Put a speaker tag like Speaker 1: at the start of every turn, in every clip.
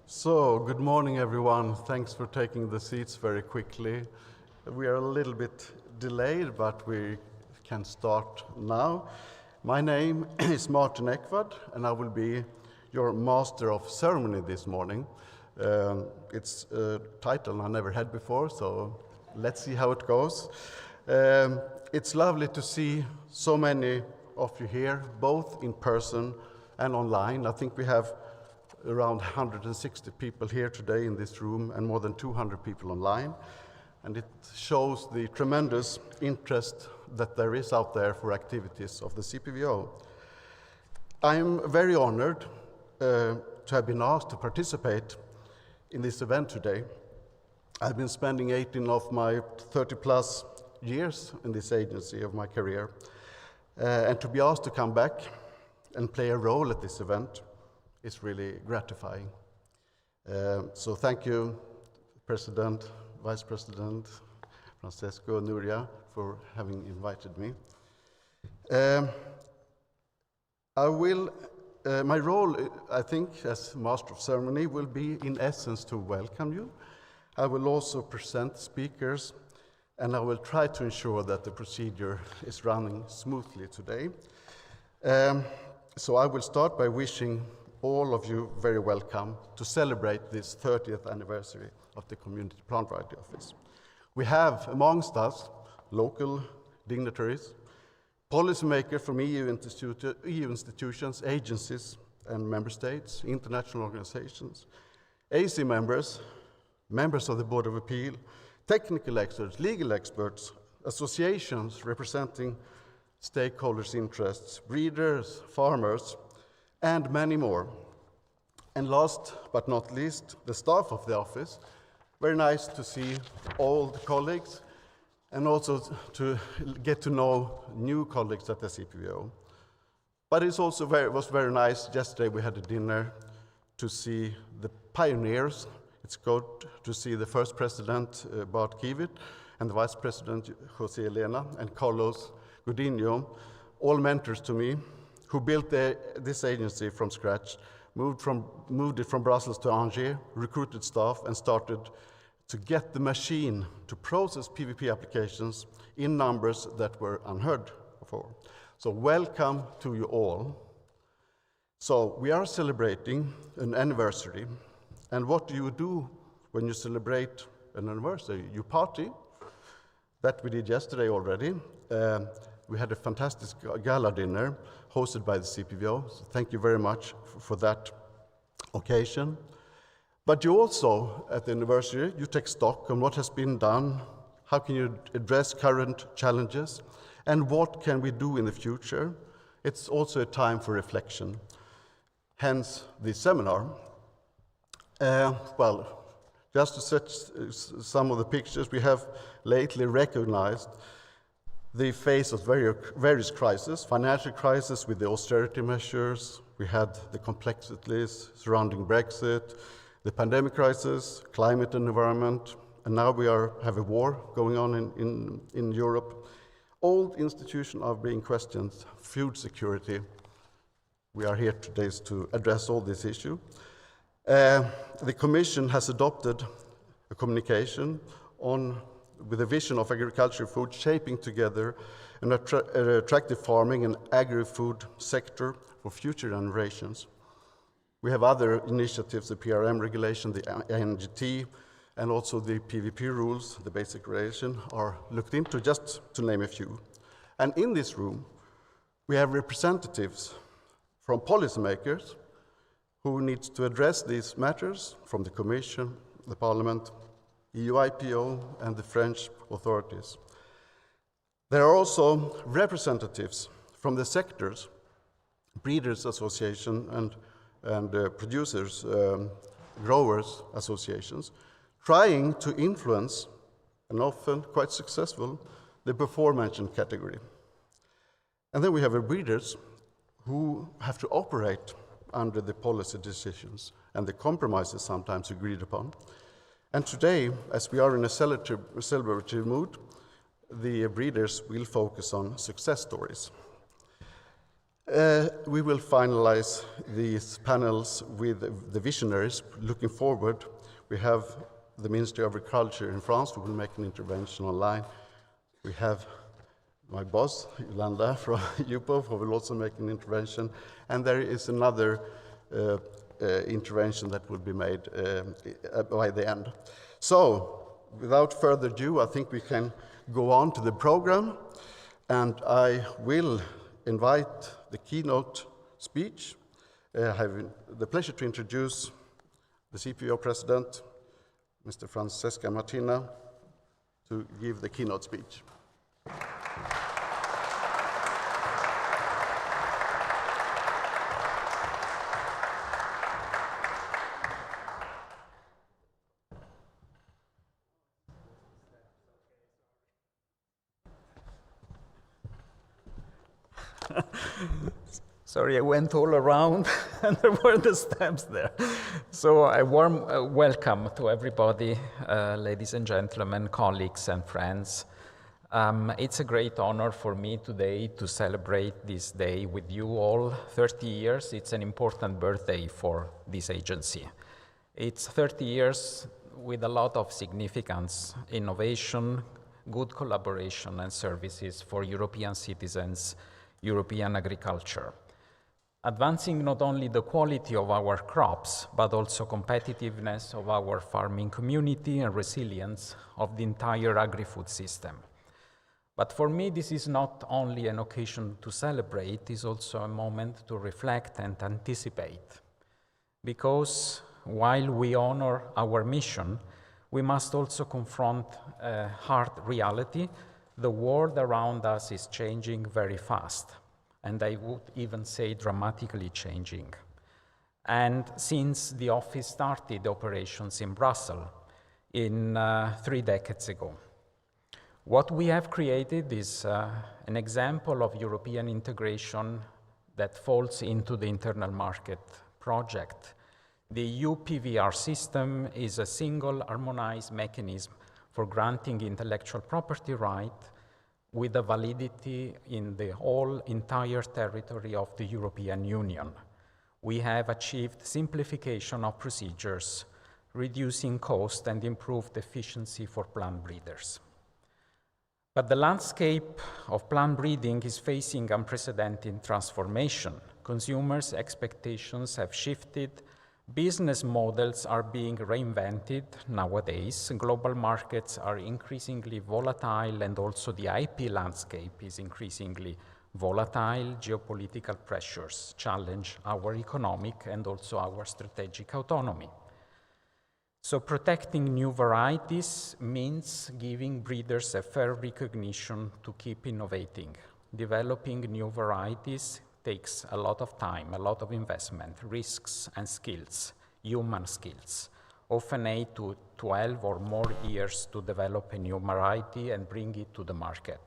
Speaker 1: So, good morning everyone. Thanks for taking the seats very quickly. We are a little bit delayed, but we can start now. My name is Martin Ekvad, and I will be your Master of Ceremony this morning. It's a title I never had before, so let's see how it goes. It's lovely to see so many of you here, both in person and online. I think we have around 160 people here today in this room and more than 200 people online. And it shows the tremendous interest that there is out there for activities of the CPVO. I'm very honored to have been asked to participate in this event today. I've been spending 18 of my 30 plus years in this agency of my career. And to be asked to come back and play a role at this event is really gratifying. So thank you, President, Vice President Francesco Nuria, for having invited me. My role, I think, as Master of Ceremony will be, in essence, to welcome you. I will also present speakers, and I will try to ensure that the procedure is running smoothly today. So I will start by wishing all of you very welcome to celebrate this 30th anniversary of the Community Plant Variety Office. We have amongst us local dignitaries, policymakers from EU institutions, agencies and member states, international organizations, AC members, members of the Board of Appeal, technical experts, legal experts, associations representing stakeholders' interests, breeders, farmers, and many more. And last but not least, the staff of the office. Very nice to see all the colleagues and also to get to know new colleagues at the CPVO. But it was very nice. Yesterday we had a dinner to see the pioneers. It's good to see the first president, Bart Kiewit, and the vice president, Jose Elena, and Carlos Godinho, all mentors to me, who built this agency from scratch, moved it from Brussels to Angers, recruited staff, and started to get the machine to process PVP applications in numbers that were unheard before. So welcome to you all. So we are celebrating an anniversary. And what do you do when you celebrate an anniversary? You party. That we did yesterday already. We had a fantastic gala dinner hosted by the CPVO, so thank you very much for that occasion. But you also, at the anniversary, you take stock on what has been done, how can you address current challenges, and what can we do in the future. It's also a time for reflection, hence this seminar. Just to set some of the pictures, we have lately recognized the face of various crises, financial crisis with the austerity measures, we had the complexities surrounding Brexit, the pandemic crisis, climate and environment, and now we have a war going on in Europe. All institutions are being questioned, food security. We are here today to address all these issues. The Commission has adopted a communication with a vision of agriculture food, shaping together an attractive farming and agri-food sector for future generations. We have other initiatives, the PRM regulation, the NGT, and also the PVP rules, the basic regulation, are looked into, just to name a few. And in this room, we have representatives from policymakers who need to address these matters from the Commission, the Parliament, EU IPO, and the French authorities. There are also representatives from the sectors, breeders association and producers, growers associations, trying to influence, and often quite successful, the before-mentioned category. And then we have breeders who have to operate under the policy decisions and the compromises sometimes agreed upon. And today, as we are in a celebratory mood, the breeders will focus on success stories. We will finalize these panels with the visionaries looking forward. We have the Ministry of Agriculture in France who will make an intervention online. We have my boss, Yolanda from UPOV, who will also make an intervention. And there is another intervention that will be made by the end. So, without further ado, I think we can go on to the program. And I will invite the keynote speech. I have the pleasure to introduce the CPVO president, Mr. Francesca Martina, to give the keynote speech.
Speaker 2: Sorry, I went all around and there were the steps there. So a warm welcome to everybody, ladies and gentlemen, colleagues and friends. It's a great honor for me today to celebrate this day with you all. 30 years, it's an important birthday for this agency. It's 30 years with a lot of significance, innovation, good collaboration and services for European citizens, European agriculture. Advancing not only the quality of our crops, but also competitiveness of our farming community and resilience of the entire agri-food system. But for me, this is not only an occasion to celebrate, it is also a moment to reflect and anticipate. Because while we honor our mission, we must also confront a hard reality. The world around us is changing very fast. And I would even say dramatically changing. And since the office started operations in Brussels in 3 decades ago, what we have created is an example of European integration that falls into the internal market project. The EU PVR system is a single harmonized mechanism for granting intellectual property right with a validity in the whole entire territory of the European Union. We have achieved simplification of procedures, reducing cost and improved efficiency for plant breeders. But the landscape of plant breeding is facing unprecedented transformation. Consumers' expectations have shifted. Business models are being reinvented nowadays. Global markets are increasingly volatile, and also the IP landscape is increasingly volatile. Geopolitical pressures challenge our economic and also our strategic autonomy. So protecting new varieties means giving breeders a fair recognition to keep innovating. Developing new varieties takes a lot of time, a lot of investment, risks and skills, human skills. Often 8 to 12 or more years to develop a new variety and bring it to the market.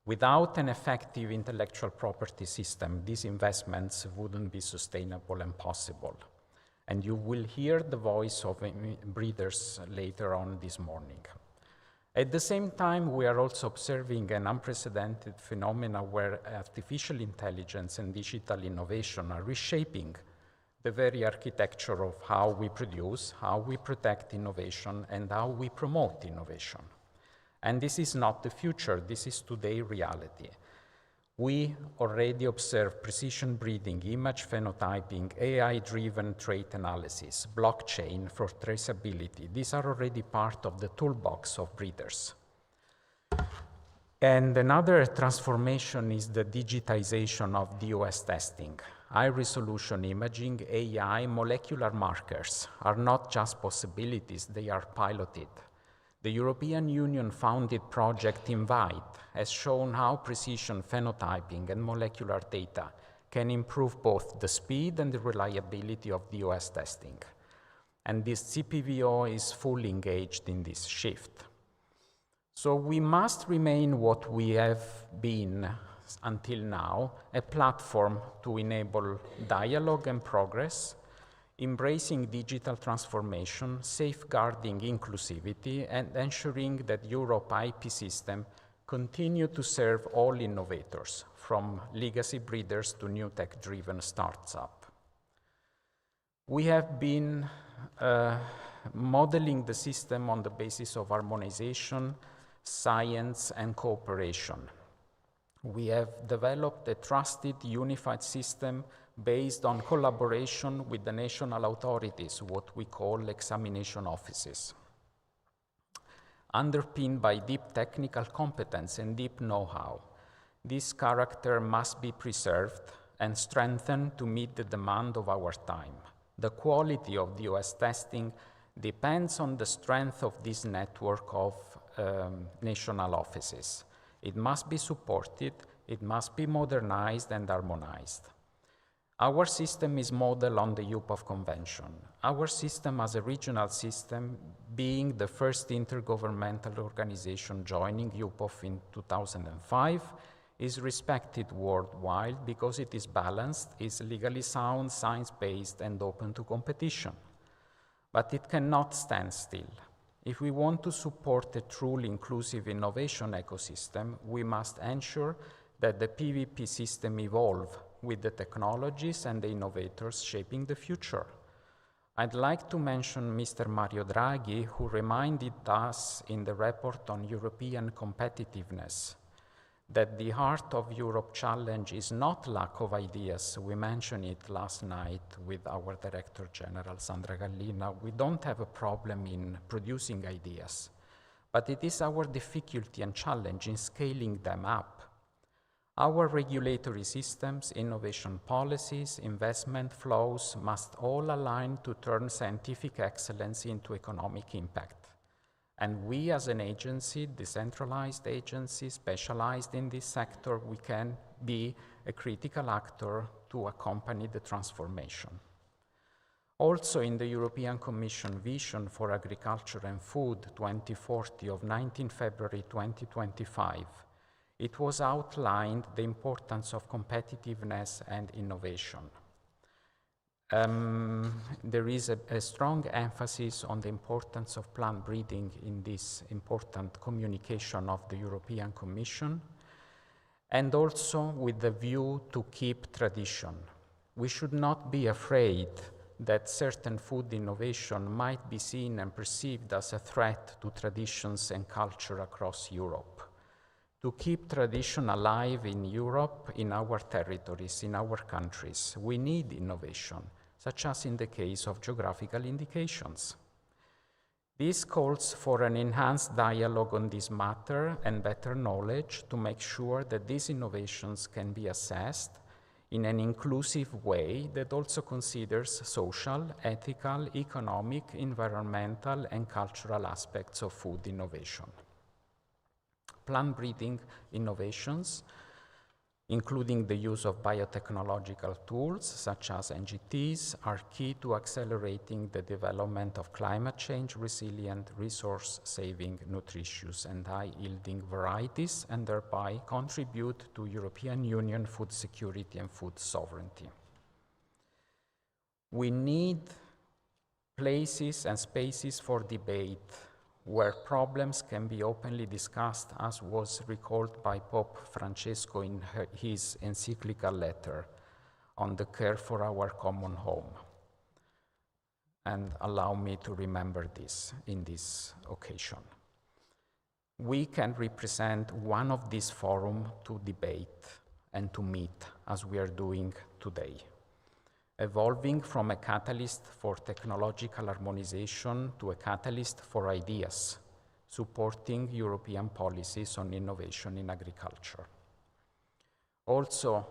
Speaker 2: Without an effective intellectual property system, these investments wouldn't be sustainable and possible. And you will hear the voice of breeders later on this morning. At the same time, we are also observing an unprecedented phenomenon where artificial intelligence and digital innovation are reshaping the very architecture of how we produce, how we protect innovation, and how we promote innovation. And this is not the future, this is today's reality. We already observe precision breeding, image phenotyping, AI-driven trait analysis, blockchain for traceability. These are already part of the toolbox of breeders. And another transformation is the digitization of DOS testing. High-resolution imaging, AI, molecular markers are not just possibilities, they are piloted. The European Union-founded project INVITE has shown how precision phenotyping and molecular data can improve both the speed and the reliability of DOS testing. And this CPVO is fully engaged in this shift. So we must remain what we have been until now, a platform to enable dialogue and progress, embracing digital transformation, safeguarding inclusivity, and ensuring that Europe IP system continue to serve all innovators, from legacy breeders to new tech-driven startups. We have been modeling the system on the basis of harmonization, science, and cooperation. We have developed a trusted, unified system based on collaboration with the national authorities, what we call examination offices, underpinned by deep technical competence and deep know-how. This character must be preserved and strengthened to meet the demand of our time. The quality of the OS testing depends on the strength of this network of national offices. It must be supported, it must be modernized and harmonized. Our system is modeled on the UPOV Convention. Our system as a regional system, being the first intergovernmental organization joining UPOV in 2005, is respected worldwide because it is balanced, is legally sound, science-based, and open to competition. But it cannot stand still. If we want to support a truly inclusive innovation ecosystem, we must ensure that the PVP system evolve with the technologies and the innovators shaping the future. I'd like to mention Mr. Mario Draghi, who reminded us in the report on European competitiveness that the heart of Europe challenge is not lack of ideas. We mentioned it last night with our Director General, Sandra Gallina. We don't have a problem in producing ideas, but it is our difficulty and challenge in scaling them up. Our regulatory systems, innovation policies, investment flows must all align to turn scientific excellence into economic impact. And we as an agency, decentralized agency, specialized in this sector, we can be a critical actor to accompany the transformation. Also in the European Commission Vision for Agriculture and Food 2040 of 19 February 2025, it was outlined the importance of competitiveness and innovation. There is a strong emphasis on the importance of plant breeding in this important communication of the European Commission, and also with the view to keep tradition. We should not be afraid that certain food innovation might be seen and perceived as a threat to traditions and culture across Europe. To keep tradition alive in Europe, in our territories, in our countries, we need innovation, such as in the case of geographical indications. This calls for an enhanced dialogue on this matter and better knowledge to make sure that these innovations can be assessed in an inclusive way that also considers social, ethical, economic, environmental, and cultural aspects of food innovation. Plant breeding innovations, including the use of biotechnological tools such as NGTs, are key to accelerating the development of climate change resilient, resource-saving, nutritious, and high-yielding varieties, and thereby contribute to European Union food security and food sovereignty. We need places and spaces for debate where problems can be openly discussed, as was recalled by Pope Francesco in his encyclical letter on the care for our common home. And allow me to remember this in this occasion. We can represent one of these forums to debate and to meet, as we are doing today, evolving from a catalyst for technological harmonization to a catalyst for ideas, supporting European policies on innovation in agriculture. Also,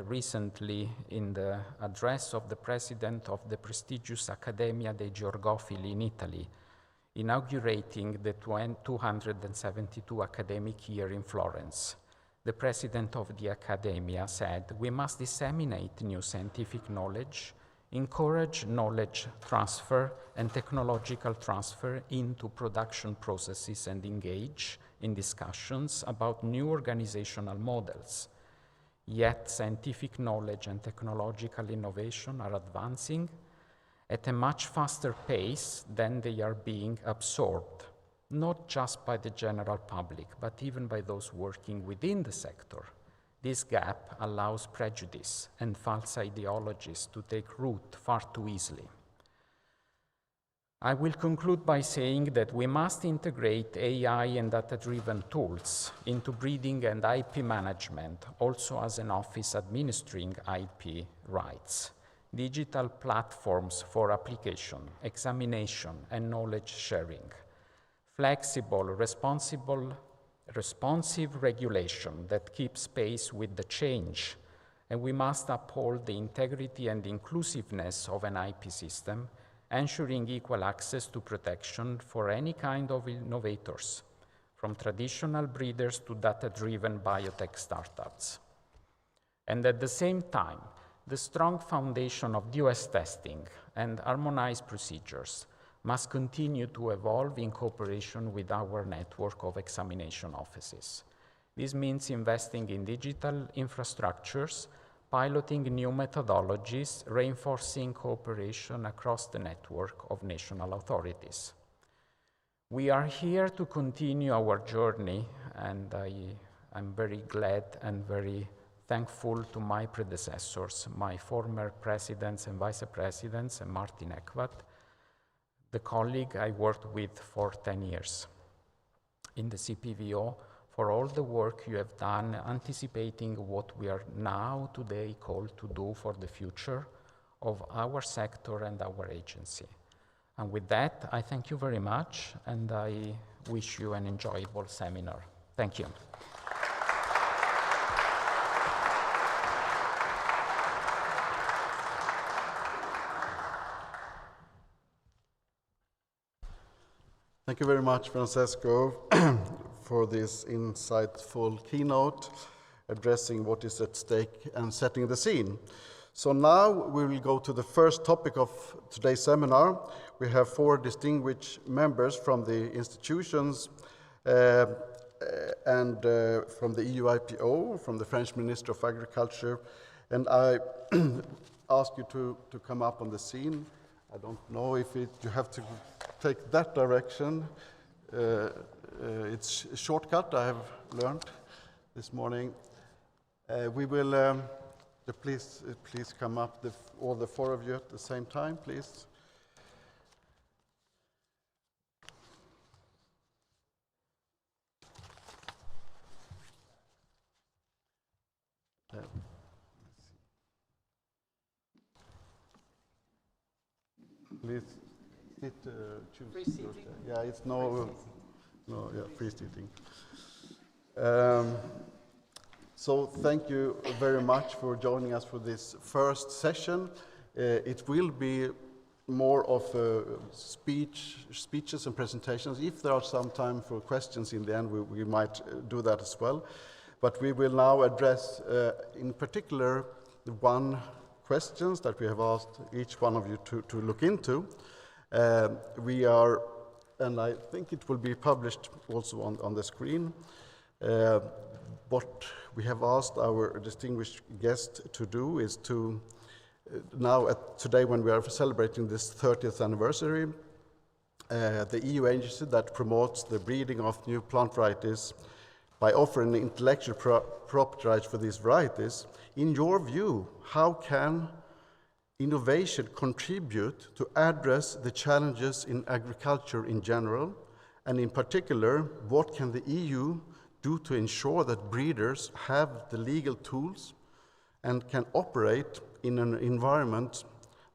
Speaker 2: recently, in the address of the president of the prestigious Accademia dei Georgofili in Italy, inaugurating the 272 academic year in Florence, the president of the Accademia said, "We must disseminate new scientific knowledge, encourage knowledge transfer and technological transfer into production processes, and engage in discussions about new organizational models. Yet scientific knowledge and technological innovation are advancing at a much faster pace than they are being absorbed. not just by the general public, but even by those working within the sector. This gap allows prejudice and false ideologies to take root far too easily. I will conclude by saying that we must integrate AI and data-driven tools into breeding and IP management, also as an office administering IP rights. Digital platforms for application, examination, and knowledge sharing. Flexible, responsive regulation that keeps pace with the change, and we must uphold the integrity and inclusiveness of an IP system, ensuring equal access to protection for any kind of innovators, from traditional breeders to data-driven biotech startups. And at the same time, the strong foundation of US testing and harmonized procedures must continue to evolve in cooperation with our network of examination offices. This means investing in digital infrastructures, piloting new methodologies, reinforcing cooperation across the network of national authorities. We are here to continue our journey, and I'm very glad and very thankful to my predecessors, my former presidents and vice presidents, and Martin Ekvat, the colleague I worked with for 10 years in the CPVO, for all the work you have done anticipating what we are now today called to do for the future of our sector and our agency. And with that, I thank you very much, and I wish you an enjoyable seminar. Thank you.
Speaker 1: Thank you very much, Francesco, for this insightful keynote addressing what is at stake and setting the scene. So now we will go to the first topic of today's seminar. We have 4 distinguished members from the institutions and from the EU IPO, from the French Minister of Agriculture, and I ask you to come up on the scene. I don't know if you have to take that direction. It's a shortcut, I have learned this morning. We will, please come up, all the 4 of you at the same time, please. Please sit, choose.
Speaker 2: Free seating?
Speaker 1: Yeah, it's free seating. So thank you very much for joining us for this first session. It will be more of speeches and presentations. If there are some time for questions in the end, we might do that as well. But we will now address, in particular, the 1 questions that we have asked each one of you to look into. We are, and I think it will be published also on the screen, what we have asked our distinguished guest to do is to, today when we are celebrating this 30th anniversary, the EU agency that promotes the breeding of new plant varieties by offering intellectual property rights for these varieties. In your view, how can innovation contribute to address the challenges in agriculture in general, and in particular, what can the EU do to ensure that breeders have the legal tools and can operate in an environment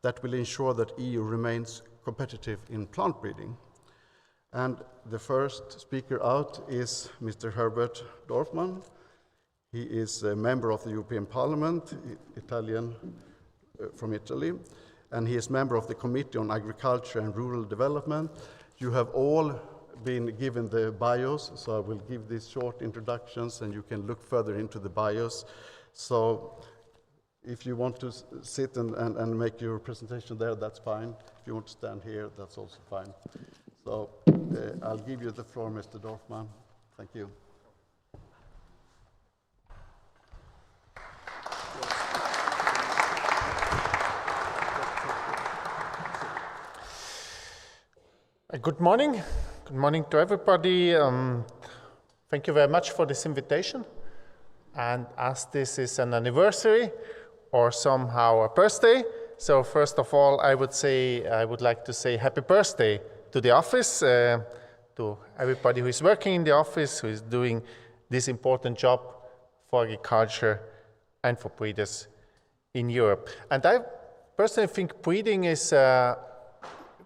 Speaker 1: that will ensure that EU remains competitive in plant breeding? And the first speaker out is Mr. Herbert Dorfman. He is a member of the European Parliament, Italian, from Italy, and he is member of the Committee on Agriculture and Rural Development. You have all been given the bios, so I will give these short introductions and you can look further into the bios. So if you want to sit and make your presentation there, that's fine. If you want to stand here, that's also fine. So I'll give you the floor, Mr. Dorfman. Thank you.
Speaker 3: Good morning. Good morning to everybody. Thank you very much for this invitation. And as this is an anniversary or somehow a birthday, so first of all, I would like to say happy birthday to the office, to everybody who is working in the office, who is doing this important job for agriculture and for breeders in Europe. And I personally think breeding is a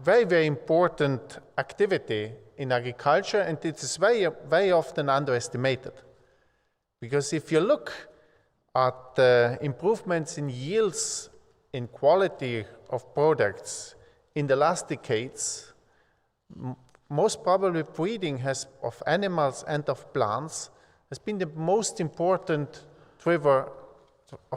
Speaker 3: very, very important activity in agriculture, and it is very, very often underestimated. Because if you look at the improvements in yields, in quality of products in the last decades, most probably breeding of animals and of plants has been the most important driver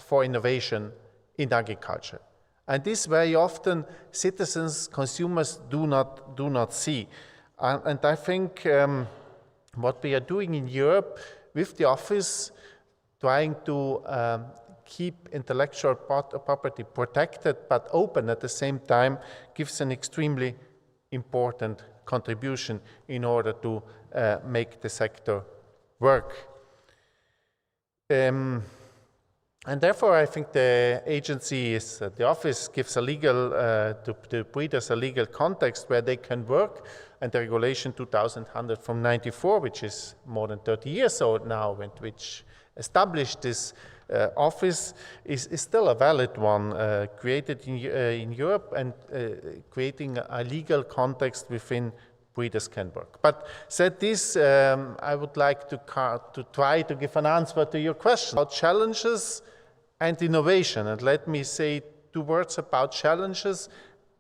Speaker 3: for innovation in agriculture. And this very often citizens, consumers do not see. And I think what we are doing in Europe with the office, trying to keep intellectual property protected but open at the same time, gives an extremely important contribution in order to make the sector work. And therefore, I think the agency the office gives a legal, to breeders a legal context where they can work, and the regulation 2100 from 94, which is more than 30 years old now, which established this office, is still a valid one, created in Europe and creating a legal context within breeders can work. But said this, I would like to try to give an answer to your question about challenges and innovation. And let me say 2 words about challenges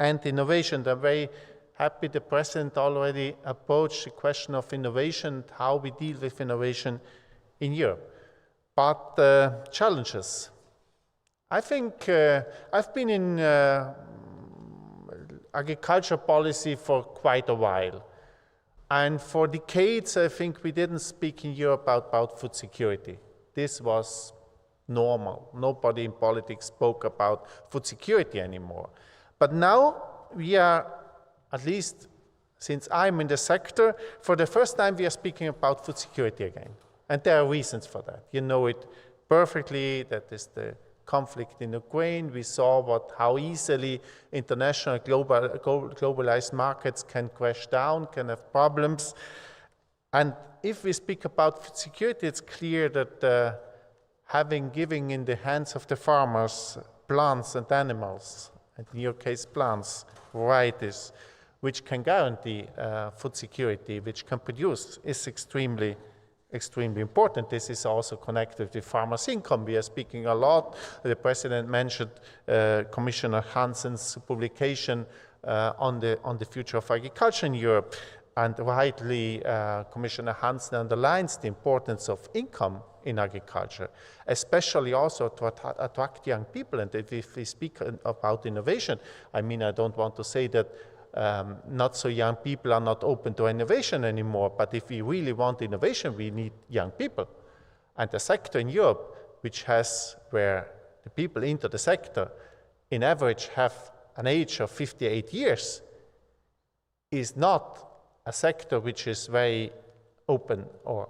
Speaker 3: and innovation. I'm very happy the President already approached the question of innovation and how we deal with innovation in Europe. But challenges. I think I've been in agriculture policy for quite a while. And for decades, I think we didn't speak in Europe about food security. This was normal. Nobody in politics spoke about food security anymore. But now we are, at least since I'm in the sector, for the first time we are speaking about food security again. And there are reasons for that. You know it perfectly, that is the conflict in Ukraine. We saw how easily international globalized markets can crash down, can have problems. And if we speak about food security, it's clear that giving in the hands of the farmers plants and animals, and in your case plants, varieties, which can guarantee food security, which can produce, is extremely important. This is also connected with farmers' income. We are speaking a lot. The President mentioned Commissioner Hansen's publication on the future of agriculture in Europe. And rightly, Commissioner Hansen underlines the importance of income in agriculture, especially also to attract young people. And if we speak about innovation, I mean, I don't want to say that not so young people are not open to innovation anymore, but if we really want innovation, we need young people. And the sector in Europe, where the people into the sector in average have an age of 58 years, is not a sector which is very open, or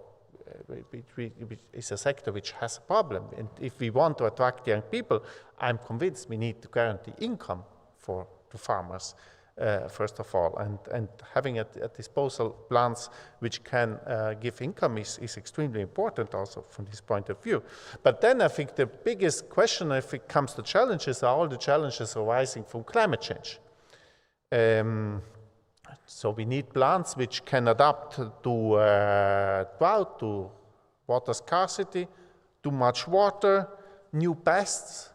Speaker 3: is a sector which has a problem. And if we want to attract young people, I'm convinced we need to guarantee income to farmers. First of all, and having at disposal plants which can give income is extremely important also from this point of view. But then I think the biggest question, if it comes to challenges, are all the challenges arising from climate change. So we need plants which can adapt to drought, to water scarcity, too much water, new pests.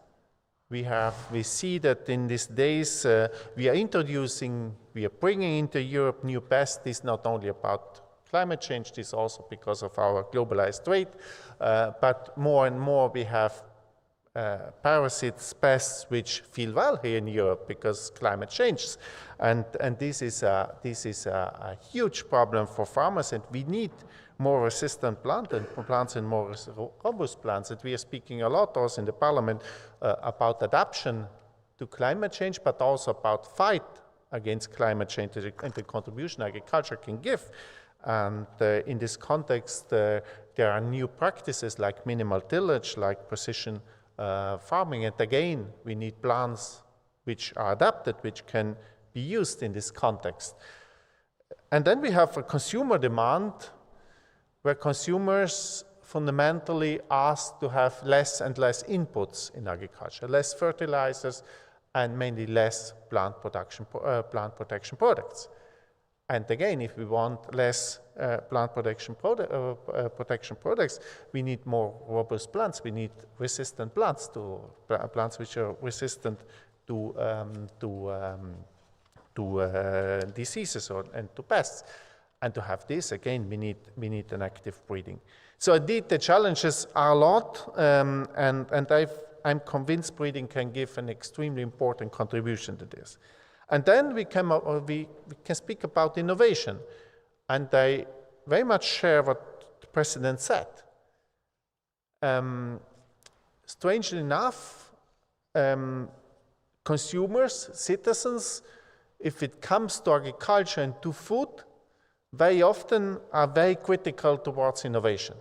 Speaker 3: We see that in these days we are bringing into Europe new pests. This is not only about climate change, this is also because of our globalized trade, but more and more we have parasites, pests which feel well here in Europe because climate changes. And this is a huge problem for farmers, and we need more resistant plants and more robust plants. And we are speaking a lot also in the Parliament about adaptation to climate change, but also about fight against climate change and the contribution agriculture can give. And in this context, there are new practices like minimal tillage, like precision farming. And again, we need plants which are adapted, which can be used in this context. And then we have a consumer demand where consumers fundamentally ask to have less and less inputs in agriculture, less fertilizers, and mainly less plant protection products. And again, if we want less plant protection products, we need more robust plants. We need resistant plants, plants which are resistant to diseases and to pests. And to have this, again, we need an active breeding. So indeed, the challenges are a lot, and I'm convinced breeding can give an extremely important contribution to this. And then we can speak about innovation. And I very much share what the President said. Strangely enough, consumers, citizens, if it comes to agriculture and to food, very often are very critical towards innovation.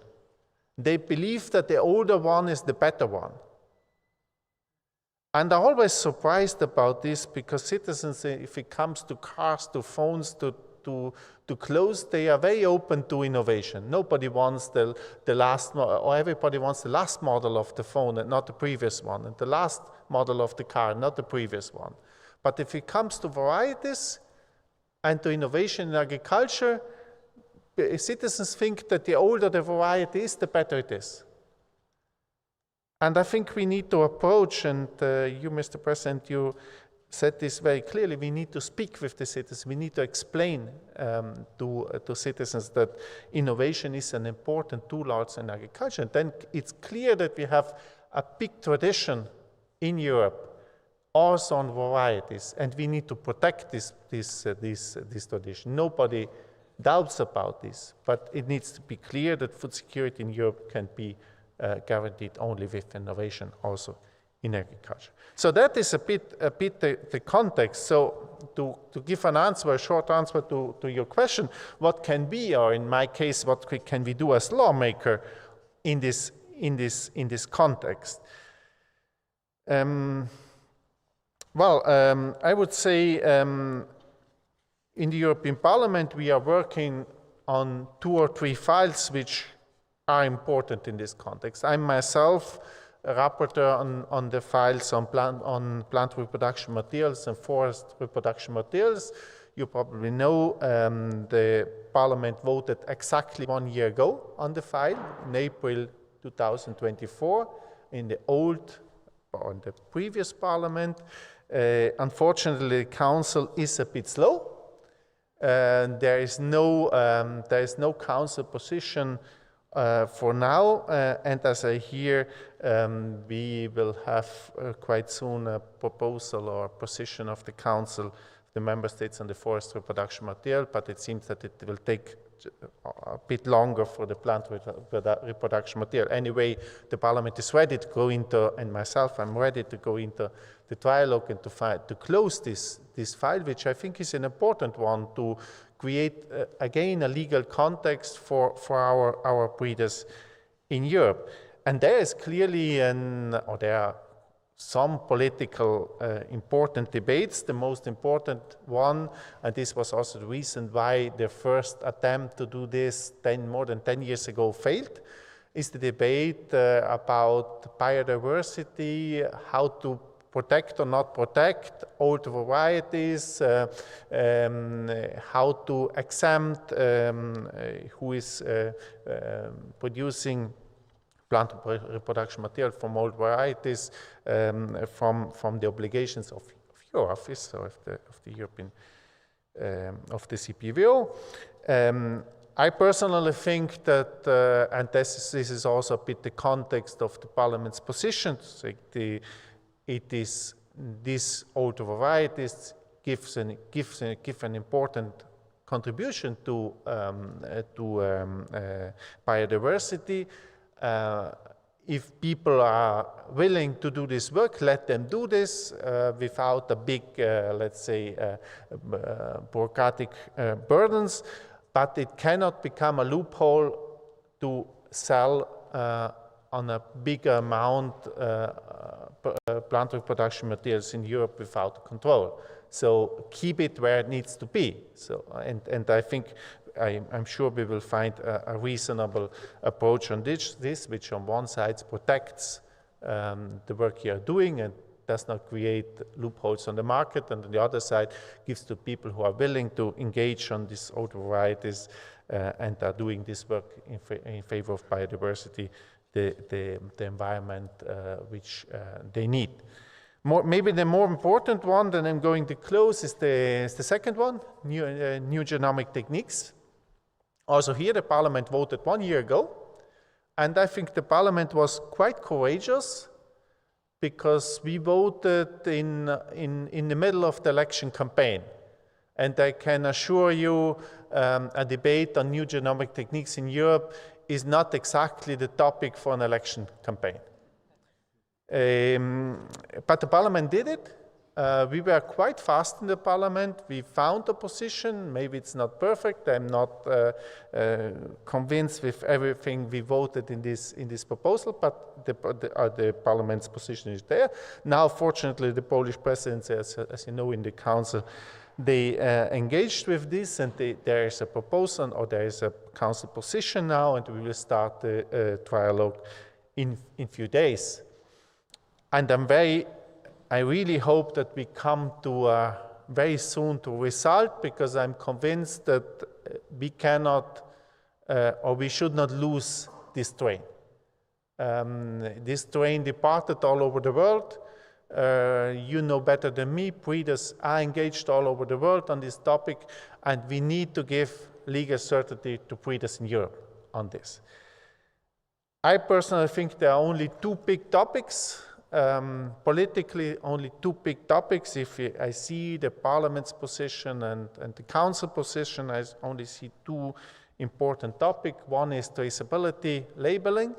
Speaker 3: They believe that the older one is the better one. And I'm always surprised about this because citizens, if it comes to cars, to phones, to clothes, they are very open to innovation. Nobody wants the last, or everybody wants the last model of the phone and not the previous one, and the last model of the car, not the previous one. But if it comes to varieties and to innovation in agriculture, citizens think that the older the variety is, the better it is. And I think we need to approach, and you, Mr. President, you said this very clearly, we need to speak with the citizens. We need to explain to citizens that innovation is an important tool also in agriculture. And then it's clear that we have a big tradition in Europe also on varieties, and we need to protect this tradition. Nobody doubts about this, but it needs to be clear that food security in Europe can be guaranteed only with innovation also in agriculture. So that is a bit the context. So to give an answer, a short answer to your question, what can be, or in my case, what can we do as lawmaker in this context? I would say in the European Parliament we are working on 2 or 3 files which are important in this context. I'm myself a rapporteur on the files on plant reproduction materials and forest reproduction materials. You probably know the Parliament voted exactly 1 year ago on the file in April 2024 in the previous Parliament. Unfortunately, the Council is a bit slow. There is no Council position for now, and as I hear, we will have quite soon a proposal or a position of the Council, the Member States on the forest reproduction material, but it seems that it will take a bit longer for the plant reproduction material. Anyway, the Parliament is ready to go into, and myself, I'm ready to go into the trialogue and to close this file, which I think is an important one to create, again, a legal context for our breeders in Europe. And there is clearly there are some political important debates. The most important one, and this was also the reason why the first attempt to do this more than 10 years ago failed, is the debate about biodiversity, how to protect or not protect old varieties, how to exempt who is producing plant reproduction material from old varieties from the obligations of your office or of the European of the CPVO. I personally think that, and this is also a bit the context of the Parliament's position, these old varieties give an important contribution to biodiversity. if people are willing to do this work, let them do this without a big, let's say, bureaucratic burdens, but it cannot become a loophole to sell on a bigger amount plant reproduction materials in Europe without control. So keep it where it needs to be. So, and I think I'm sure we will find a reasonable approach on this, which on one side protects the work you are doing and does not create loopholes on the market, and on the other side gives to people who are willing to engage on these old varieties and are doing this work in favor of biodiversity, the environment which they need. Maybe the more important one, then I'm going to close, is the second one, new genomic techniques. Also here the Parliament voted 1 year ago, and I think the Parliament was quite courageous because we voted in the middle of the election campaign. And I can assure you a debate on new genomic techniques in Europe is not exactly the topic for an election campaign. But the Parliament did it. We were quite fast in the Parliament. We found a position. Maybe it's not perfect. I'm not convinced with everything we voted in this proposal, but the Parliament's position is there. Now, fortunately, the Polish presidency, as you know, in the Council, they engaged with this, and there is a proposal, or there is a Council position now, and we will start the trialogue in few days. And I really hope that we come to very soon to result, because I'm convinced that we cannot or we should not lose this train. This train departed all over the world. You know better than me, breeders are engaged all over the world on this topic, and we need to give legal certainty to breeders in Europe on this. I personally think there are only two big topics. Politically, only two big topics. If I see the Parliament's position and the Council position, I only see two important topics. One is traceability labeling,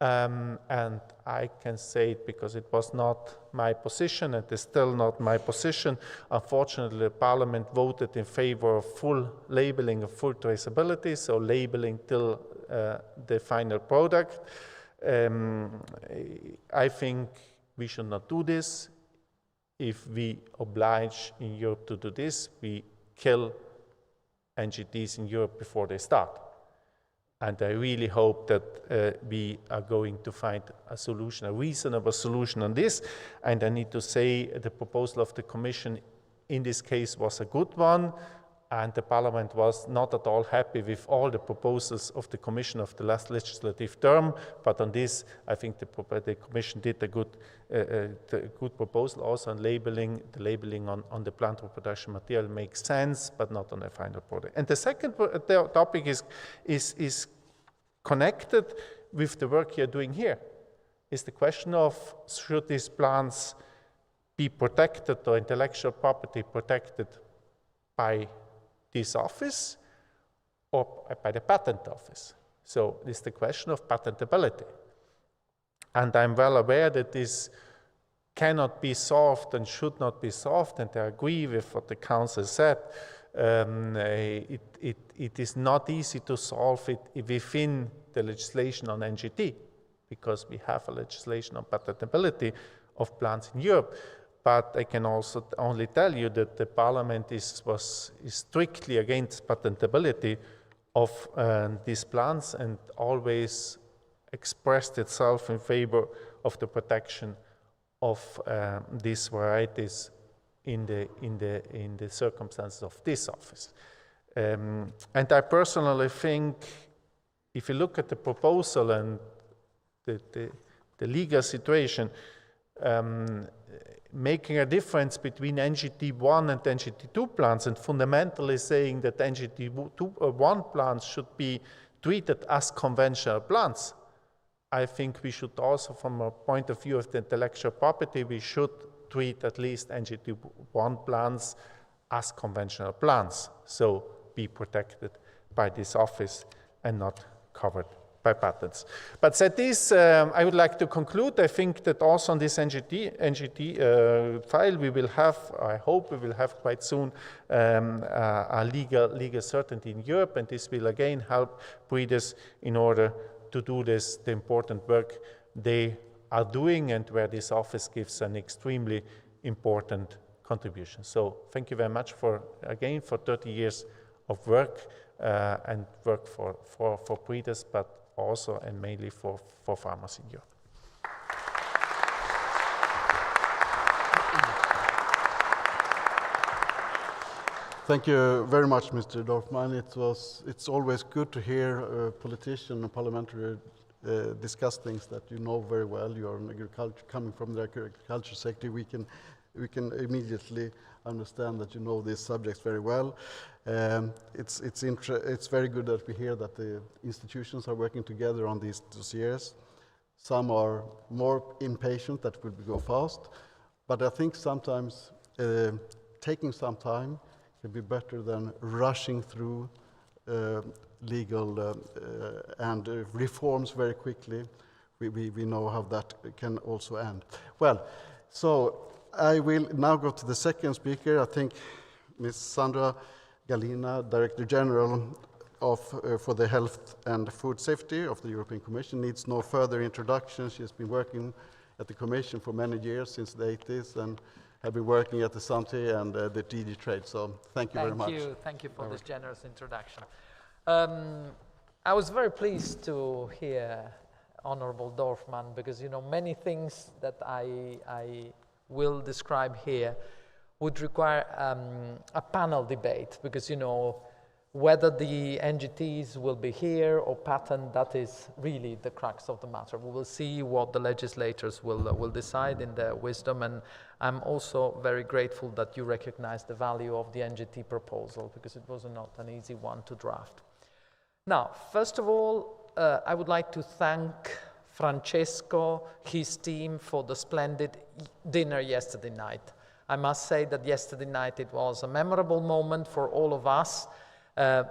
Speaker 3: and I can say it because it was not my position, and it's still not my position. Unfortunately, the Parliament voted in favor of full labeling of full traceability, so labeling till the final product. I think we should not do this. If we oblige in Europe to do this, we kill NGTs in Europe before they start. And I really hope that we are going to find a solution, a reasonable solution on this. And I need to say the proposal of the Commission in this case was a good one. And the Parliament was not at all happy with all the proposals of the Commission of the last legislative term, but on this, I think the Commission did a good proposal also on labeling. The labeling on the plant reproduction material makes sense, but not on the final product. And the second topic is connected with the work you're doing here. Is the question of, should these plants be protected, or intellectual property protected by this office or by the patent office? So it's the question of patentability. And I'm well aware that this cannot be solved and should not be solved, and I agree with what the Council said. It is not easy to solve it within the legislation on NGT, because we have a legislation on patentability of plants in Europe. But I can also only tell you that the Parliament is strictly against patentability of these plants, and always expressed itself in favor of the protection of these varieties in the circumstances of this office. And I personally think, if you look at the proposal and the legal situation, making a difference between NGT1 and NGT2 plants, and fundamentally saying that NGT1 plants should be treated as conventional plants. I think we should also, from a point of view of the intellectual property, we should treat at least NGT1 plants as conventional plants, so be protected by this office and not covered by patents. But said this, I would like to conclude. I think that also on this NGT file, we will have, I hope we will have quite soon, a legal certainty in Europe, and this will again help breeders in order to do this, the important work they are doing, and where this office gives an extremely important contribution. So thank you very much for 30 years of work and work for breeders, but also and mainly for farmers in Europe.
Speaker 1: Thank you very much, Mr. Dorfman. It's always good to hear a politician and parliamentary discuss things that you know very well. You are an agriculture, coming from the agriculture sector. We can immediately understand that you know these subjects very well. It's very good that we hear that the institutions are working together on these dossiers. Some are more impatient, that will go fast, but I think sometimes taking some time can be better than rushing through legal and reforms very quickly. We know how that can also end. Well, so I will now go to the second speaker. I think Ms. Sandra Galina, Director General for the Health and Food Safety of the European Commission, needs no further introduction. She has been working at the Commission for many years, since the 80s, and have been working at the Santé and the DG Trade. So thank you very much.
Speaker 4: Thank you for this generous introduction. I was very pleased to hear Honorable Dorfman, because many things that I will describe here would require a panel debate, because whether the NGTs will be here or patent, that is really the crux of the matter. We will see what the legislators will decide in their wisdom, and I'm also very grateful that you recognize the value of the NGT proposal, because it was not an easy one to draft. Now, first of all, I would like to thank Francesco, his team, for the splendid dinner yesterday night. I must say that yesterday night it was a memorable moment for all of us.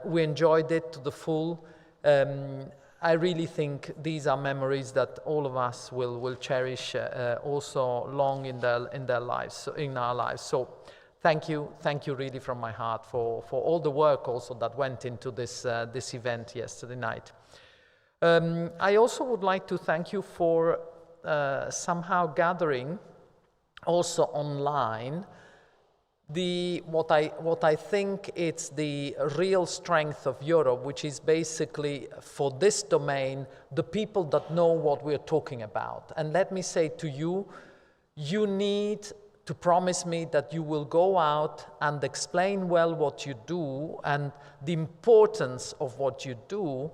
Speaker 4: We enjoyed it to the full. I really think these are memories that all of us will cherish also long in their lives, in our lives. So thank you really from my heart for all the work also that went into this event yesterday night. I also would like to thank you for somehow gathering also online what I think it's the real strength of Europe, which is basically, for this domain, the people that know what we're talking about. And let me say to you, you need to promise me that you will go out and explain well what you do and the importance of what you do,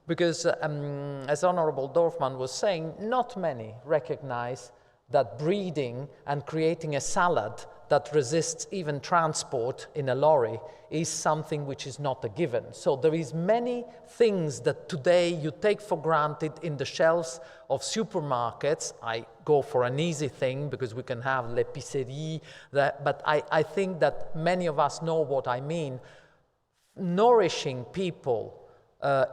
Speaker 4: because as Honorable Dorfman was saying, not many recognize that breeding and creating a salad that resists even transport in a lorry is something which is not a given. So there is many things that today you take for granted in the shelves of supermarkets. I go for an easy thing because we can have l'épicerie, but I think that many of us know what I mean. Nourishing people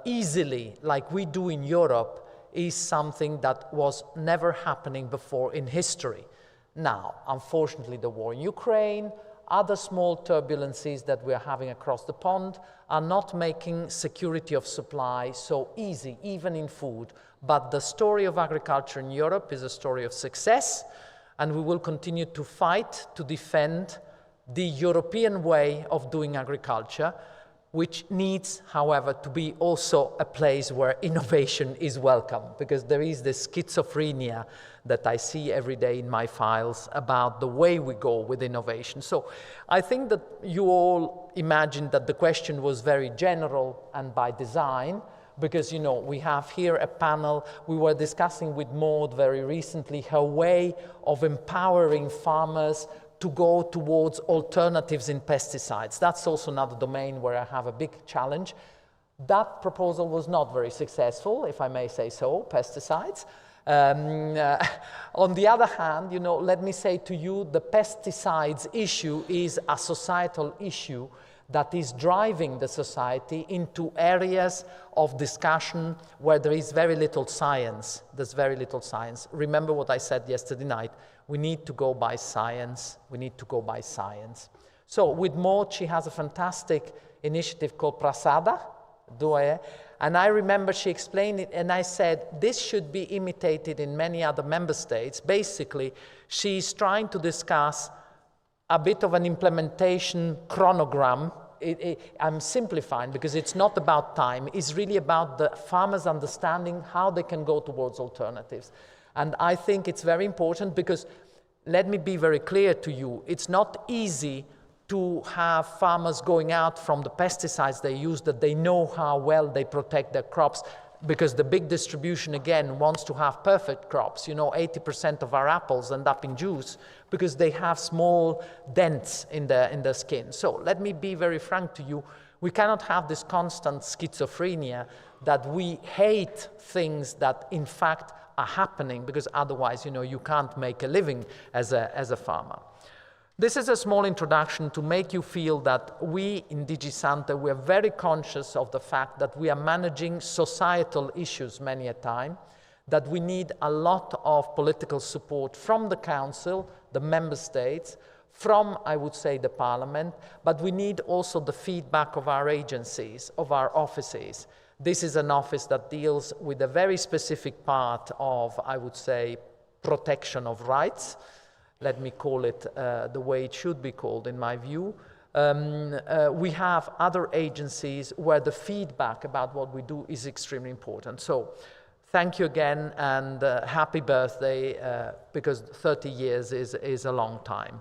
Speaker 4: easily, like we do in Europe, is something that was never happening before in history. Now, unfortunately, the war in Ukraine, other small turbulences that we're having across the pond are not making security of supply so easy, even in food. But the story of agriculture in Europe is a story of success, and we will continue to fight to defend the European way of doing agriculture, which needs, however, to be also a place where innovation is welcome, because there is this schizophrenia that I see every day in my files about the way we go with innovation. So I think that you all imagined that the question was very general and by design, because, we have here a panel. We were discussing with Maud very recently her way of empowering farmers to go towards alternatives in pesticides. That's also another domain where I have a big challenge. That proposal was not very successful, if I may say so, pesticides. On the other hand, let me say to you, the pesticides issue is a societal issue that is driving the society into areas of discussion where there is very little science. There's very little science. Remember what I said yesterday night. We need to go by science. We need to go by science. So with Maud, she has a fantastic initiative called Prasada, and I remember she explained it, and I said, this should be imitated in many other member states. Basically, she's trying to discuss a bit of an implementation chronogram. I'm simplifying because it's not about time. It's really about the farmers understanding how they can go towards alternatives. And I think it's very important because, let me be very clear to you, it's not easy to have farmers going out from the pesticides they use, that they know how well they protect their crops, because the big distribution, again, wants to have perfect crops. 80% of our apples end up in juice because they have small dents in the skin. So let me be very frank to you. We cannot have this constant schizophrenia that we hate things that, in fact, are happening, because otherwise, you can't make a living as a farmer. This is a small introduction to make you feel that we in DG Sante, we are very conscious of the fact that we are managing societal issues many a time, that we need a lot of political support from the Council, the Member States, from, I would say, the Parliament, but we need also the feedback of our agencies, of our offices. This is an office that deals with a very specific part of, I would say, protection of rights. Let me call it the way it should be called, in my view. We have other agencies where the feedback about what we do is extremely important. So thank you again, and happy birthday, because 30 years is a long time.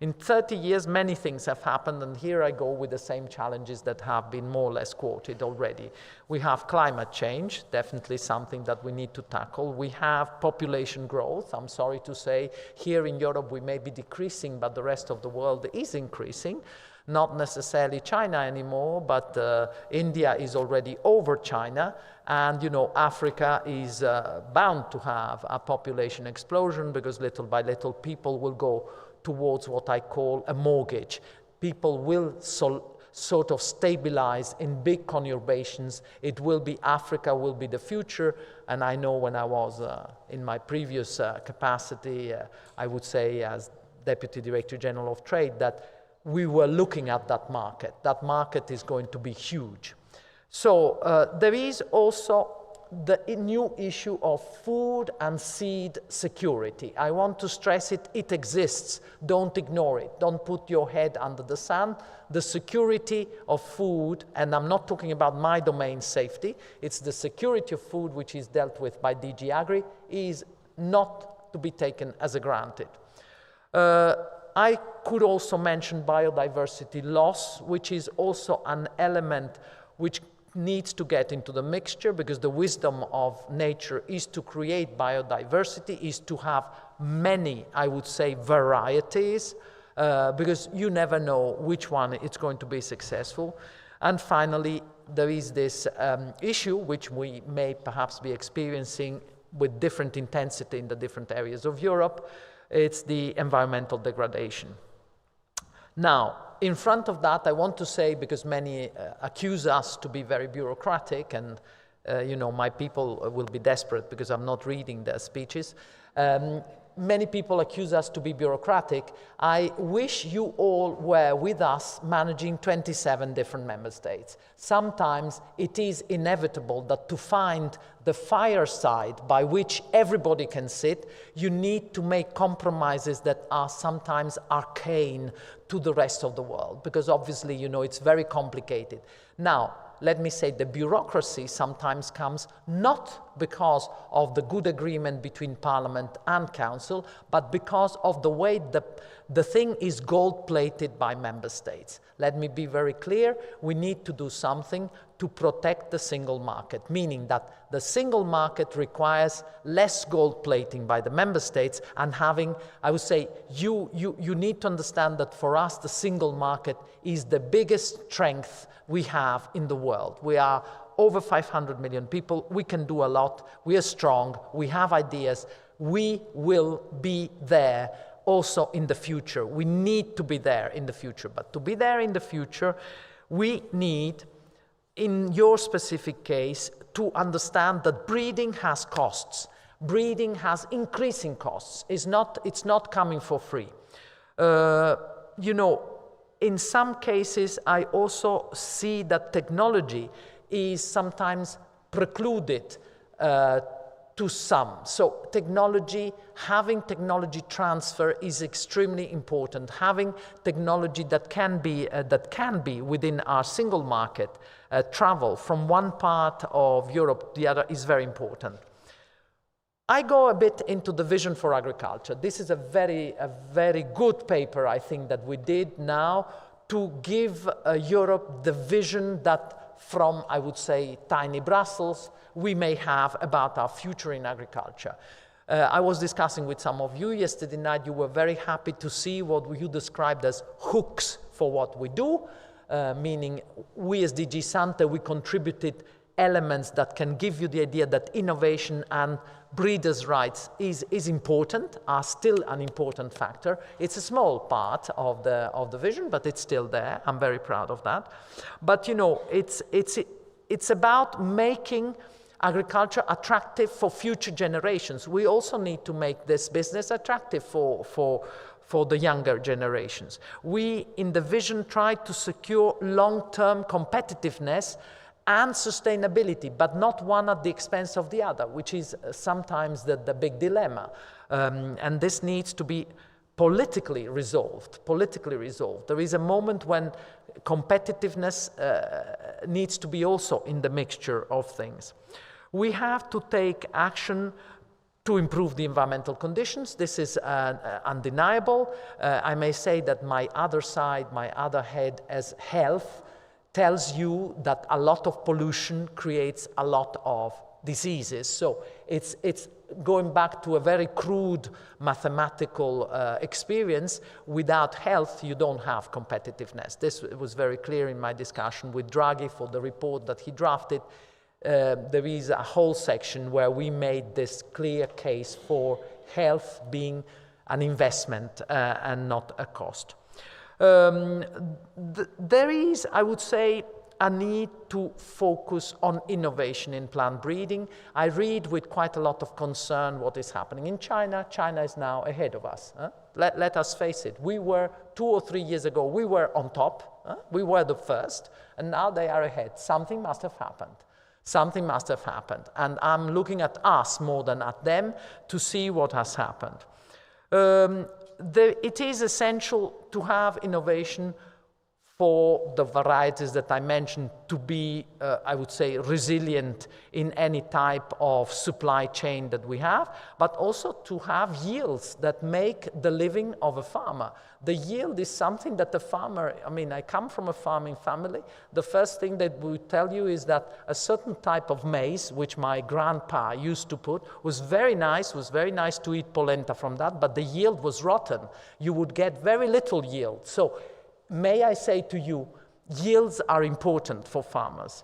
Speaker 4: In 30 years, many things have happened, and here I go with the same challenges that have been more or less quoted already. We have climate change, definitely something that we need to tackle. We have population growth. I'm sorry to say, here in Europe we may be decreasing, but the rest of the world is increasing. Not necessarily China anymore, but India is already over China, and Africa is bound to have a population explosion, because little by little people will go towards what I call a mortgage. People will sort of stabilize in big conurbations. It will be, Africa will be the future, and I know when I was in my previous capacity, I would say as Deputy Director General of Trade, that we were looking at that market. That market is going to be huge. So there is also the new issue of food and seed security. I want to stress it, it exists. Don't ignore it. Don't put your head under the sand. The security of food, and I'm not talking about my domain, safety, it's the security of food which is dealt with by DG Agri, is not to be taken as a granted. I could also mention biodiversity loss, which is also an element which needs to get into the mixture, because the wisdom of nature is to create biodiversity, is to have many, I would say, varieties, because you never know which one is going to be successful. And finally, there is this issue which we may perhaps be experiencing with different intensity in the different areas of Europe. It's the environmental degradation. Now, in front of that, I want to say, because many accuse us to be very bureaucratic, and my people will be desperate because I'm not reading their speeches. Many people accuse us to be bureaucratic. I wish you all were with us managing 27 different member states. Sometimes it is inevitable that to find the fireside by which everybody can sit, you need to make compromises that are sometimes arcane to the rest of the world, because obviously, it's very complicated. Now, let me say, the bureaucracy sometimes comes not because of the good agreement between Parliament and Council, but because of the way the thing is gold-plated by member states. Let me be very clear, we need to do something to protect the single market, meaning that the single market requires less gold plating by the member states, and having, I would say, you need to understand that for us the single market is the biggest strength we have in the world. We are over 500 million people, we can do a lot, we are strong, we have ideas, we will be there also in the future. We need to be there in the future. But to be there in the future, we need, in your specific case, to understand that breeding has costs. Breeding has increasing costs. It's not coming for free. You know, in some cases, I also see that technology is sometimes precluded to some. So having technology transfer is extremely important. Having technology that can be within our single market, travel from one part of Europe to the other is very important. I go a bit into the vision for agriculture. This is a very good paper, I think, that we did now to give Europe the vision that from, I would say, tiny Brussels, we may have about our future in agriculture. I was discussing with some of you yesterday night. You were very happy to see what you described as hooks for what we do, meaning we as DG Sante, we contributed elements that can give you the idea that innovation and breeders' rights is important, are still an important factor. It's a small part of the vision, but it's still there. I'm very proud of that. But you know, it's about making agriculture attractive for future generations. We also need to make this business attractive for the younger generations. We, in the vision, try to secure long-term competitiveness and sustainability, but not one at the expense of the other, which is sometimes the big dilemma. And this needs to be politically resolved. There is a moment when competitiveness needs to be also in the mixture of things. We have to take action to improve the environmental conditions. This is undeniable. I may say that my other side, my other head as health, tells you that a lot of pollution creates a lot of diseases. So it's going back to a very crude mathematical experience. Without health, you don't have competitiveness. This was very clear in my discussion with Draghi for the report that he drafted. There is a whole section where we made this clear case for health being an investment and not a cost. There is, I would say, a need to focus on innovation in plant breeding. I read with quite a lot of concern what is happening in China. China is now ahead of us. Let us face it. We were 2 or 3 years ago, we were on top. We were the first, and now they are ahead. Something must have happened. Something must have happened. And I'm looking at us more than at them to see what has happened. It is essential to have innovation for the varieties that I mentioned to be, I would say, resilient in any type of supply chain that we have, but also to have yields that make the living of a farmer. The yield is something that the farmer, I mean, I come from a farming family. The first thing that we tell you is that a certain type of maize, which my grandpa used to put, was very nice to eat polenta from that, but the yield was rotten. You would get very little yield. So may I say to you, yields are important for farmers.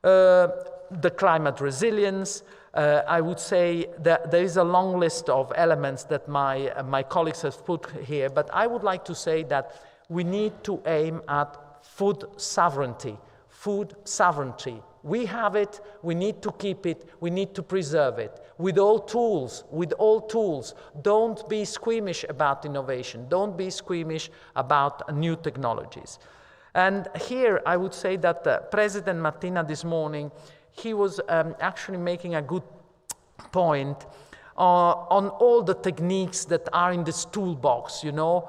Speaker 4: The climate resilience, I would say that there is a long list of elements that my colleagues have put here, but I would like to say that we need to aim at food sovereignty. Food sovereignty. We have it, we need to keep it, we need to preserve it. With all tools. Don't be squeamish about innovation. Don't be squeamish about new technologies. And here I would say that President Mattina this morning, he was actually making a good point on all the techniques that are in this toolbox, you know.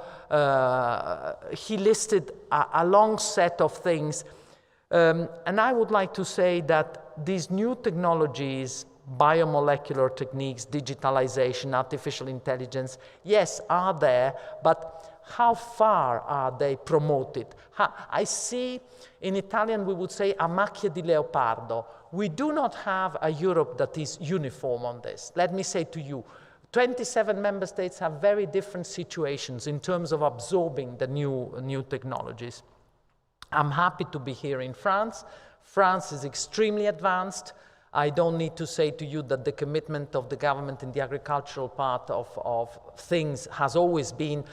Speaker 4: He listed a long set of things. And I would like to say that these new technologies, biomolecular techniques, digitalization, artificial intelligence, yes, are there, but how far are they promoted? I see, in Italian we would say a macchia di leopardo. We do not have a Europe that is uniform on this. Let me say to you, 27 member states have very different situations in terms of absorbing the new technologies. I'm happy to be here in France. France is extremely advanced. I don't need to say to you that the commitment of the government in the agricultural part of things has always been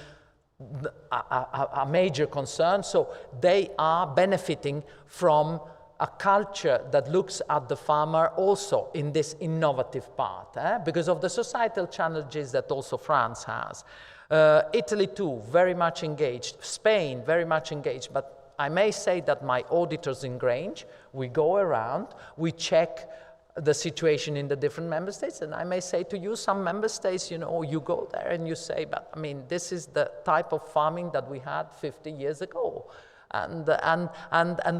Speaker 4: a major concern. So they are benefiting from a culture that looks at the farmer also in this innovative part, because of the societal challenges that also France has. Italy too, very much engaged. Spain, very much engaged. But I may say that my auditors in Grange, we go around, we check the situation in the different member states, and I may say to you, some member states, you know, you go there and you say, but I mean, this is the type of farming that we had 50 years ago. And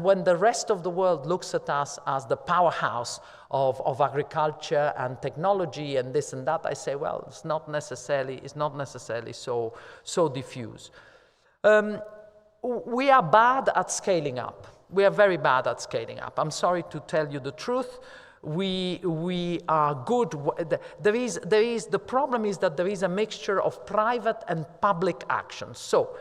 Speaker 4: when the rest of the world looks at us as the powerhouse of agriculture and technology and this and that, I say, well, it's not necessarily so diffuse. We are bad at scaling up. We are very bad at scaling up. I'm sorry to tell you the truth. We are good. The problem is that there is a mixture of private and public actions. So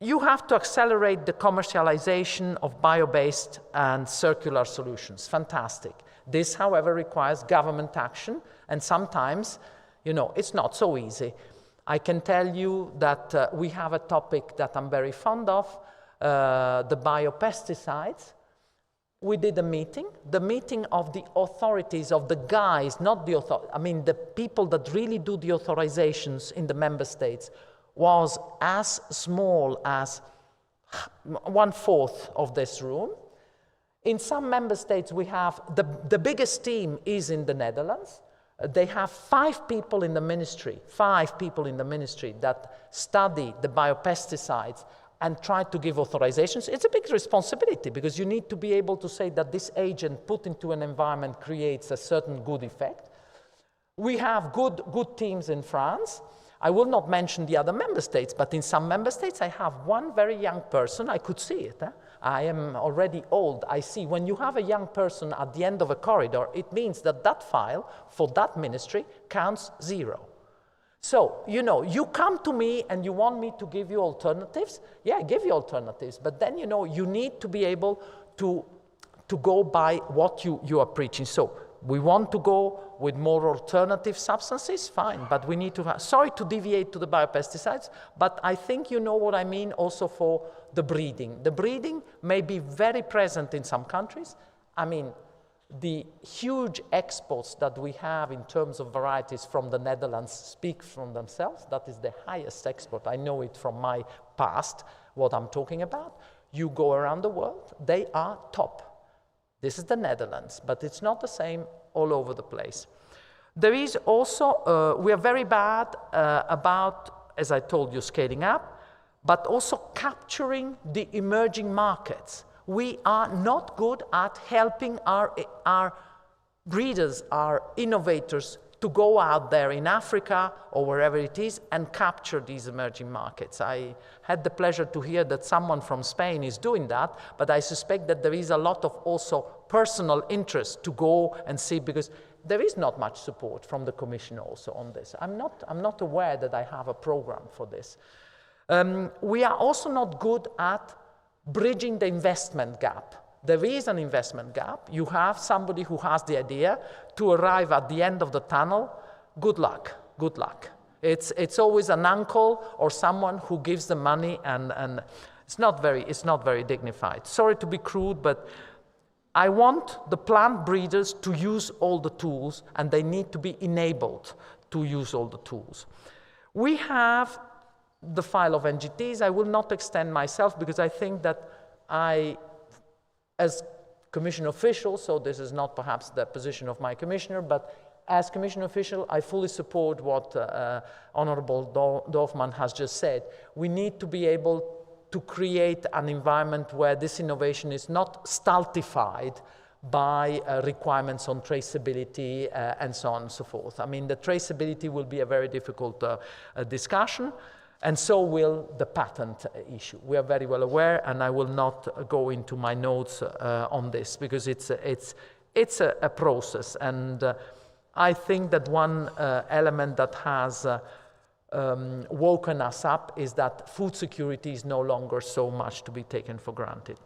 Speaker 4: you have to accelerate the commercialization of bio-based and circular solutions. Fantastic. This, however, requires government action, and sometimes, you know, it's not so easy. I can tell you that we have a topic that I'm very fond of, the biopesticides. We did a meeting, the meeting of the authorities, of the guys, not the I mean the people that really do the authorizations in the member states, was as small as 1/4 of this room. In some member states we have, the biggest team is in the Netherlands. They have 5 people in the ministry, 5 people in the ministry that study the biopesticides and try to give authorizations. It's a big responsibility because you need to be able to say that this agent put into an environment creates a certain good effect. We have good teams in France. I will not mention the other member states, but in some member states I have one very young person. I could see it. I am already old. I see when you have a young person at the end of a corridor, it means that that file for that ministry counts 0. So, you know, you come to me and you want me to give you alternatives. Yeah, I give you alternatives, but then, you know, you need to be able to go by what you are preaching. So we want to go with more alternative substances, fine, but we need to have, sorry to deviate to the biopesticides, but I think you know what I mean also for the breeding. The breeding may be very present in some countries. I mean, the huge exports that we have in terms of varieties from the Netherlands speak from themselves. That is the highest export. I know it from my past, what I'm talking about. You go around the world, they are top. This is the Netherlands, but it's not the same all over the place. There is also, we are very bad about, as I told you, scaling up, but also capturing the emerging markets. We are not good at helping our breeders, our innovators, to go out there in Africa or wherever it is and capture these emerging markets. I had the pleasure to hear that someone from Spain is doing that, but I suspect that there is a lot of also personal interest to go and see, because there is not much support from the Commission also on this. I'm not aware that I have a program for this. We are also not good at bridging the investment gap. There is an investment gap. You have somebody who has the idea to arrive at the end of the tunnel. Good luck, good luck. It's always an uncle or someone who gives the money, and it's not very dignified. Sorry to be crude, but I want the plant breeders to use all the tools, and they need to be enabled to use all the tools. We have the file of NGTs. I will not extend myself because I think that as Commission official, so this is not perhaps the position of my commissioner, but as Commission official, I fully support what Honorable Dorfman has just said. We need to be able to create an environment where this innovation is not stultified by requirements on traceability and so on and so forth. I mean, the traceability will be a very difficult discussion, and so will the patent issue. We are very well aware, and I will not go into my notes on this because it's a process. And I think that one element that has woken us up is that food security is no longer so much to be taken for granted.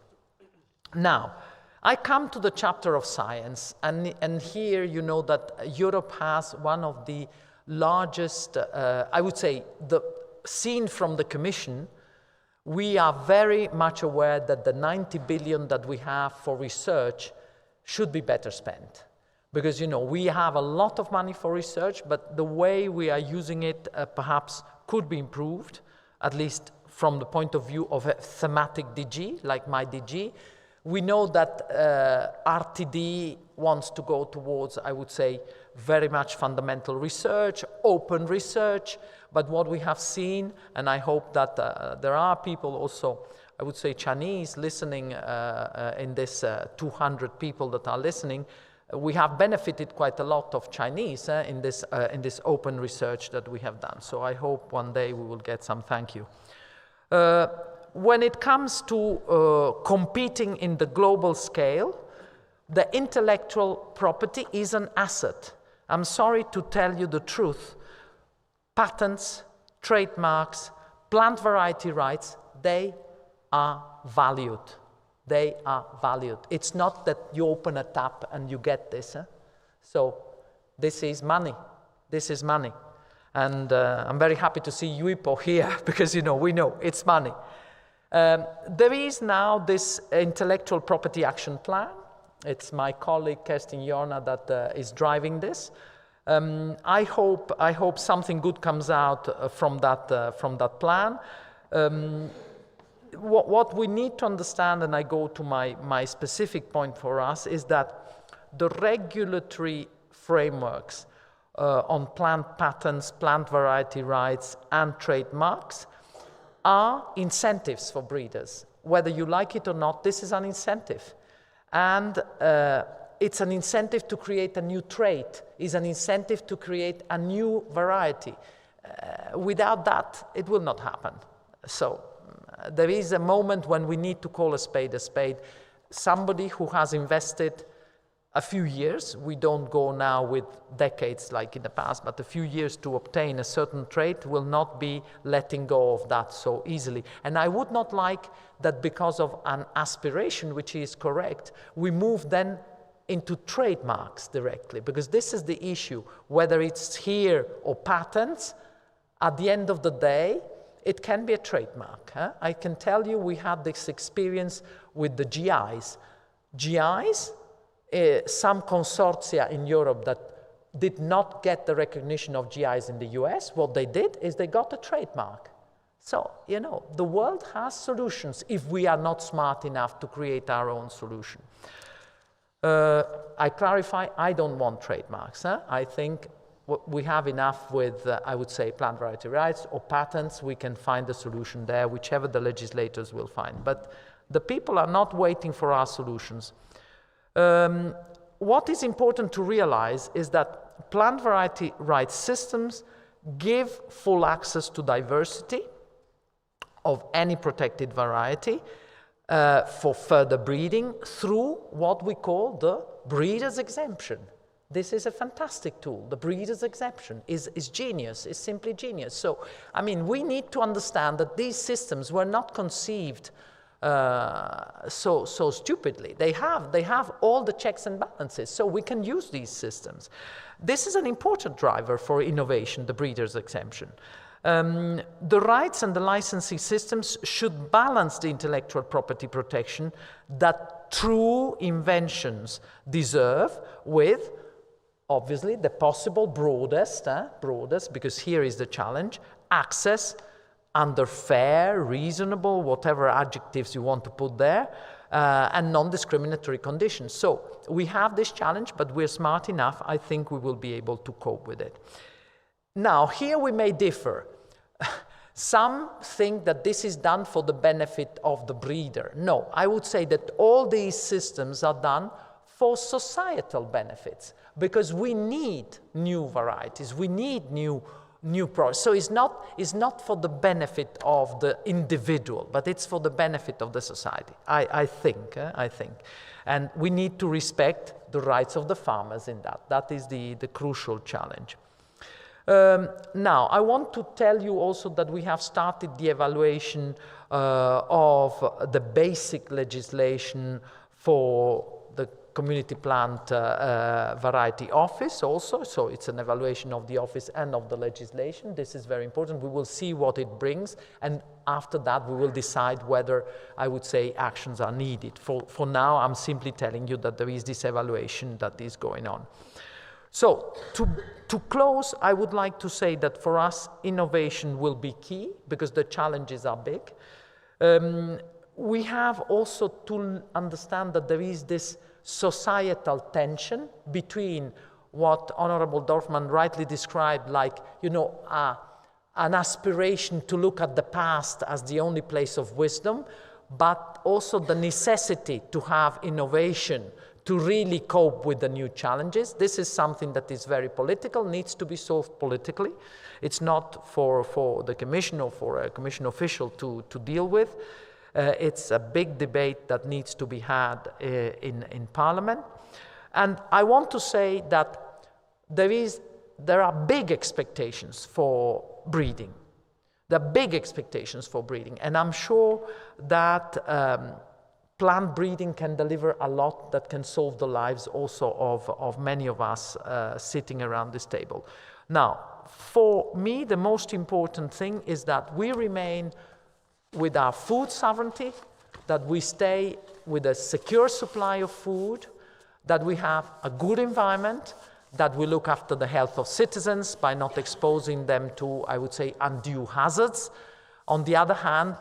Speaker 4: Now, I come to the chapter of science, and here you know that Europe has one of the largest, I would say, seen from the Commission, we are very much aware that the 90 billion that we have for research should be better spent. Because, you know, we have a lot of money for research, but the way we are using it perhaps could be improved, at least from the point of view of a thematic DG, like my DG. We know that RTD wants to go towards, I would say, very much fundamental research, open research, but what we have seen, and I hope that there are people also, I would say Chinese, listening in this 200 people that are listening, we have benefited quite a lot of Chinese in this open research that we have done. So I hope one day we will get some thank you. When it comes to competing in the global scale, the intellectual property is an asset. I'm sorry to tell you the truth. Patents, trademarks, plant variety rights, they are valued. They are valued. It's not that you open a tap and you get this. So this is money. This is money. And I'm very happy to see Yuipo here because, you know, we know it's money. There is now this intellectual property action plan. It's my colleague Kerstin Jorna that is driving this. I hope something good comes out from that plan. What we need to understand, and I go to my specific point for us, is that the regulatory frameworks on plant patents, plant variety rights, and trademarks are incentives for breeders. Whether you like it or not, this is an incentive. And it's an incentive to create a new trait, it's an incentive to create a new variety. Without that, it will not happen. So there is a moment when we need to call a spade a spade. Somebody who has invested a few years, we don't go now with decades like in the past, but a few years to obtain a certain trait will not be letting go of that so easily. And I would not like that because of an aspiration, which is correct, we move then into trademarks directly, because this is the issue. Whether it's here or patents, at the end of the day, it can be a trademark. I can tell you we had this experience with the GIs. GIs, some consortia in Europe that did not get the recognition of GIs in the US, what they did is they got a trademark. So, you know, the world has solutions if we are not smart enough to create our own solution. I clarify, I don't want trademarks. I think we have enough with, I would say, plant variety rights or patents. We can find a solution there, whichever the legislators will find. But the people are not waiting for our solutions. What is important to realize is that plant variety rights systems give full access to diversity of any protected variety for further breeding through what we call the breeder's exemption. This is a fantastic tool. The breeder's exemption is genius, is simply genius. So, I mean, we need to understand that these systems were not conceived so stupidly. They have all the checks and balances, so we can use these systems. This is an important driver for innovation, the breeder's exemption. The rights and the licensing systems should balance the intellectual property protection that true inventions deserve with, obviously, the possible broadest, because here is the challenge, access under fair, reasonable, whatever adjectives you want to put there, and non-discriminatory conditions. So we have this challenge, but we're smart enough. I think we will be able to cope with it. Now, here we may differ. Some think that this is done for the benefit of the breeder. No, I would say that all these systems are done for societal benefits, because we need new varieties, we need new products. So it's not for the benefit of the individual, but it's for the benefit of the society, I think. And we need to respect the rights of the farmers in that. That is the crucial challenge. Now, I want to tell you also that we have started the evaluation of the basic legislation for the community plant variety office also, so it's an evaluation of the office and of the legislation. This is very important. We will see what it brings, and after that we will decide whether, I would say, actions are needed. For now, I'm simply telling you that there is this evaluation that is going on. So, to close, I would like to say that for us, innovation will be key, because the challenges are big. We have also to understand that there is this societal tension between what Honorable Dorfman rightly described, like, you know, an aspiration to look at the past as the only place of wisdom, but also the necessity to have innovation to really cope with the new challenges. This is something that is very political, needs to be solved politically. It's not for the Commission or for a Commission official to deal with. It's a big debate that needs to be had in Parliament. And I want to say that there are big expectations for breeding. There are big expectations for breeding. And I'm sure that plant breeding can deliver a lot that can solve the lives also of many of us sitting around this table. Now, for me, the most important thing is that we remain with our food sovereignty, that we stay with a secure supply of food, that we have a good environment, that we look after the health of citizens by not exposing them to, I would say, undue hazards. On the other hand,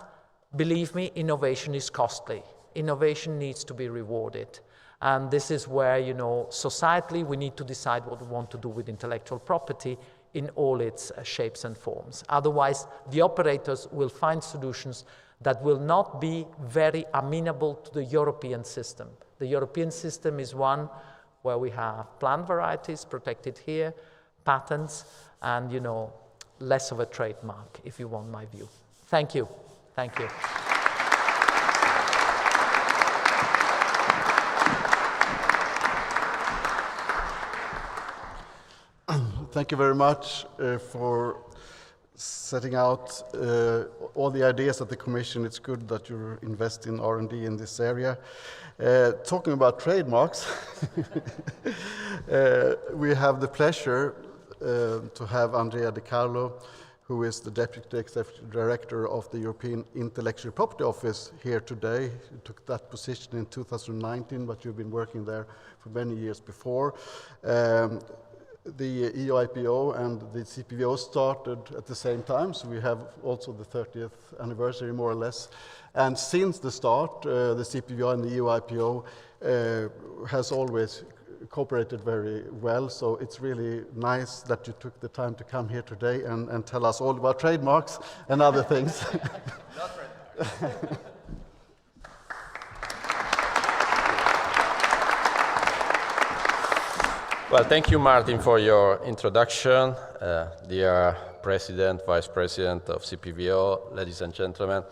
Speaker 4: believe me, innovation is costly. Innovation needs to be rewarded. And this is where, you know, societally we need to decide what we want to do with intellectual property in all its shapes and forms. Otherwise, the operators will find solutions that will not be very amenable to the European system. The European system is one where we have plant varieties protected here, patents, and, you know, less of a trademark, if you want my view. Thank you. Thank you.
Speaker 1: Thank you very much for setting out all the ideas at the Commission. It's good that you invest in R&D in this area. Talking about trademarks, we have the pleasure to have Andrea De Carlo, who is the Deputy Executive Director of the European Intellectual Property Office, here today. You took that position in 2019, but you've been working there for many years before. The EU-IPO and the CPVO started at the same time, so we have also the 30th anniversary, more or less. And since the start, the CPVO and the EU-IPO has always cooperated very well, so it's really nice that you took the time to come here today and tell us all about trademarks and other things.
Speaker 5: Not trademarks. Well, thank you, Martin, for your introduction. Dear President, Vice President of CPVO, ladies and gentlemen,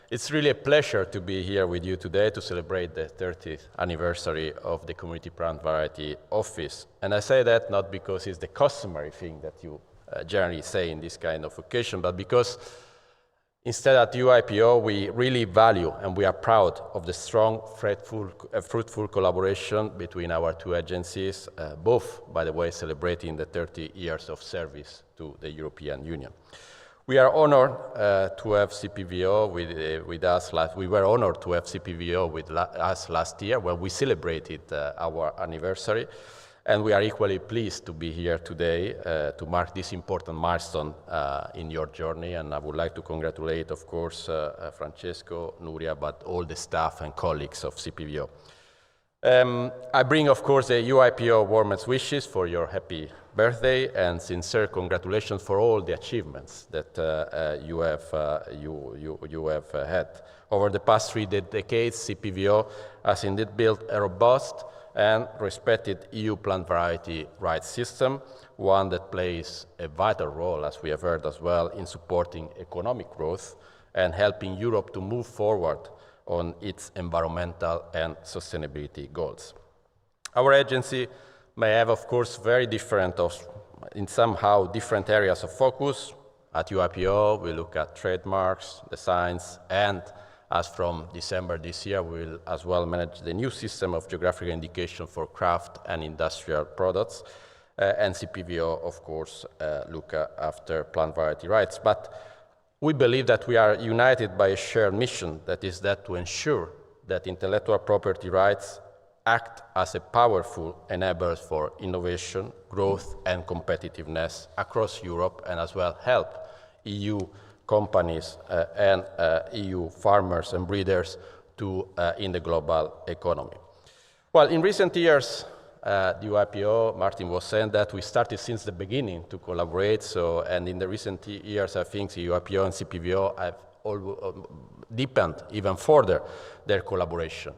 Speaker 5: it's really a pleasure to be here with you today to celebrate the 30th anniversary of the Community Plant Variety Office. And I say that not because it's the customary thing that you generally say in this kind of occasion, but because instead at EU-IPO, we really value and we are proud of the strong, fruitful collaboration between our two agencies, both, by the way, celebrating the 30 years of service to the European Union. We are honored to have CPVO with us. We were honored to have CPVO with us last year when we celebrated our anniversary. And we are equally pleased to be here today to mark this important milestone in your journey. And I would like to congratulate, of course, Francesco, Nuria, but all the staff and colleagues of CPVO. I bring, of course, the EU-IPO warmest wishes for your happy birthday and sincere congratulations for all the achievements that you have had. Over the past 3 decades, CPVO has indeed built a robust and respected EU plant variety rights system, one that plays a vital role, as we have heard as well, in supporting economic growth and helping Europe to move forward on its environmental and sustainability goals. Our agency may have, of course, very different, in somehow different areas of focus. At EU-IPO, we look at trademarks, designs, and as from December this year, we will as well manage the new system of geographical indication for craft and industrial products. And CPVO, of course, look after plant variety rights. But we believe that we are united by a shared mission, that is that to ensure that intellectual property rights act as a powerful enabler for innovation, growth, and competitiveness across Europe, and as well help EU companies and EU farmers and breeders to in the global economy. Well, in recent years, the UIPO, Martin was saying that we started since the beginning to collaborate. So, and in the recent years, I think the UIPO and CPVO have deepened even further their collaboration.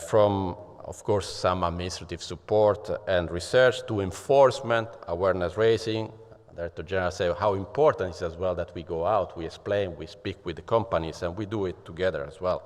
Speaker 5: From, of course, some administrative support and research to enforcement, awareness raising. Director General said how important it is as well that we go out, we explain, we speak with the companies, and we do it together as well.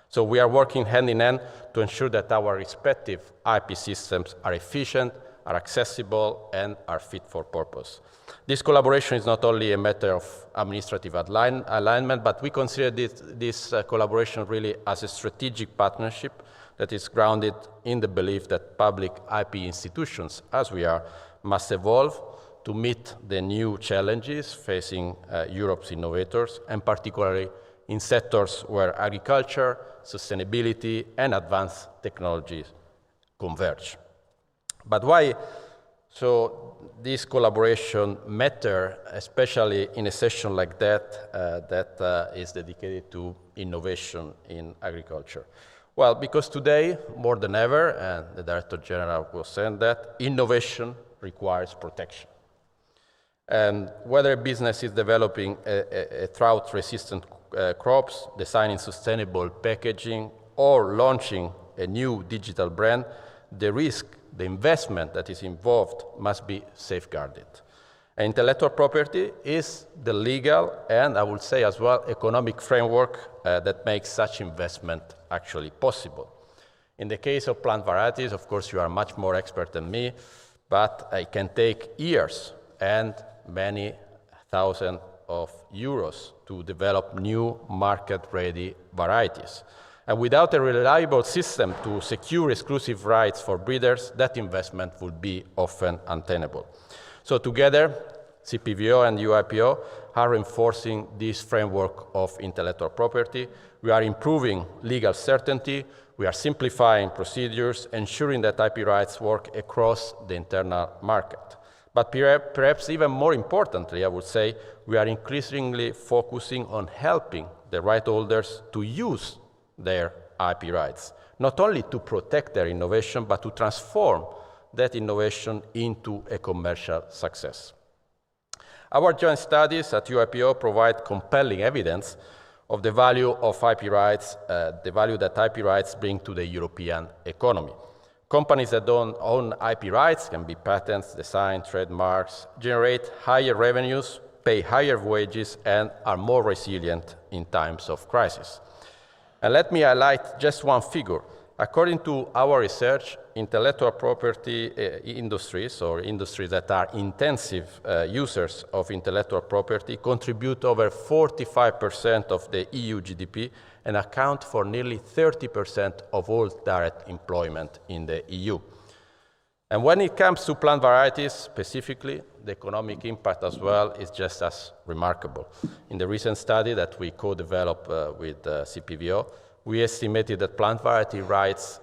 Speaker 5: So we are working hand in hand to ensure that our respective IP systems are efficient, are accessible, and are fit for purpose. This collaboration is not only a matter of administrative alignment, but we consider this collaboration really as a strategic partnership that is grounded in the belief that public IP institutions, as we are, must evolve to meet the new challenges facing Europe's innovators, and particularly in sectors where agriculture, sustainability, and advanced technologies converge. But why so this collaboration matter, especially in a session like that, that is dedicated to innovation in agriculture? Well, because today, more than ever, and the Director General was saying that, innovation requires protection. And whether a business is developing a drought-resistant crops, designing sustainable packaging, or launching a new digital brand, the risk, the investment that is involved must be safeguarded. And intellectual property is the legal and, I would say as well, economic framework that makes such investment actually possible. In the case of plant varieties, of course, you are much more expert than me, but it can take years and many thousands of euros to develop new market-ready varieties. And without a reliable system to secure exclusive rights for breeders, that investment would be often untenable. So together, CPVO and UIPO are reinforcing this framework of intellectual property. We are improving legal certainty, we are simplifying procedures, ensuring that IP rights work across the internal market. But perhaps even more importantly, I would say, we are increasingly focusing on helping the right holders to use their IP rights, not only to protect their innovation, but to transform that innovation into a commercial success. Our joint studies at UIPO provide compelling evidence of the value of IP rights, the value that IP rights bring to the European economy. Companies that don't own IP rights, can be patents, design, trademarks, generate higher revenues, pay higher wages, and are more resilient in times of crisis. And let me highlight just one figure. According to our research, intellectual property industries, or industries that are intensive users of intellectual property, contribute over 45% of the EU GDP and account for nearly 30% of all direct employment in the EU. And when it comes to plant varieties specifically, the economic impact as well is just as remarkable. In the recent study that we co-developed with CPVO, we estimated that plant variety rights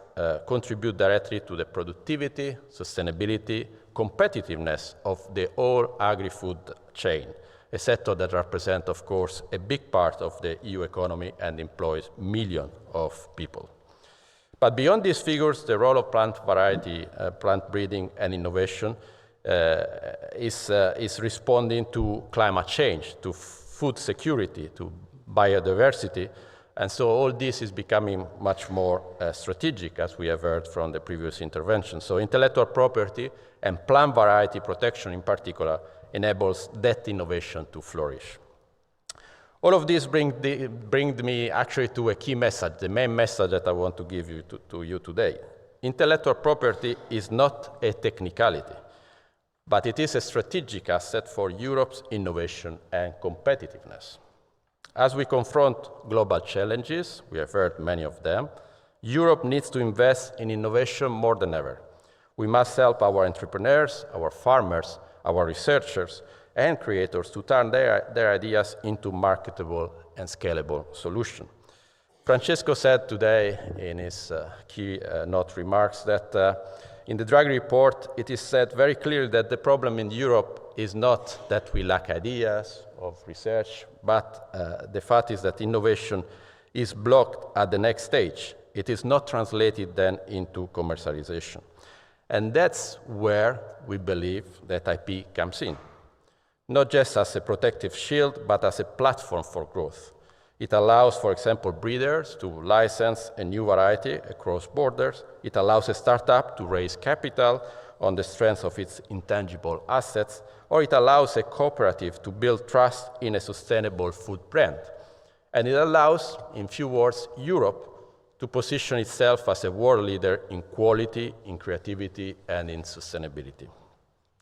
Speaker 5: contribute directly to the productivity, sustainability, competitiveness of the whole agri-food chain, a sector that represents, of course, a big part of the EU economy and employs millions of people. But beyond these figures, the role of plant variety, plant breeding and innovation is responding to climate change, to food security, to biodiversity. And so all this is becoming much more strategic, as we have heard from the previous intervention. So intellectual property and plant variety protection in particular enables that innovation to flourish. All of this brings me actually to a key message, the main message that I want to give you to you today. Intellectual property is not a technicality, but it is a strategic asset for Europe's innovation and competitiveness. As we confront global challenges, we have heard many of them, Europe needs to invest in innovation more than ever. We must help our entrepreneurs, our farmers, our researchers, and creators to turn their ideas into marketable and scalable solutions. Francesco said today in his keynote remarks that in the Draghi report, it is said very clearly that the problem in Europe is not that we lack ideas of research, but the fact is that innovation is blocked at the next stage. It is not translated then into commercialization. And that's where we believe that IP comes in, not just as a protective shield, but as a platform for growth. It allows, for example, breeders to license a new variety across borders. It allows a startup to raise capital on the strength of its intangible assets, or it allows a cooperative to build trust in a sustainable food brand. And it allows, in few words, Europe to position itself as a world leader in quality, in creativity, and in sustainability.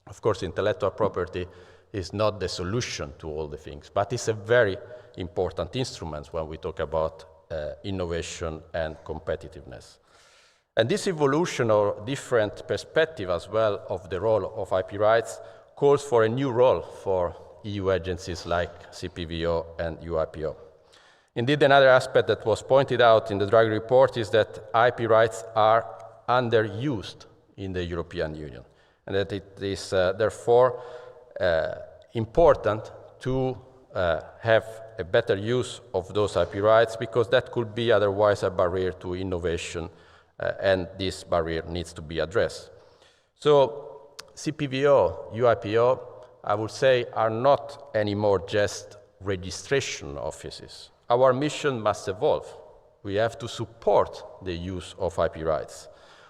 Speaker 5: Of course, intellectual property is not the solution to all the things, but it's a very important instrument when we talk about innovation and competitiveness. And this evolution or different perspective as well of the role of IP rights calls for a new role for EU agencies like CPVO and UIPO. Indeed, another aspect that was pointed out in the Draghi report is that IP rights are underused in the European Union, and that it is therefore important to have a better use of those IP rights, because that could be otherwise a barrier to innovation, and this barrier needs to be addressed. So CPVO, UIPO, I would say, are not anymore just registration offices. Our mission must evolve. We have to support the use of IP rights.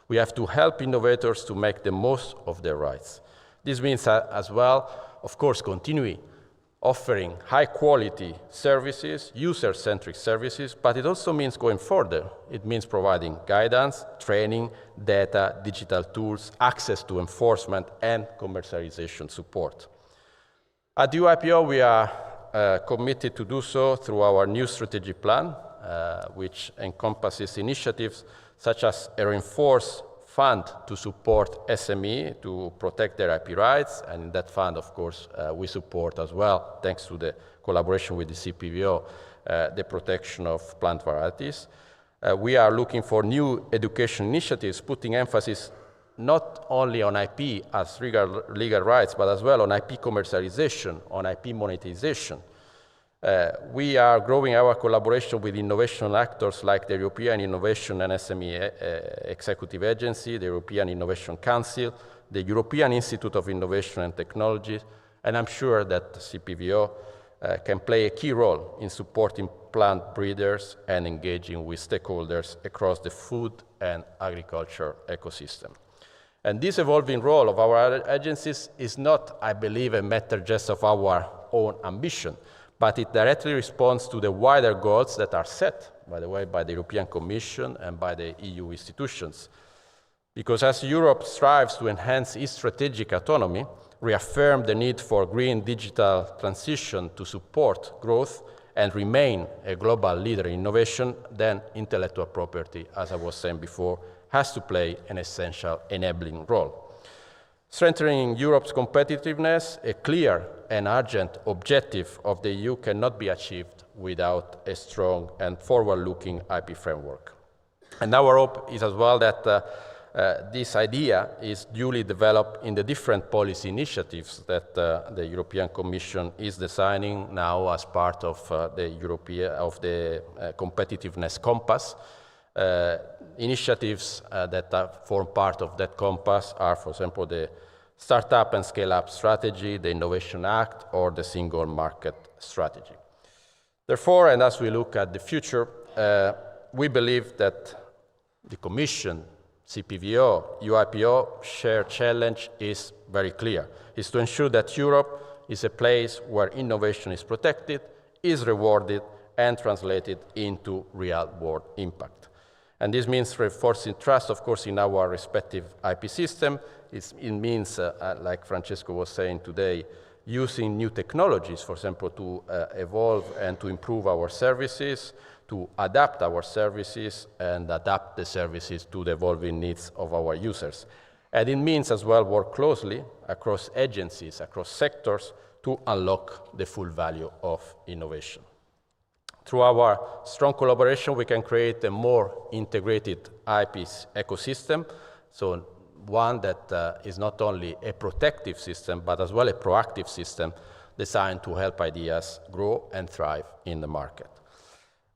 Speaker 5: We have to help innovators to make the most of their rights. This means as well, of course, continuing offering high-quality services, user-centric services, but it also means going further. It means providing guidance, training, data, digital tools, access to enforcement, and commercialization support. At UIPO, we are committed to do so through our new strategic plan, which encompasses initiatives such as a reinforced fund to support SME to protect their IP rights, and in that fund, of course, we support as well, thanks to the collaboration with the CPVO, the protection of plant varieties. We are looking for new education initiatives, putting emphasis not only on IP as legal rights, but as well on IP commercialization, on IP monetization. We are growing our collaboration with innovation actors like the European Innovation and SME Executive Agency, the European Innovation Council, the European Institute of Innovation and Technology, and I'm sure that CPVO can play a key role in supporting plant breeders and engaging with stakeholders across the food and agriculture ecosystem. And this evolving role of our agencies is not, I believe, a matter just of our own ambition, but it directly responds to the wider goals that are set, by the way, by the European Commission and by the EU institutions. Because as Europe strives to enhance its strategic autonomy, reaffirm the need for green digital transition to support growth and remain a global leader in innovation, then intellectual property, as I was saying before, has to play an essential enabling role. Strengthening Europe's competitiveness, a clear and urgent objective of the EU, cannot be achieved without a strong and forward-looking IP framework. And our hope is as well that this idea is duly developed in the different policy initiatives that the European Commission is designing now as part of the competitiveness compass. Initiatives that form part of that compass are, for example, the Startup and Scale-Up Strategy, the Innovation Act, or the Single Market Strategy. Therefore, and as we look at the future, we believe that the Commission, CPVO, UIPO shared challenge is very clear. It's to ensure that Europe is a place where innovation is protected, is rewarded, and translated into real-world impact. And this means reinforcing trust, of course, in our respective IP system. It means, like Francesco was saying today, using new technologies, for example, to evolve and to improve our services, to adapt our services and adapt the services to the evolving needs of our users. And it means as well work closely across agencies, across sectors, to unlock the full value of innovation. Through our strong collaboration, we can create a more integrated IP ecosystem, so one that is not only a protective system, but as well a proactive system designed to help ideas grow and thrive in the market.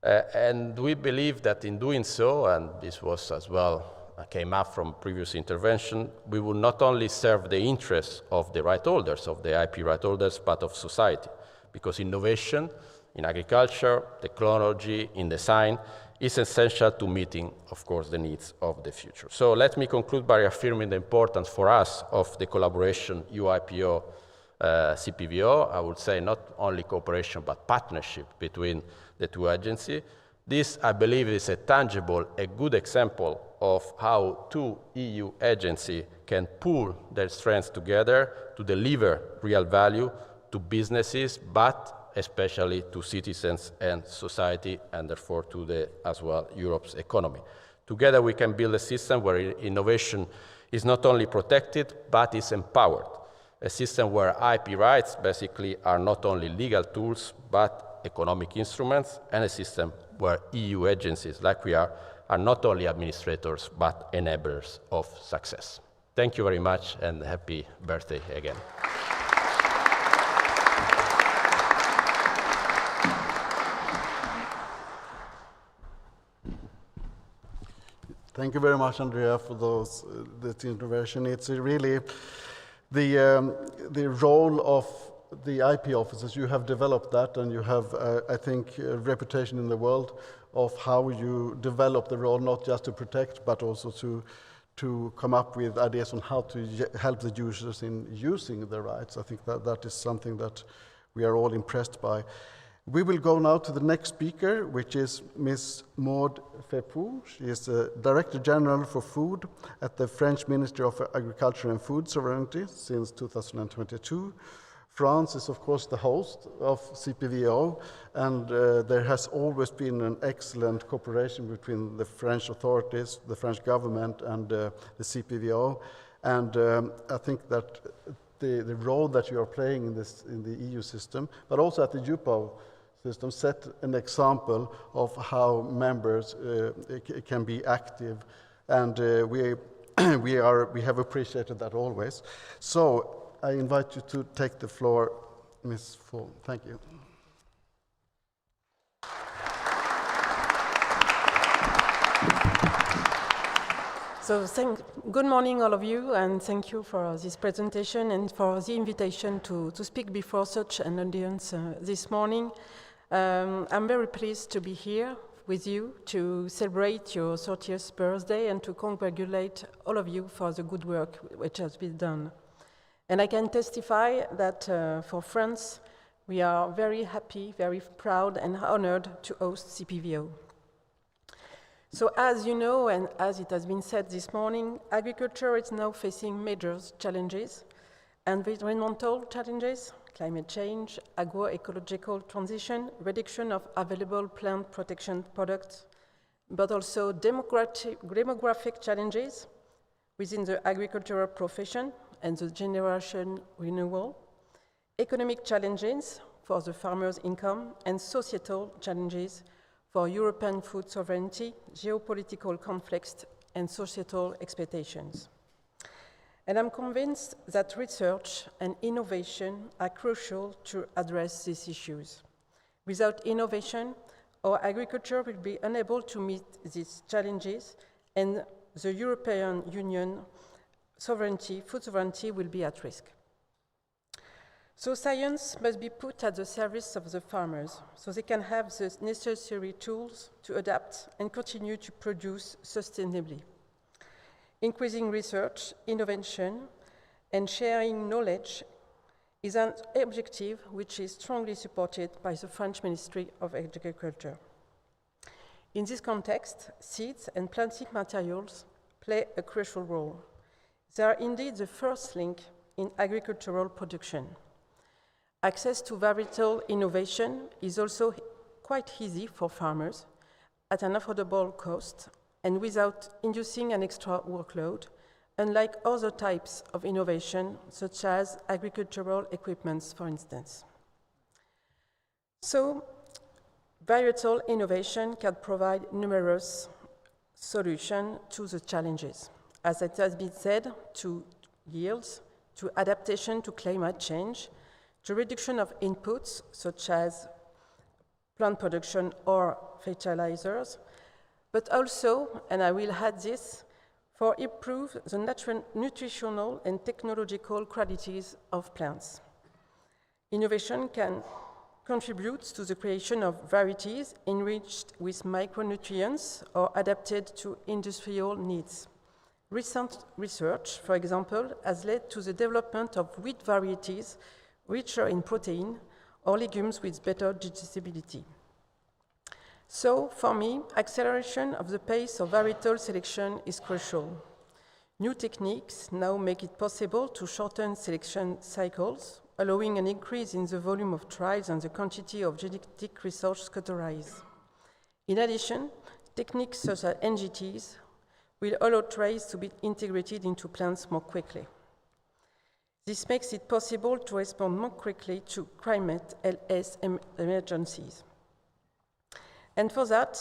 Speaker 5: And we believe that in doing so, and this was as well came up from previous intervention, we will not only serve the interests of the right holders, of the IP right holders, but of society, because innovation in agriculture, technology, in design, is essential to meeting, of course, the needs of the future. So let me conclude by affirming the importance for us of the collaboration UIPO CPVO. I would say not only cooperation, but partnership between the two agencies. This, I believe, is a tangible, a good example of how two EU agencies can pool their strengths together to deliver real value to businesses, but especially to citizens and society, and therefore to the, as well, Europe's economy. Together we can build a system where innovation is not only protected, but is empowered. A system where IP rights basically are not only legal tools, but economic instruments, and a system where EU agencies, like we are not only administrators, but enablers of success. Thank you very much, and happy birthday again.
Speaker 1: Thank you very much, Andrea, for that intervention. It's really the role of the IP offices. You have developed that, and you have, I think, a reputation in the world of how you develop the role, not just to protect, but also to come up with ideas on how to help the users in using the rights. I think that is something that we are all impressed by. We will go now to the next speaker, which is Ms. Maud Fepou. She is the Director General for Food at the French Ministry of Agriculture and Food Sovereignty since 2022. France is, of course, the host of CPVO, and there has always been an excellent cooperation between the French authorities, the French government, and the CPVO. And I think that the role that you are playing in the EU system, but also at the UPO system, set an example of how members can be active, and we have appreciated that always. So I invite you to take the floor, Ms. Fepou. Thank you.
Speaker 6: So good morning, all of you, and thank you for this presentation and for the invitation to speak before such an audience this morning. I'm very pleased to be here with you to celebrate your 30th birthday and to congratulate all of you for the good work which has been done. And I can testify that for France, we are very happy, very proud and honored to host CPVO. So as you know, and as it has been said this morning, agriculture is now facing major challenges, environmental challenges, climate change, agroecological transition, reduction of available plant protection products, but also demographic challenges within the agricultural profession and the generation renewal, economic challenges for the farmers' income, and societal challenges for European food sovereignty, geopolitical conflicts, and societal expectations. And I'm convinced that research and innovation are crucial to address these issues. Without innovation, our agriculture will be unable to meet these challenges, and the European Union food sovereignty will be at risk. So science must be put at the service of the farmers so they can have the necessary tools to adapt and continue to produce sustainably. Increasing research, innovation, and sharing knowledge is an objective which is strongly supported by the French Ministry of Agriculture. In this context, seeds and planting materials play a crucial role. They are indeed the first link in agricultural production. Access to varietal innovation is also quite easy for farmers at an affordable cost and without inducing an extra workload, unlike other types of innovation, such as agricultural equipments, for instance. So, varietal innovation can provide numerous solutions to the challenges, as it has been said, to yields, to adaptation to climate change, to reduction of inputs, such as plant production or fertilizers, but also, and I will add this, for improve the nutritional and technological qualities of plants. Innovation can contribute to the creation of varieties enriched with micronutrients or adapted to industrial needs. Recent research, for example, has led to the development of wheat varieties richer in protein or legumes with better digestibility. So, for me, acceleration of the pace of varietal selection is crucial. New techniques now make it possible to shorten selection cycles, allowing an increase in the volume of trials and the quantity of genetic research categorized. In addition, techniques such as NGTs will allow traits to be integrated into plants more quickly. This makes it possible to respond more quickly to climate LS emergencies. And for that,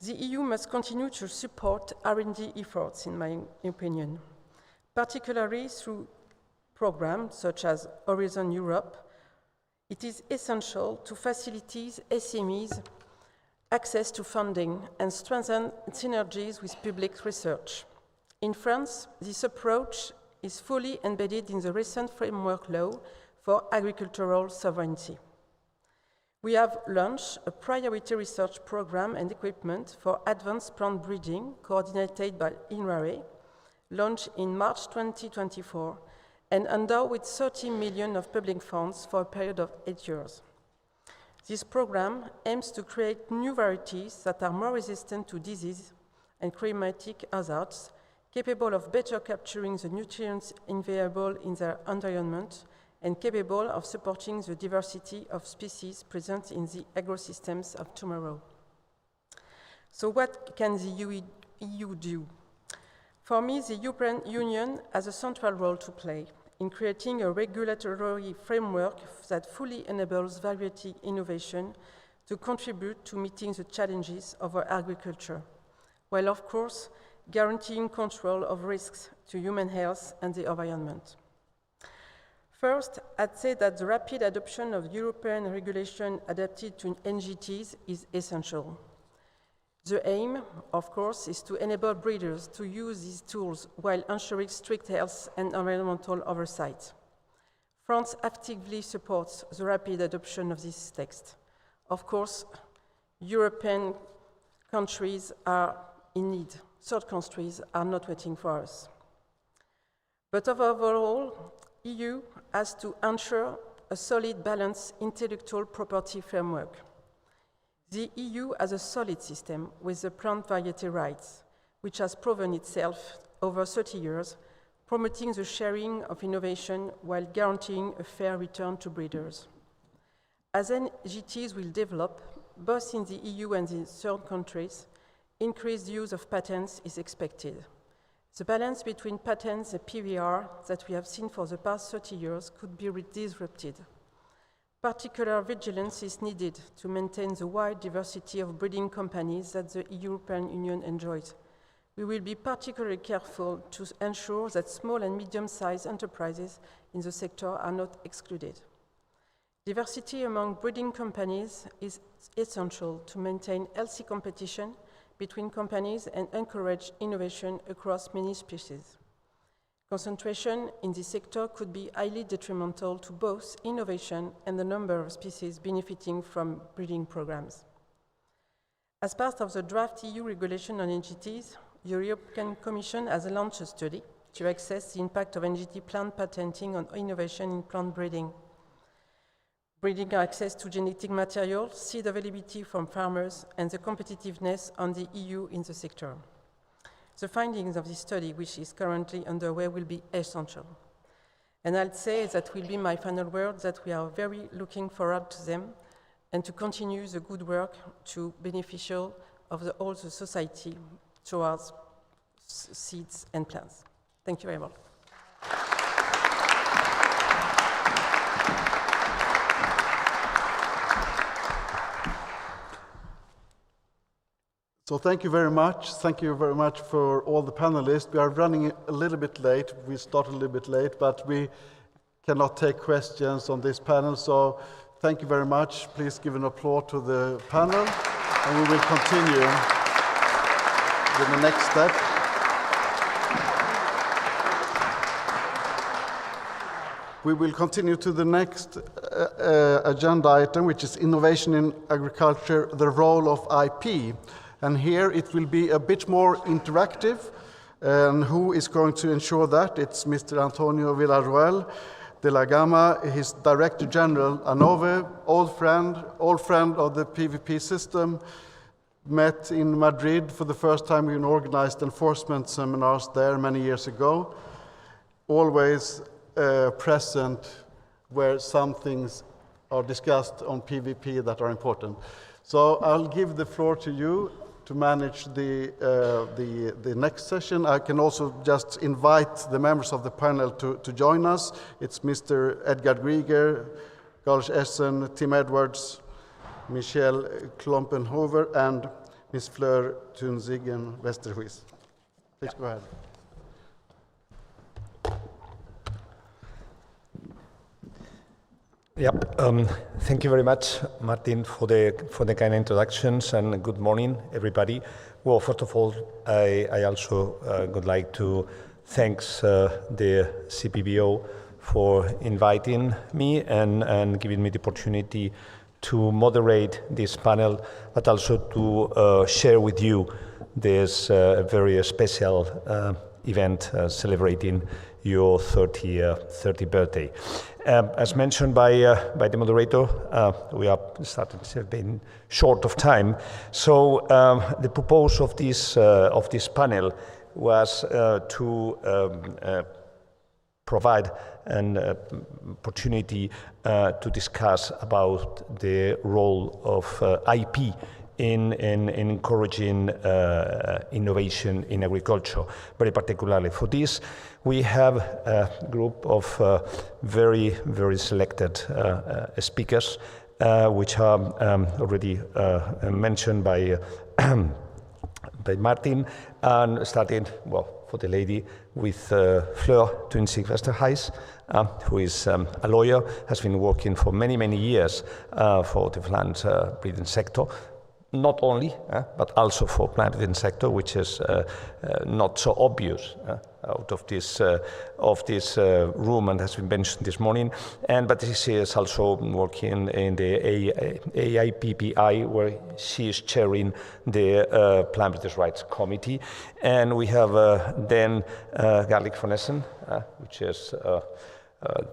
Speaker 6: the EU must continue to support R&D efforts, in my opinion, particularly through programs such as Horizon Europe. It is essential to facilitate SMEs access to funding and strengthen synergies with public research. In France, this approach is fully embedded in the recent framework law for agricultural sovereignty. We have launched a priority research program and equipment for advanced plant breeding coordinated by INRAE, launched in March 2024, and endowed with 30 million of public funds for a period of 8 years. This program aims to create new varieties that are more resistant to disease and climatic hazards, capable of better capturing the nutrients available in their environment, and capable of supporting the diversity of species present in the agrosystems of tomorrow. So what can the EU do? For me, the European Union has a central role to play in creating a regulatory framework that fully enables variety innovation to contribute to meeting the challenges of our agriculture, while of course guaranteeing control of risks to human health and the environment. First, I'd say that the rapid adoption of European regulation adapted to NGTs is essential. The aim, of course, is to enable breeders to use these tools while ensuring strict health and environmental oversight. France actively supports the rapid adoption of this text. Of course, European countries are in need. Third countries are not waiting for us. But overall, EU has to ensure a solid, balanced intellectual property framework. The EU has a solid system with the plant variety rights, which has proven itself over 30 years, promoting the sharing of innovation while guaranteeing a fair return to breeders. As NGTs will develop, both in the EU and in third countries, increased use of patents is expected. The balance between patents and PVR that we have seen for the past 30 years could be disrupted. Particular vigilance is needed to maintain the wide diversity of breeding companies that the European Union enjoys. We will be particularly careful to ensure that small and medium-sized enterprises in the sector are not excluded. Diversity among breeding companies is essential to maintain healthy competition between companies and encourage innovation across many species. Concentration in this sector could be highly detrimental to both innovation and the number of species benefiting from breeding programs. As part of the draft EU regulation on NGTs, the European Commission has launched a study to assess the impact of NGT plant patenting on innovation in plant breeding. Breeding access to genetic material, seed availability from farmers, and the competitiveness on the EU in the sector. The findings of this study, which is currently underway, will be essential. And I'll say that will be my final word, that we are very looking forward to them and to continue the good work to beneficial of the whole the society towards seeds and plants. Thank you very much.
Speaker 1: So thank you very much. Thank you very much for all the panelists. We are running a little bit late. We started a little bit late, but we cannot take questions on this panel. So thank you very much. Please give an applause to the panel, and we will continue with the next step. We will continue to the next agenda item, which is innovation in agriculture, the role of IP. And here it will be a bit more interactive. And who is going to ensure that? It's Mr. Antonio Villarroel de la Gama, his Director General, ANOVE, old friend of the PVP system, met in Madrid for the first time. We organized enforcement seminars there many years ago. Always present where some things are discussed on PVP that are important. So I'll give the floor to you to manage the next session. I can also just invite the members of the panel to join us. It's Mr. Edgar Grieger, Carlos Essen, Tim Edwards, Michelle Klompenhover, and Ms. Fleur Thunzigen Westerhuis. Please go ahead.
Speaker 7: Yep. Thank you very much, Martin, for the kind introductions, and good morning, everybody. Well, first of all, I also would like to thank the CPVO for inviting me and giving me the opportunity to moderate this panel, but also to share with you this very special event celebrating your 30th birthday. As mentioned by the moderator, we are starting to been short of time. So the purpose of this panel was to provide an opportunity to discuss about the role of IP in encouraging innovation in agriculture. Very particularly for this, we have a group of very, very selected speakers, which are already mentioned by Martin, and starting, well, for the lady, with Fleur Thunzigen Westerhuis, who is a lawyer, has been working for many, many years for the plant breeding sector. Not only, but also for plant breeding sector, which is not so obvious out of this room and has been mentioned this morning. But she is also working in the AIPPI, where she is chairing the Plant Breeders' Rights Committee. And we have then Garlic von Essen, which is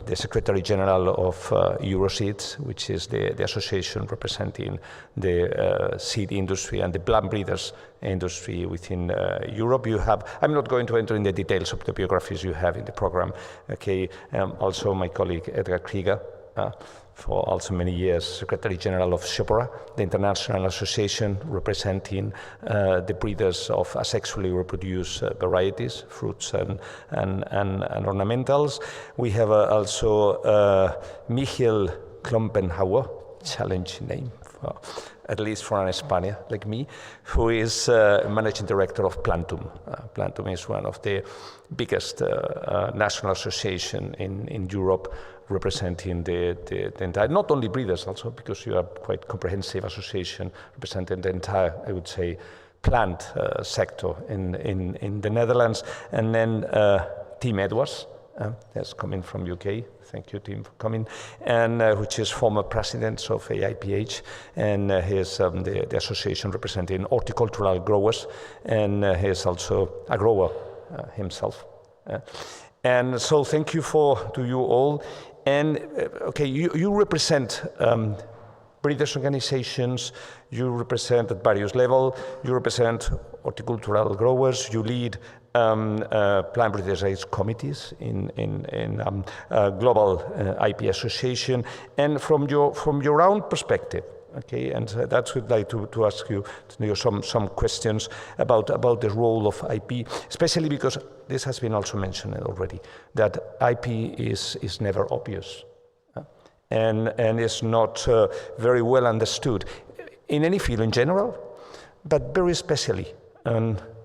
Speaker 7: the Secretary General of Euroseeds, which is the association representing the seed industry and the plant breeders industry within Europe. You have, I'm not going to enter in the details of the biographies you have in the program. Okay, also my colleague Edgar Krieger, for also many years Secretary General of SHOPRA, the international association representing the breeders of asexually reproduced varieties, fruits and ornamentals. We have also Michael Klompenhauer, challenging name, at least for an Spaniard like me, who is managing director of Plantum. Plantum is one of the biggest national association in Europe, representing the entire, not only breeders also, because you are quite comprehensive association representing the entire, I would say, plant sector in the Netherlands. And then Tim Edwards, that's coming from UK. Thank you, Tim, for coming. And which is former president of AIPH, and he is the association representing horticultural growers, and he is also a grower himself. And so thank you to you all. And okay, you represent breeders' organizations, you represent at various levels, you represent horticultural growers, you lead plant breeders' rights committees in global IP association, and from your own perspective. Okay, and that's what I'd like to ask you some questions about the role of IP, especially because this has been also mentioned already, that IP is never obvious and is not very well understood in any field in general, but very especially,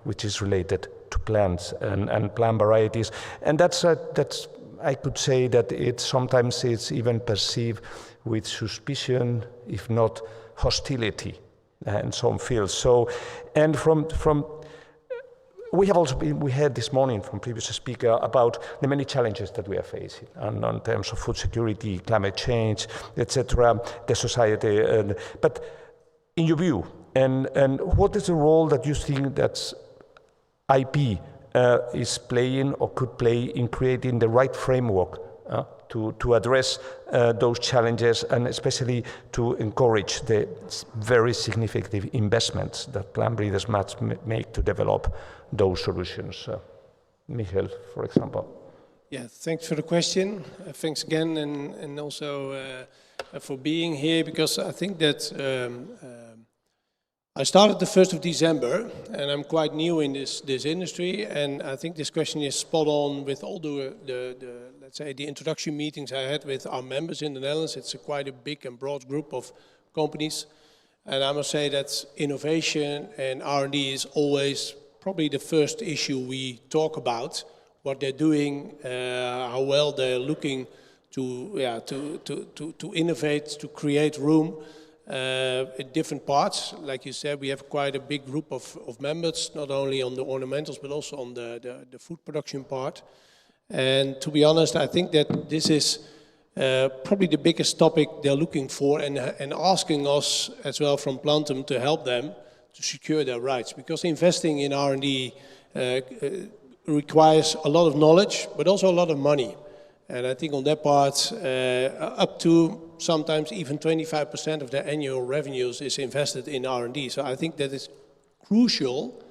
Speaker 7: which is related to plants and plant varieties, and that's I could say that sometimes it's even perceived with suspicion, if not hostility, in some fields. So, and we heard this morning from previous speaker about the many challenges that we are facing, and in terms of food security, climate change, etc., the society. But in your view, and what is the role that you think that IP is playing or could play in creating the right framework to address those challenges, and especially to encourage the very significant investments that plant breeders must make to develop those solutions? Michael, for example.
Speaker 8: Yeah, thanks for the question. Thanks again, and also for being here, because I think that I started the 1st of December, and I'm quite new in this industry, and I think this question is spot on with all the let's say, the introduction meetings I had with our members in the Netherlands. It's quite a big and broad group of companies, and I must say that innovation and R&D is always probably the first issue we talk about, what they're doing, how well they're looking to innovate, to create room. In different parts, like you said, we have quite a big group of members, not only on the ornamentals, but also on the food production part. And to be honest, I think that this is probably the biggest topic they're looking for, and asking us as well from Plantum to help them to secure their rights. Because investing in R&D requires a lot of knowledge, but also a lot of money. And I think on that part, up to sometimes even 25% of their annual revenues is invested in R&D. So I think that it's crucial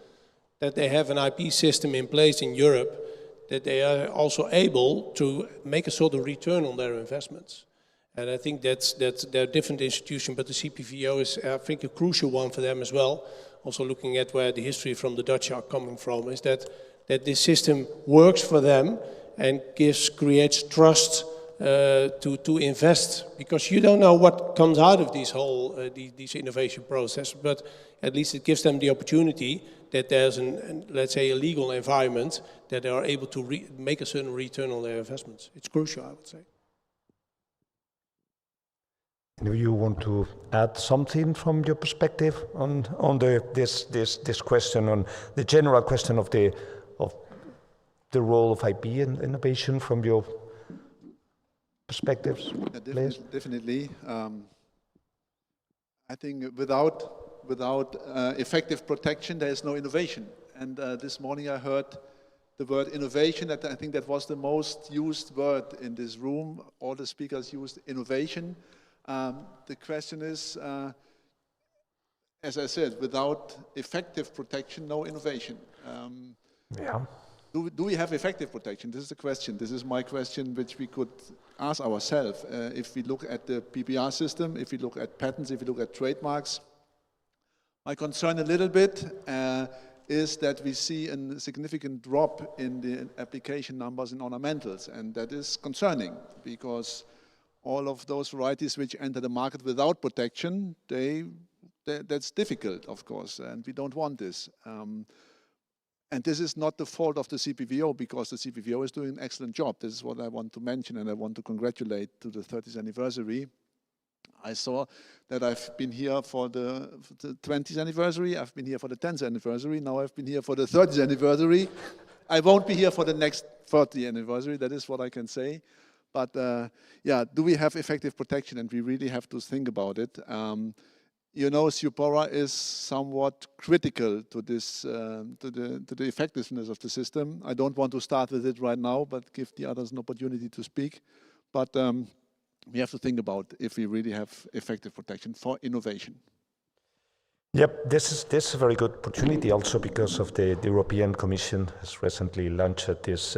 Speaker 8: that they have an IP system in place in Europe, that they are also able to make a sort of return on their investments. And I think that's there are different institutions, but the CPVO is, I think, a crucial one for them as well. Also looking at where the history from the Dutch are coming from, is that this system works for them and creates trust to invest, because you don't know what comes out of these innovation process, but at least it gives them the opportunity that there's let's say, a legal environment that they are able to make a certain return on their investments. It's crucial, I would say.
Speaker 7: Do you want to add something from your perspective on this question, on the general question of the role of IP and innovation from your perspectives?
Speaker 9: Yeah, definitely. I think without effective protection, there is no innovation. And this morning I heard the word innovation. I think that was the most used word in this room. All the speakers used innovation. The question is, as I said, without effective protection, no innovation.
Speaker 7: Yeah.
Speaker 9: Do we have effective protection? This is the question. This is my question, which we could ask ourselves. If we look at the PPR system, if we look at patents, if we look at trademarks, my concern a little bit is that we see a significant drop in the application numbers in ornamentals, and that is concerning, because all of those varieties which enter the market without protection, that's difficult, of course, and we don't want this. And this is not the fault of the CPVO, because the CPVO is doing an excellent job. This is what I want to mention, and I want to congratulate to the 30th anniversary. I saw that I've been here for the 20th anniversary, I've been here for the 10th anniversary, now I've been here for the 30th anniversary. I won't be here for the next 30th anniversary, that is what I can say. But yeah, do we have effective protection? And we really have to think about it. You know, Supora is somewhat critical to this, to the effectiveness of the system. I don't want to start with it right now, but give the others an opportunity to speak. But we have to think about if we really have effective protection for innovation.
Speaker 7: Yep, this is a very good opportunity also because of the European Commission has recently launched this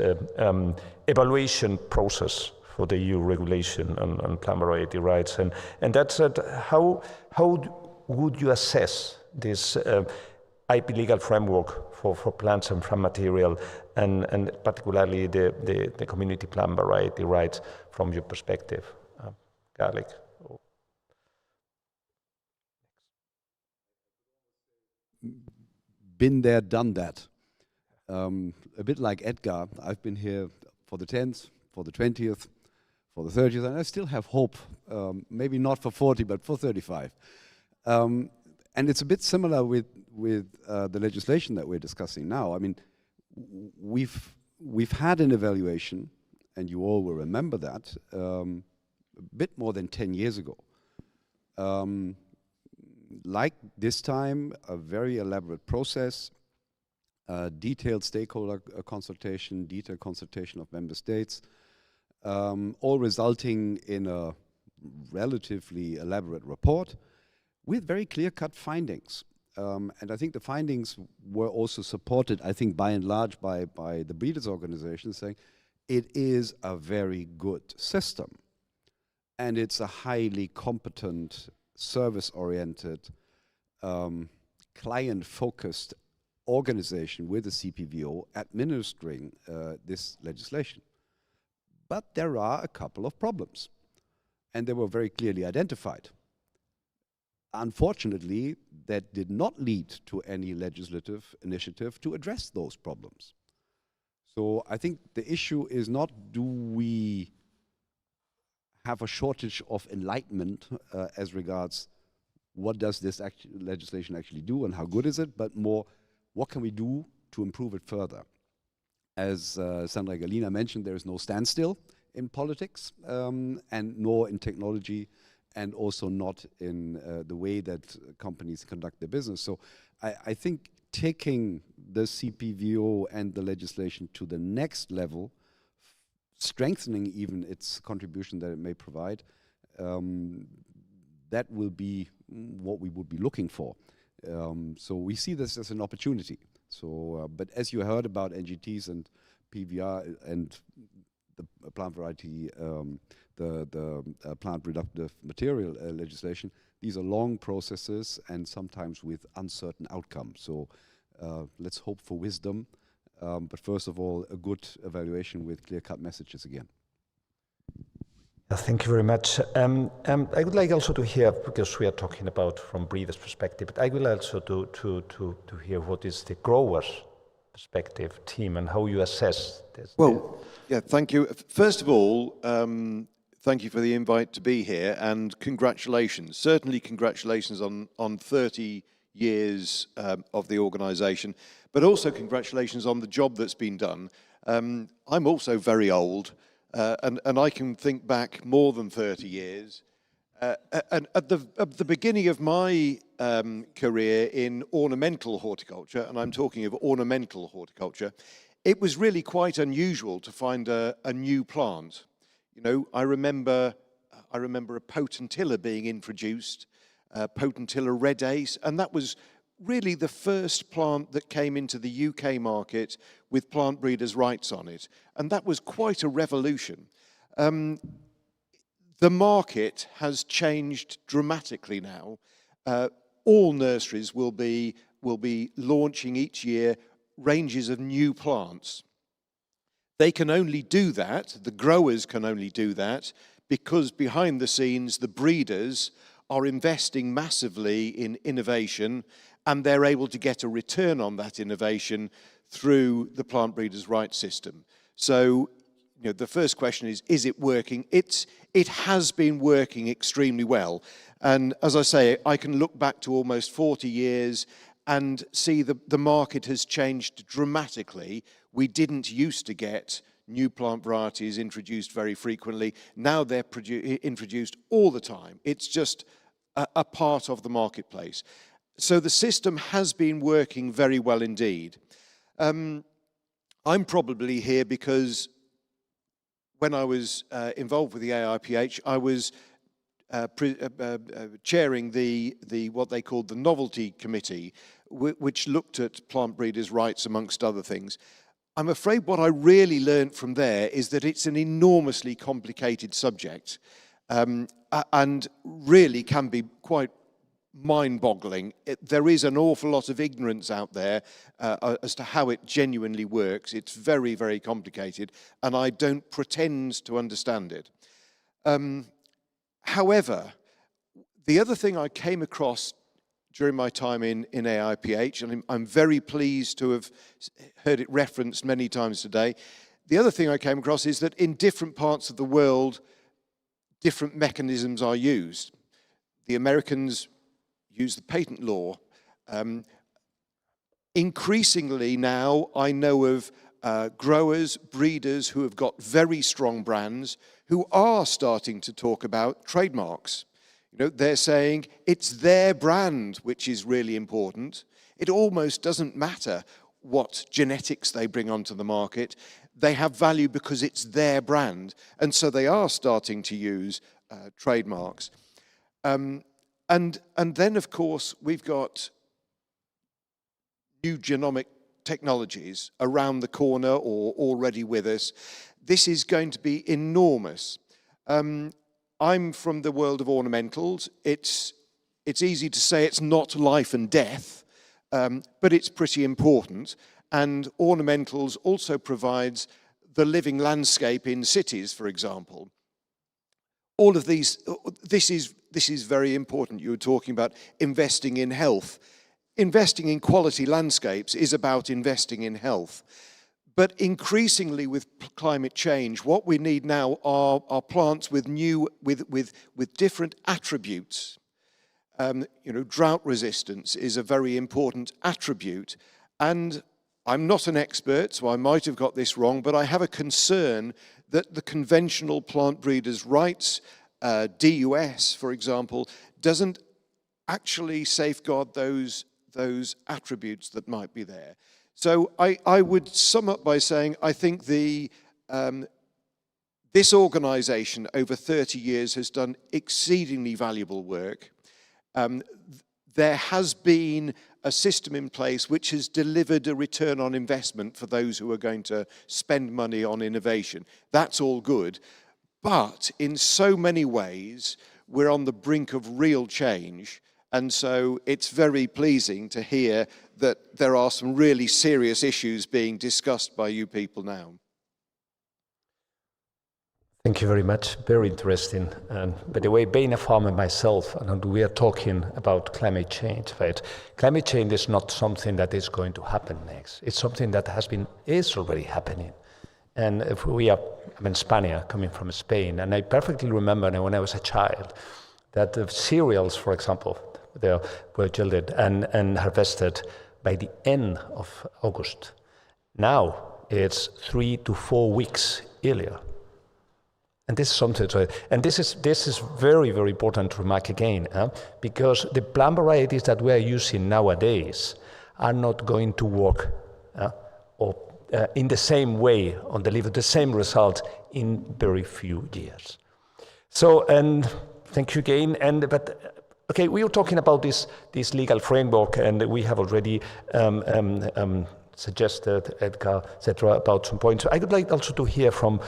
Speaker 7: evaluation process for the EU regulation on plant variety rights, and that's how would you assess this IP legal framework for plants and plant material, and particularly the community plant variety rights from your perspective, Garlic?
Speaker 10: Been there, done that. A bit like Edgar, I've been here for the 10th, for the 20th, for the 30th, and I still have hope, maybe not for 40, but for 35. And it's a bit similar with the legislation that we're discussing now. I mean, we've had an evaluation, and you all will remember that, a bit more than 10 years ago. Like this time, a very elaborate process, detailed stakeholder consultation, detailed consultation of member states, all resulting in a relatively elaborate report with very clear-cut findings. And I think the findings were also supported, I think, by and large by the breeders' organization, saying it is a very good system. And it's a highly competent, service-oriented, client-focused organization with the CPVO administering this legislation. But there are a couple of problems, and they were very clearly identified. Unfortunately, that did not lead to any legislative initiative to address those problems. So I think the issue is not, do we have a shortage of enlightenment as regards what does this legislation actually do and how good is it, but more, what can we do to improve it further? As Sandra Galina mentioned, there is no standstill in politics and nor in technology, and also not in the way that companies conduct their business. So I think taking the CPVO and the legislation to the next level, strengthening even its contribution that it may provide, that will be what we would be looking for. So we see this as an opportunity. So, but as you heard about NGTs and PVR and the plant variety, the plant reductive material legislation, these are long processes and sometimes with uncertain outcomes. So let's hope for wisdom. But first of all, a good evaluation with clear-cut messages again.
Speaker 7: Thank you very much. I would like also to hear, because we are talking about from breeders' perspective, but I would also to hear what is the growers' perspective, team, and how you assess this.
Speaker 11: Well, yeah, thank you. First of all, thank you for the invite to be here, and congratulations. Certainly congratulations on 30 years of the organisation, but also congratulations on the job that's been done. I'm also very old, and I can think back more than 30 years. And at the beginning of my career in ornamental horticulture, and I'm talking of ornamental horticulture, it was really quite unusual to find a new plant. You know, I remember a potentilla being introduced, potentilla red ace, and that was really the first plant that came into the UK market with plant breeders' rights on it, and that was quite a revolution. The market has changed dramatically now. All nurseries will be launching each year ranges of new plants. They can only do that, the growers can only do that, because behind the scenes the breeders are investing massively in innovation, and they're able to get a return on that innovation through the plant breeders' rights system. So, you know, the first question is it working? It has been working extremely well. And as I say, I can look back to almost 40 years and see the market has changed dramatically. We didn't used to get new plant varieties introduced very frequently. Now they're introduced all the time. It's just a part of the marketplace. So the system has been working very well indeed. I'm probably here because when I was involved with the AIPH, I was chairing what they called the Novelty Committee, which looked at plant breeders' rights amongst other things. I'm afraid what I really learned from there is that it's an enormously complicated subject, and really can be quite mind-boggling. There is an awful lot of ignorance out there as to how it genuinely works. It's very, very complicated, and I don't pretend to understand it. However, the other thing I came across during my time in AIPH, and I'm very pleased to have heard it referenced many times today, the other thing I came across is that in different parts of the world, different mechanisms are used. The Americans use the patent law. Increasingly now, I know of growers, breeders who have got very strong brands who are starting to talk about trademarks. You know, they're saying it's their brand which is really important. It almost doesn't matter what genetics they bring onto the market. They have value because it's their brand, and so they are starting to use trademarks. And then, of course, we've got new genomic technologies around the corner or already with us. This is going to be enormous. I'm from the world of ornamentals. It's easy to say it's not life and death, but it's pretty important. And ornamentals also provides the living landscape in cities, for example. All of these, this is very important. You were talking about investing in health. Investing in quality landscapes is about investing in health. But increasingly with climate change, what we need now are plants with different attributes. You know, drought resistance is a very important attribute. And I'm not an expert, so I might have got this wrong, but I have a concern that the conventional plant breeders' rights, DUS, for example, doesn't actually safeguard those attributes that might be there. So I would sum up by saying I think this organization over 30 years has done exceedingly valuable work. There has been a system in place which has delivered a return on investment for those who are going to spend money on innovation. That's all good. But in so many ways, we're on the brink of real change. And so it's very pleasing to hear that there are some really serious issues being discussed by you people now.
Speaker 7: Thank you very much. Very interesting. And by the way, being a farmer myself, and we are talking about climate change, right? Climate change is not something that is going to happen next. It's something that is already happening. And if I'm in Spain, coming from Spain, and I perfectly remember when I was a child that the cereals, for example, they were yielded and harvested by the end of August. Now it's 3 to 4 weeks earlier. And this is something, and this is very, very important to remark again, because the plant varieties that we are using nowadays are not going to work in the same way or deliver the same result in very few years. So, and thank you again. Okay, we were talking about this legal framework, and we have already suggested, Edgar, etc., about some points. I would like also to hear from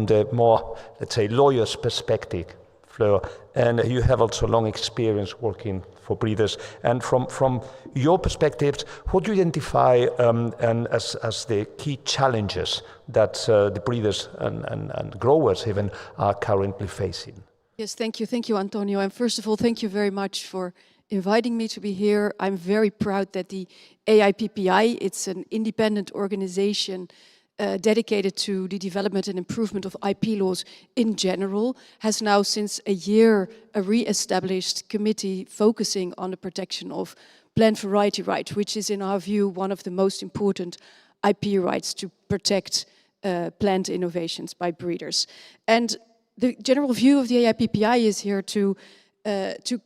Speaker 7: the more, let's say, lawyer's perspective, Fleur, and you have also long experience working for breeders. And from your perspectives, what do you identify as the key challenges that the breeders and growers even are currently facing?
Speaker 12: Yes, thank you, Antonio. And first of all, thank you very much for inviting me to be here. I'm very proud that the AIPPI, it's an independent organization dedicated to the development and improvement of IP laws in general, has now since a year a re-established committee focusing on the protection of plant variety rights, which is in our view one of the most important IP rights to protect plant innovations by breeders. And the general view of the AIPPI is here to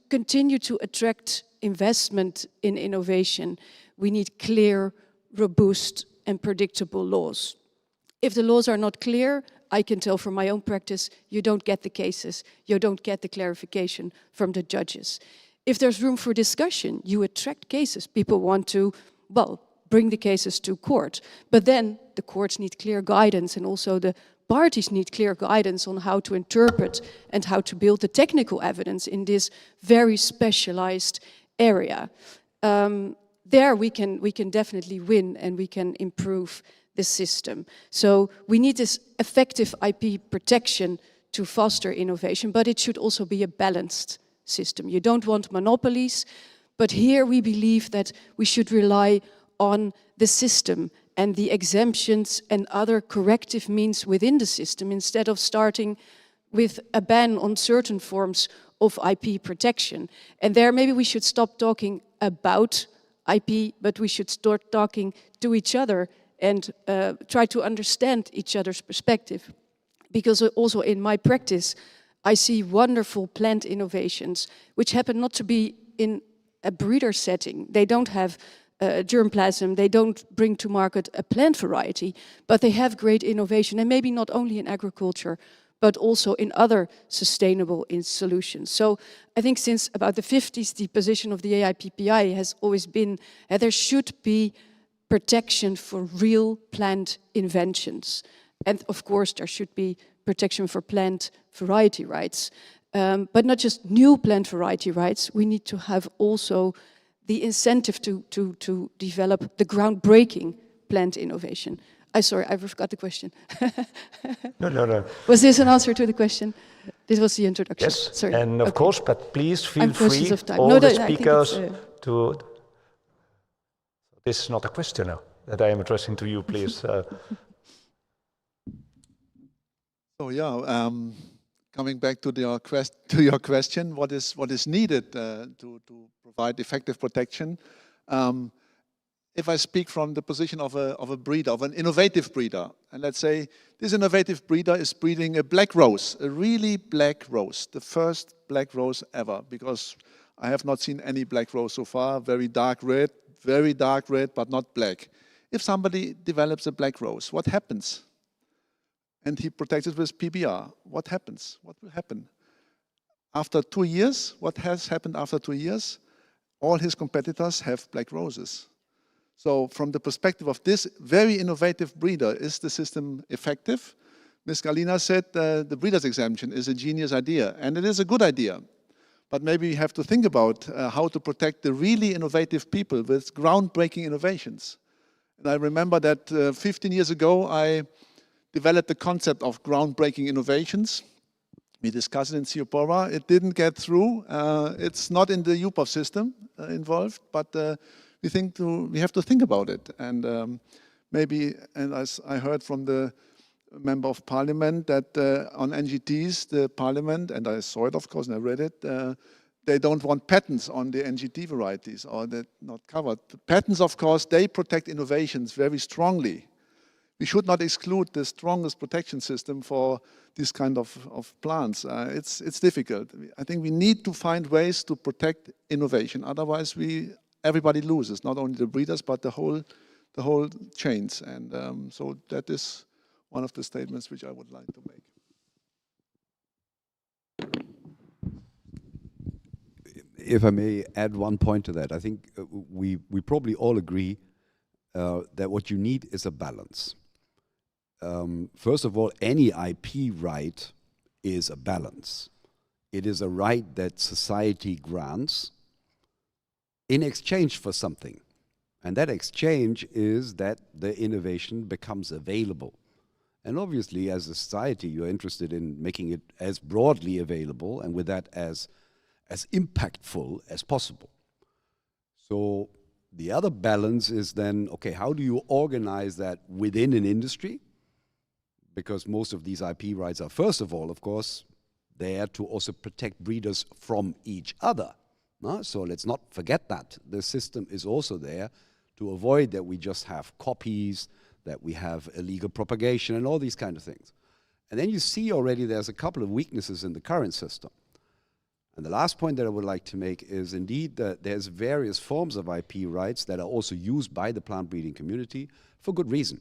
Speaker 12: continue to attract investment in innovation. We need clear, robust, and predictable laws. If the laws are not clear, I can tell from my own practice, you don't get the cases, you don't get the clarification from the judges. If there's room for discussion, you attract cases. People want to, well, bring the cases to court. But then the courts need clear guidance, and also the parties need clear guidance on how to interpret and how to build the technical evidence in this very specialized area. There we can definitely win, and we can improve the system. So we need this effective IP protection to foster innovation, but it should also be a balanced system. You don't want monopolies, but here we believe that we should rely on the system and the exemptions and other corrective means within the system, instead of starting with a ban on certain forms of IP protection. And there maybe we should stop talking about IP, but we should start talking to each other and try to understand each other's perspective. Because also in my practice, I see wonderful plant innovations, which happen not to be in a breeder setting. They don't have germplasm, they don't bring to market a plant variety, but they have great innovation, and maybe not only in agriculture, but also in other sustainable solutions. So I think since about the 50s, the position of the AIPPI has always been that there should be protection for real plant inventions. And of course, there should be protection for plant variety rights, but not just new plant variety rights. We need to have also the incentive to develop the groundbreaking plant innovation. Sorry, I forgot the question.
Speaker 7: No.
Speaker 12: Was this an answer to the question? This was the introduction.
Speaker 7: Yes,
Speaker 12: sorry.
Speaker 7: and of course, but please feel
Speaker 12: I'm conscious
Speaker 7: free,
Speaker 12: of time.
Speaker 7: all
Speaker 12: No,
Speaker 7: the
Speaker 12: I think
Speaker 7: speakers,
Speaker 12: it's,
Speaker 7: to... This is not a question now that I am addressing to you, please.
Speaker 9: So yeah, coming back to your question, what is needed to provide effective protection? If I speak from the position of a breeder, of an innovative breeder, and let's say this innovative breeder is breeding a black rose, a really black rose, the first black rose ever, because I have not seen any black rose so far, very dark red, but not black. If somebody develops a black rose, what happens? And he protects it with PBR. What happens? What will happen? After 2 years, what has happened after 2 years? All his competitors have black roses. So from the perspective of this very innovative breeder, is the system effective? Ms. Galina said the breeder's exemption is a genius idea, and it is a good idea. But maybe we have to think about how to protect the really innovative people with groundbreaking innovations. And I remember that 15 years ago, I developed the concept of groundbreaking innovations. We discussed it in Singapore. It didn't get through. It's not in the UPOV system involved, but we have to think about it. And maybe, and as I heard from the member of parliament, that on NGTs, the parliament, and I saw it, of course, and I read it, they don't want patents on the NGT varieties, or they're not covered. The patents, of course, they protect innovations very strongly. We should not exclude the strongest protection system for this kind of plants. It's difficult. I think we need to find ways to protect innovation. Otherwise, everybody loses, not only the breeders, but the whole chains. And so that is one of the statements which I would like to make.
Speaker 10: If I may add one point to that, I think we probably all agree that what you need is a balance. First of all, any IP right is a balance. It is a right that society grants in exchange for something. And that exchange is that the innovation becomes available. And obviously, as a society, you're interested in making it as broadly available and with that as impactful as possible. So the other balance is then, okay, how do you organize that within an industry? Because most of these IP rights are, first of all, of course, there to also protect breeders from each other. So let's not forget that. The system is also there to avoid that we just have copies, that we have illegal propagation and all these kind of things. And then you see already there's a couple of weaknesses in the current system. And the last point that I would like to make is indeed that there's various forms of IP rights that are also used by the plant breeding community for good reason.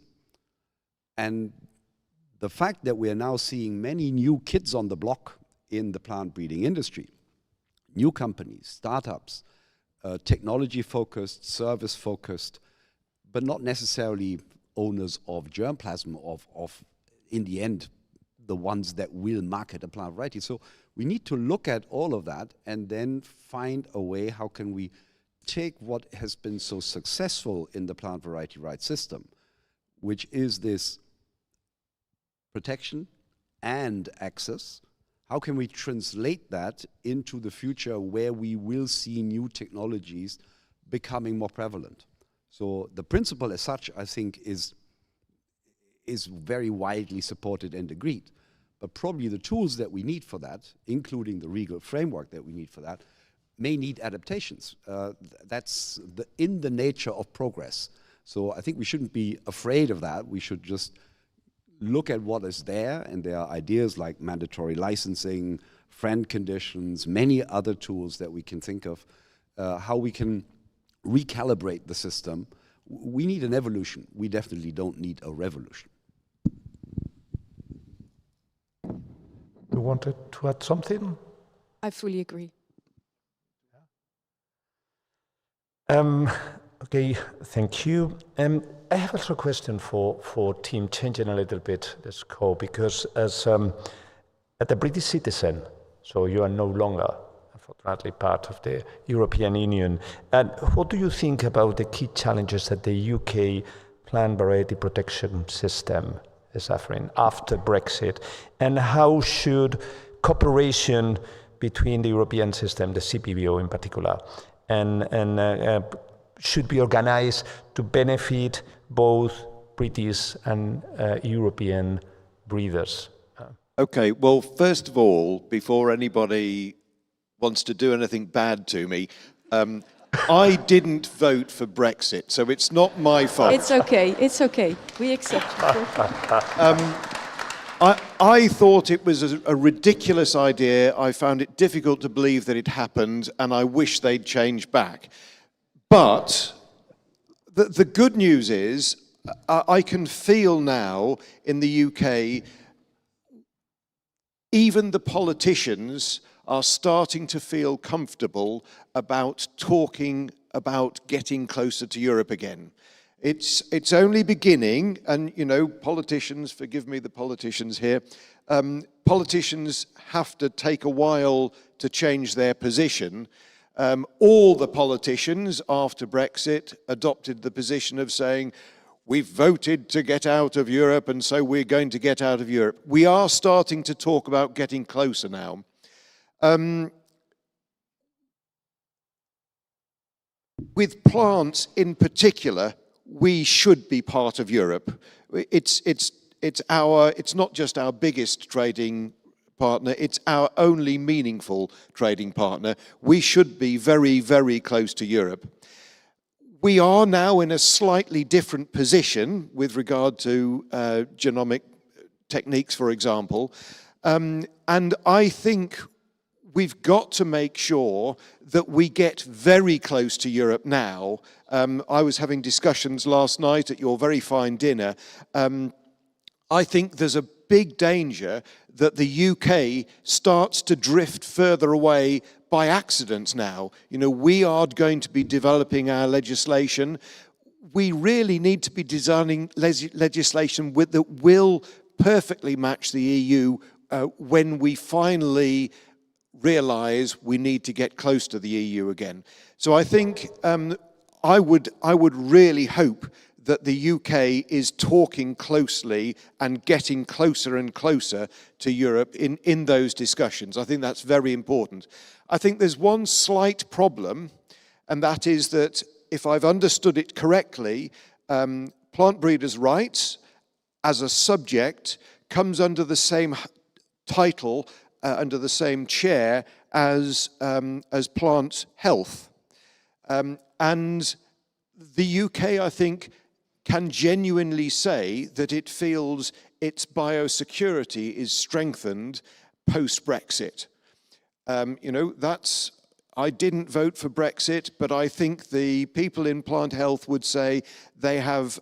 Speaker 10: And the fact that we are now seeing many new kids on the block in the plant breeding industry, new companies, startups, technology-focused, service-focused, but not necessarily owners of germplasm, of in the end, the ones that will market a plant variety. So we need to look at all of that and then find a way how can we take what has been so successful in the plant variety rights system, which is this protection and access. How can we translate that into the future where we will see new technologies becoming more prevalent? So the principle as such, I think, is very widely supported and agreed. But probably the tools that we need for that, including the legal framework that we need for that, may need adaptations. That's in the nature of progress. So I think we shouldn't be afraid of that. We should just look at what is there, and there are ideas like mandatory licensing, friend conditions, many other tools that we can think of, how we can recalibrate the system. We need an evolution. We definitely don't need a revolution.
Speaker 7: You wanted to add something?
Speaker 12: I fully agree.
Speaker 7: Okay, thank you. I have also a question for Tim, changing a little bit the scope, because as a British citizen, so you are no longer, unfortunately, part of the European Union. And what do you think about the key challenges that the UK plant variety protection system is suffering after Brexit? And how should cooperation between the European system, the CPVO in particular, and should be organized to benefit both British and European breeders?
Speaker 11: Okay, well, first of all, before anybody wants to do anything bad to me, I didn't vote for Brexit, so it's not my fault.
Speaker 12: It's okay, it's okay. We accept it.
Speaker 11: I thought it was a ridiculous idea. I found it difficult to believe that it happened, and I wish they'd changed back. But the good news is I can feel now in the UK, even the politicians are starting to feel comfortable about talking about getting closer to Europe again. It's only beginning, and you know, politicians, forgive me the politicians here, politicians have to take a while to change their position. All the politicians after Brexit adopted the position of saying, we've voted to get out of Europe and so we're going to get out of Europe. We are starting to talk about getting closer now. With plants in particular, we should be part of Europe. It's not just our biggest trading partner, it's our only meaningful trading partner. We should be very, very close to Europe. We are now in a slightly different position with regard to genomic techniques, for example. And I think we've got to make sure that we get very close to Europe now. I was having discussions last night at your very fine dinner. I think there's a big danger that the UK starts to drift further away by accident now. You know, we are going to be developing our legislation. We really need to be designing legislation that will perfectly match the EU when we finally realize we need to get close to the EU again. So I think I would really hope that the UK is talking closely and getting closer and closer to Europe in those discussions. I think that's very important. I think there's one slight problem, and that is that, if I've understood it correctly, plant breeders' rights as a subject comes under the same title, under the same chair as plant health. And the UK, I think, can genuinely say that it feels its biosecurity is strengthened post-Brexit. You know, I didn't vote for Brexit, but I think the people in plant health would say they have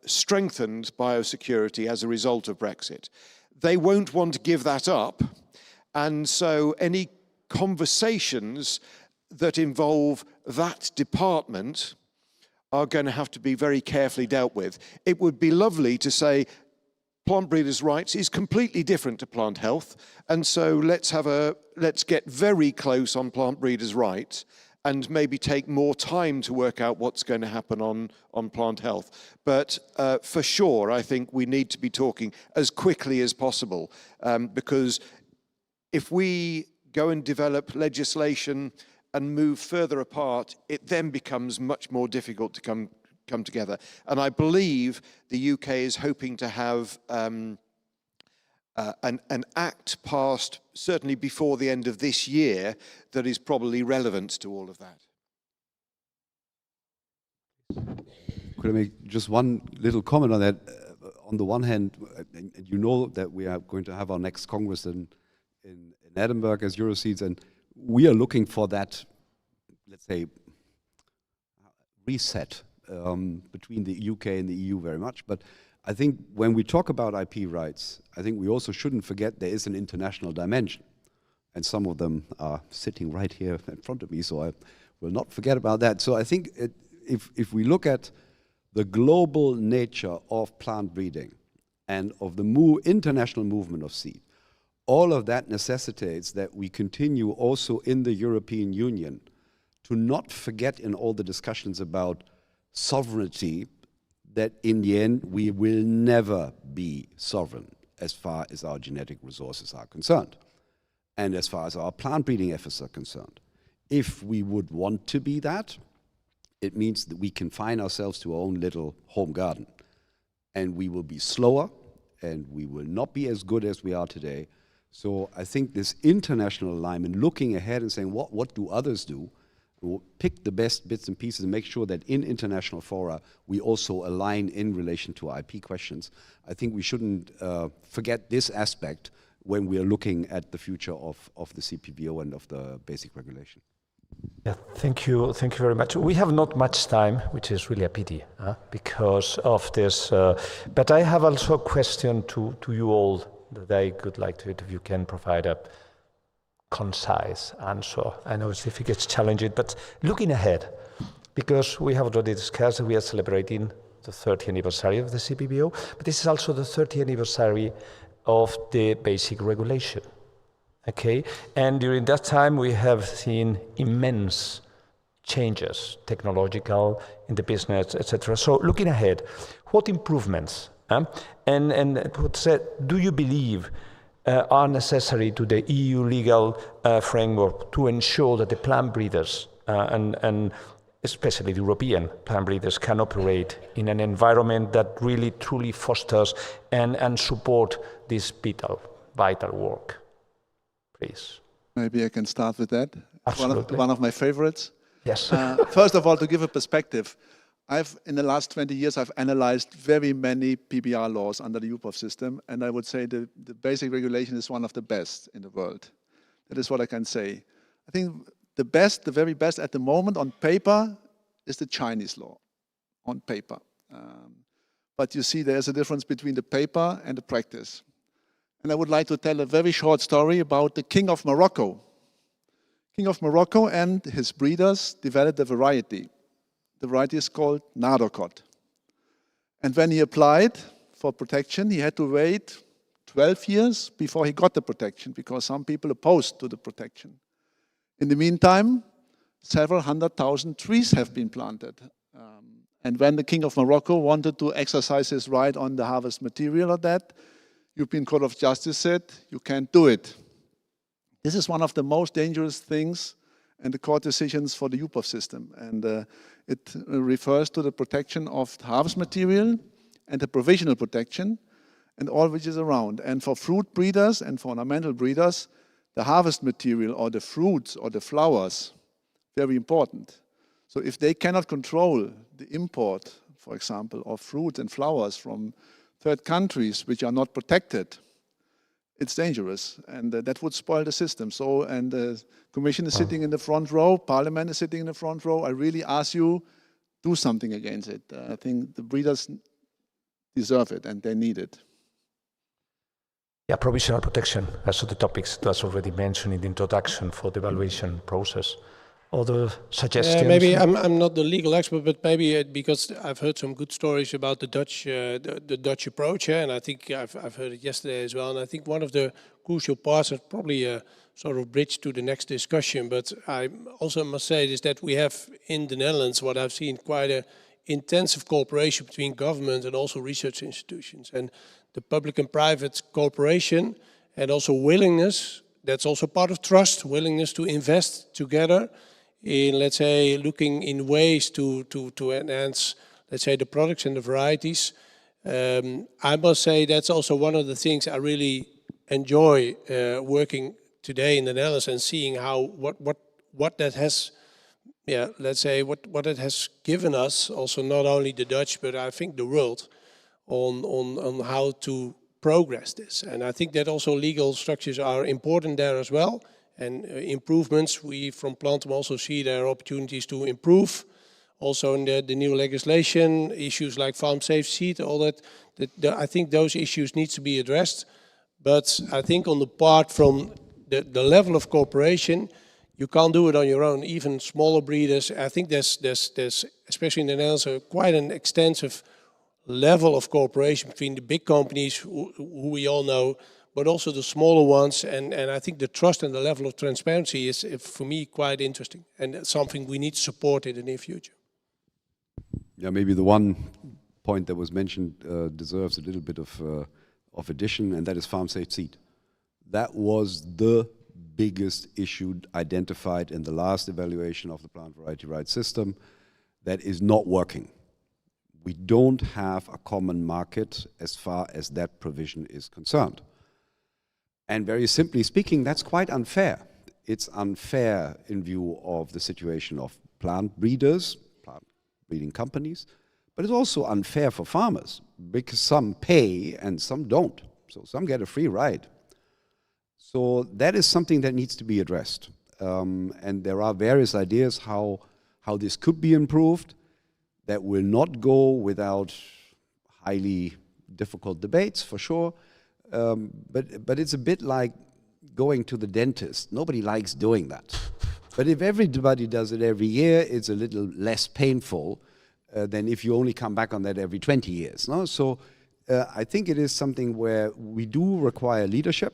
Speaker 11: strengthened biosecurity as a result of Brexit. They won't want to give that up, and so any conversations that involve that department are going to have to be very carefully dealt with. It would be lovely to say plant breeders' rights is completely different to plant health, and so let's get very close on plant breeders' rights and maybe take more time to work out what's going to happen on plant health. But for sure, I think we need to be talking as quickly as possible, because if we go and develop legislation and move further apart, it then becomes much more difficult to come together. And I believe the UK is hoping to have an act passed certainly before the end of this year that is probably relevant to all of that.
Speaker 10: Could I make just one little comment on that? On the one hand, you know that we are going to have our next Congress in Edinburgh as Euroseeds, and we are looking for that, let's say, reset between the UK and the EU very much. But I think when we talk about IP rights, I think we also shouldn't forget there is an international dimension. And some of them are sitting right here in front of me, so I will not forget about that. So I think if we look at the global nature of plant breeding and of the international movement of seed, all of that necessitates that we continue also in the European Union to not forget in all the discussions about sovereignty that in the end we will never be sovereign as far as our genetic resources are concerned and as far as our plant breeding efforts are concerned. If we would want to be that, it means that we confine ourselves to our own little home garden, and we will be slower and we will not be as good as we are today. So I think this international alignment, looking ahead and saying, what do others do? We'll pick the best bits and pieces and make sure that in international fora, we also align in relation to IP questions. I think we shouldn't forget this aspect when we are looking at the future of the CPVO and of the basic regulation.
Speaker 7: Yeah, thank you very much. We have not much time, which is really a pity because of this. But I have also a question to you all that I would like to, if you can provide a concise answer. I know it's difficult, it's challenging, but looking ahead, because we have already discussed that we are celebrating the 30th anniversary of the CPVO, but this is also the 30th anniversary of the basic regulation. Okay, and during that time we have seen immense changes, technological, in the business, etc. So looking ahead, what improvements and do you believe are necessary to the EU legal framework to ensure that the plant breeders and especially the European plant breeders can operate in an environment that really truly fosters and support this vital work? Please.
Speaker 9: Maybe I can start with that.
Speaker 7: Absolutely.
Speaker 9: One of my favorites.
Speaker 7: Yes.
Speaker 9: First of all, to give a perspective, in the last 20 years, I've analyzed very many PBR laws under the UPOV system, and I would say the basic regulation is one of the best in the world. That is what I can say. I think the very best at the moment on paper is the Chinese law, on paper. But you see there's a difference between the paper and the practice. And I would like to tell a very short story about the King of Morocco. King of Morocco and his breeders developed a variety. The variety is called Nadocot. And when he applied for protection, he had to wait 12 years before he got the protection, because some people opposed to the protection. In the meantime, several 100,000 trees have been planted. And when the King of Morocco wanted to exercise his right on the harvest material of that, European Court of Justice said, you can't do it. This is one of the most dangerous things and the court decisions for the UPOV system. And it refers to the protection of harvest material and the provisional protection and all which is around. And for fruit breeders and for ornamental breeders, the harvest material or the fruits or the flowers, very important. So if they cannot control the import, for example, of fruit and flowers from third countries which are not protected, it's dangerous, and that would spoil the system. So, and the Commission is sitting in the front row, Parliament is sitting in the front row. I really ask you, do something against it. I think the breeders deserve it and they need it.
Speaker 7: Yeah, provisional protection, as the topics that's already mentioned in the introduction for the evaluation process. Other suggestions?
Speaker 8: Maybe I'm not the legal expert, but maybe because I've heard some good stories about the Dutch approach, and I think I've heard it yesterday as well. And I think one of the crucial parts, is probably a sort of bridge to the next discussion, but I also must say is that we have in the Netherlands, what I've seen, quite a intensive cooperation between government and also research institutions, and the public and private cooperation and also willingness. That's also part of trust, willingness to invest together in, let's say, looking in ways to enhance, let's say, the products and the varieties. I must say that's also one of the things I really enjoy working today in the Netherlands and seeing how what that has, yeah, let's say what it has given us, also not only the Dutch but I think the world, on how to progress this. And I think that also legal structures are important there as well. And improvements, we from Plantum also see there are opportunities to improve. Also in the new legislation, issues like farm safe seed, all that, I think those issues need to be addressed. But I think on the part from the level of cooperation, you can't do it on your own. Even smaller breeders, I think there's especially in the Netherlands, quite an extensive level of cooperation between the big companies who we all know, but also the smaller ones. And I think the trust and the level of transparency is, for me, quite interesting. And that's something we need to support in the near future.
Speaker 10: Yeah, maybe the one point that was mentioned deserves a little bit of addition, and that is farm safe seed. That was the biggest issue identified in the last evaluation of the plant variety rights system that is not working. We don't have a common market as far as that provision is concerned. And very simply speaking, that's quite unfair. It's unfair in view of the situation of plant breeders, plant breeding companies, but it's also unfair for farmers because some pay and some don't. So some get a free ride. So that is something that needs to be addressed. And there are various ideas how this could be improved. That will not go without highly difficult debates, for sure. But it's a bit like going to the dentist. Nobody likes doing that. But if everybody does it every year, it's a little less painful than if you only come back on that every 20 years. No? So I think it is something where we do require leadership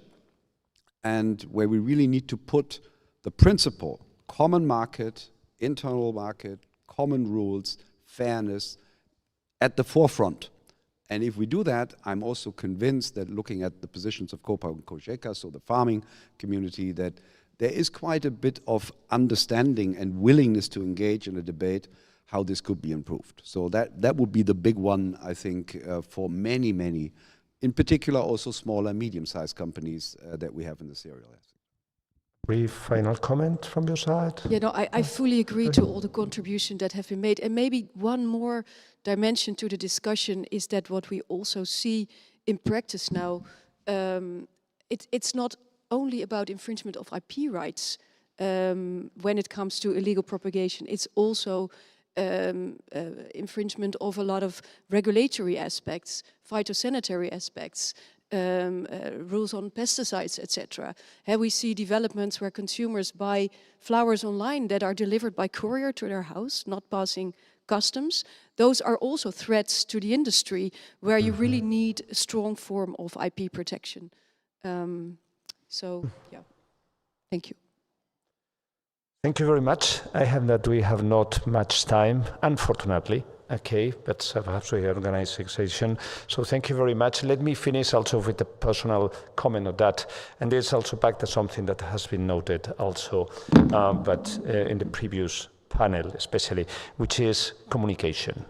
Speaker 10: and where we really need to put the principle, common market, internal market, common rules, fairness at the forefront. And if we do that, I'm also convinced that looking at the positions of Copa and Cogeca, so the farming community, that there is quite a bit of understanding and willingness to engage in a debate how this could be improved. So that would be the big one, I think, for many, in particular also small and medium-sized companies that we have in this area.
Speaker 7: Brief final comment from your side?
Speaker 12: Yeah, no, I fully agree to all the contributions that have been made. And maybe one more dimension to the discussion is that what we also see in practice now, it's not only about infringement of IP rights when it comes to illegal propagation. It's also infringement of a lot of regulatory aspects, phytosanitary aspects, rules on pesticides, etc. We see developments where consumers buy flowers online that are delivered by courier to their house, not passing customs. Those are also threats to the industry where you really need a strong form of IP protection. So, yeah, thank you.
Speaker 7: Thank you very much. I have that we have not much time, unfortunately. Okay, but perhaps we organize a session. So thank you very much. Let me finish also with a personal comment on that. And this also back to something that has been noted also, but in the previous panel especially, which is communication.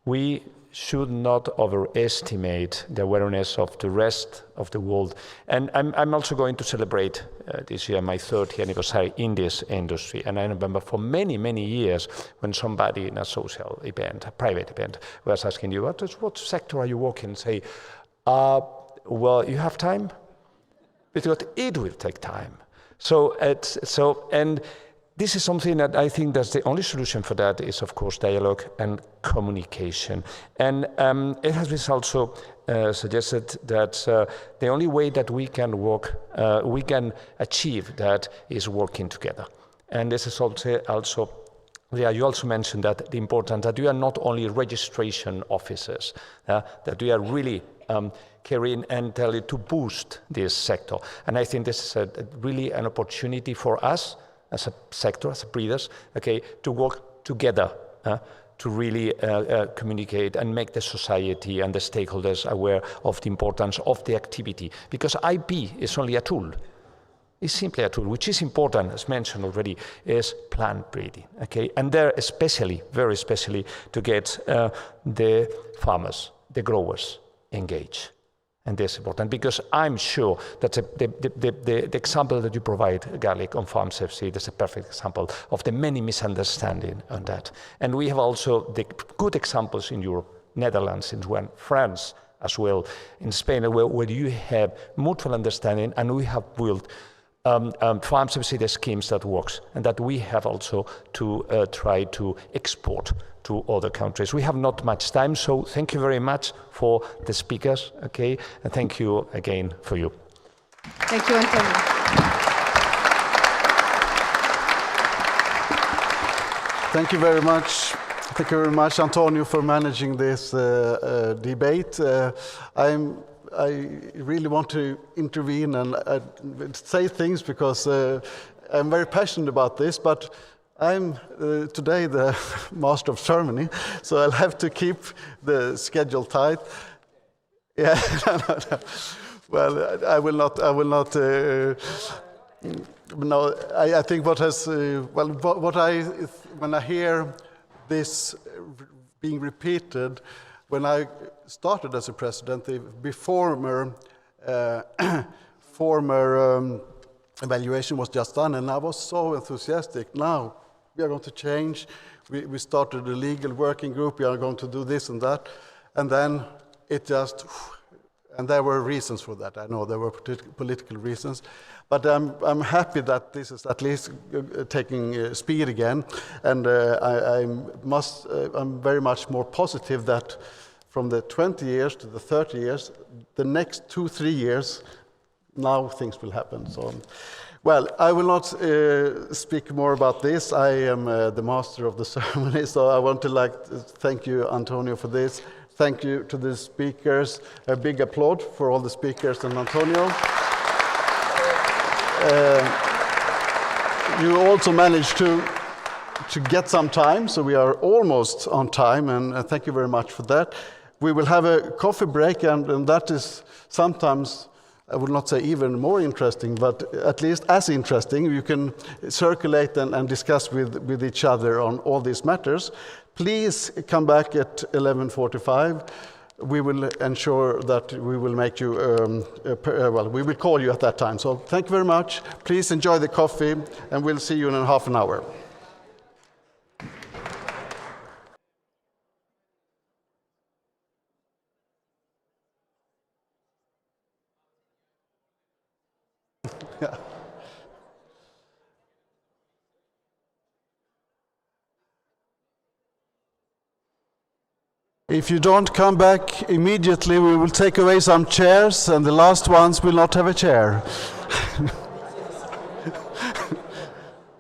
Speaker 7: We should not overestimate the awareness of the rest of the world. And I'm also going to celebrate this year my 30th anniversary in this industry. And I remember for many years when somebody in a social event, a private event, was asking you, what sector are you working? Say, well, you have time? Because it will take time. And this is something that I think that's the only solution for that is, of course, dialogue and communication. And it has been also suggested that the only way that we can achieve that is working together. And this is also yeah, you also mentioned that the importance that we are not only registration officers, that we are really carrying and telling to boost this sector. And I think this is really an opportunity for us as a sector, as breeders, okay, to work together to really communicate and make the society and the stakeholders aware of the importance of the activity. Because IP is only a tool. It's simply a tool, which is important, as mentioned already, is plant breeding, okay? And there especially, very especially, to get the farmers, the growers engaged. And this is important, because I'm sure that the example that you provide, Garlic, on farm safety, is a perfect example of the many misunderstandings on that. And we have also the good examples in Europe, Netherlands, in France as well, in Spain, where you have mutual understanding, and we have built farm subsidy schemes that works, and that we have also to try to export to other countries. We have not much time, so thank you very much for the speakers, okay, and thank you again for you.
Speaker 12: Thank you, Antonio.
Speaker 1: Thank you very much. Thank you very much, Antonio, for managing this debate. I really want to intervene and say things because I'm very passionate about this, but I'm today the master of ceremony, so I'll have to keep the schedule tight. Yeah, no. Well, I will not. No, I think what has when I hear this being repeated. When I started as a president, the former evaluation was just done, and I was so enthusiastic. Now we are going to change. We started a legal working group. We are going to do this and that, and then it just. And there were reasons for that. I know there were political reasons, but I'm happy that this is at least taking speed again, and I'm very much more positive that from the 20 years to the 30 years, the next 2-3 years, now things will happen. So, well, I will not speak more about this. I am the master of the ceremony, so I want to thank you, Antonio, for this. Thank you to the speakers. A big applaud for all the speakers and Antonio. You also managed to get some time, so we are almost on time, and thank you very much for that. We will have a coffee break, and that is sometimes, I would not say even more interesting, but at least as interesting. You can circulate and discuss with each other on all these matters. Please come back at 11:45. We will ensure that we will make you, we will call you at that time. So thank you very much. Please enjoy the coffee, and we'll see you in half an hour. Yeah. If you don't come back immediately, we will take away some chairs, and the last ones will not have a chair.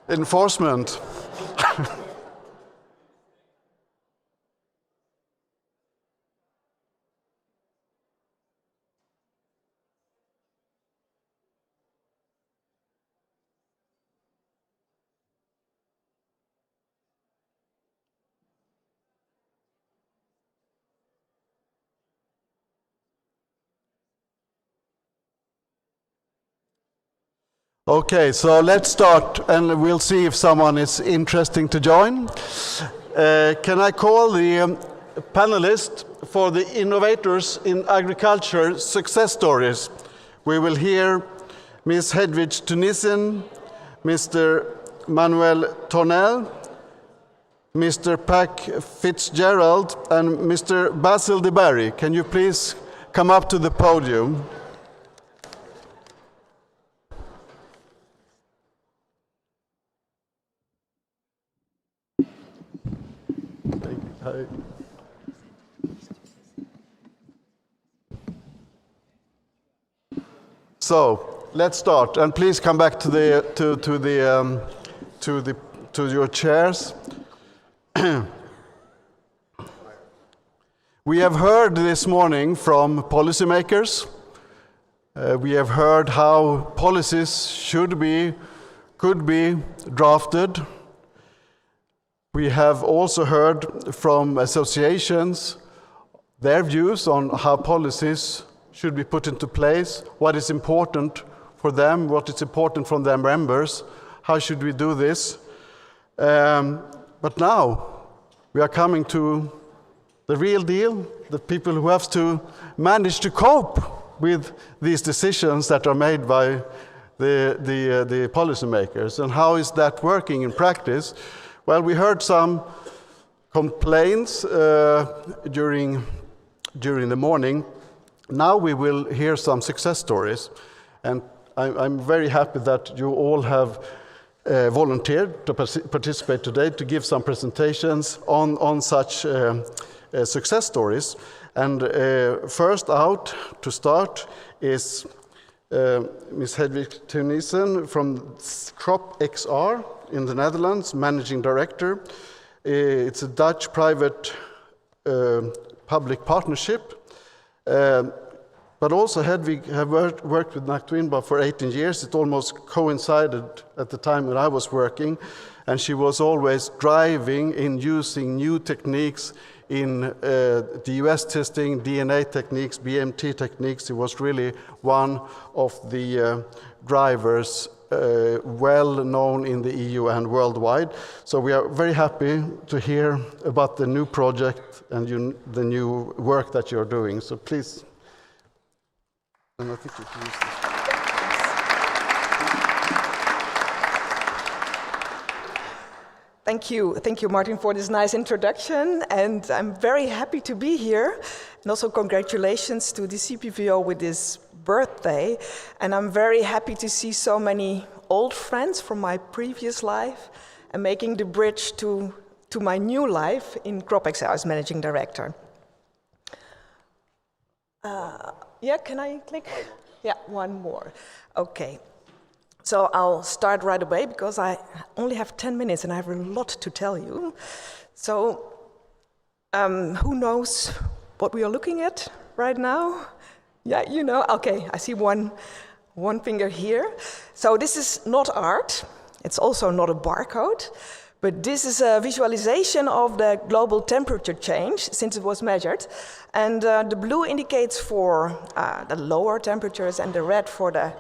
Speaker 1: Enforcement. Okay, so let's start, and we'll see if someone is interesting to join. Can I call the panelists for the Innovators in Agriculture success stories? We will hear Ms. Hedwig Tunisian, Mr. Manuel Tornell, Mr. Pac Fitzgerald, and Mr. Basil de Barry. Can you please come up to the podium? Hi. So let's start, and please come back to your chairs. We have heard this morning from policymakers. We have heard how policies could be drafted. We have also heard from associations their views on how policies should be put into place, what is important for them, what is important from their members, how should we do this. But now we are coming to the real deal, the people who have to manage to cope with these decisions that are made by the policymakers. And how is that working in practice? Well, we heard some complaints during the morning. Now we will hear some success stories. And I'm very happy that you all have volunteered to participate today to give some presentations on such success stories. And first out to start is Ms. Hedvig Teunissen from Crop XR in the Netherlands, Managing Director. It's a Dutch private public partnership. But also Hedvig have worked with Nactuinba for 18 years. It almost coincided at the time when I was working. And she was always driving in using new techniques in DUS testing, DNA techniques, BMT techniques. She was really one of the drivers well known in the EU and worldwide. So we are very happy to hear about the new project and the new work that you're doing. So please. And I think you can use this.
Speaker 13: Thank you, Martin, for this nice introduction. And I'm very happy to be here. And also congratulations to the CPVO with this birthday. And I'm very happy to see so many old friends from my previous life and making the bridge to my new life in CropXL as Managing Director. Yeah, can I click? Yeah, one more. Okay. So I'll start right away because I only have 10 minutes and I have a lot to tell you. So who knows what we are looking at right now? Yeah, you know, okay, I see one finger here. So this is not art. It's also not a barcode. But this is a visualization of the global temperature change since it was measured. And the blue indicates for the lower temperatures and the red for the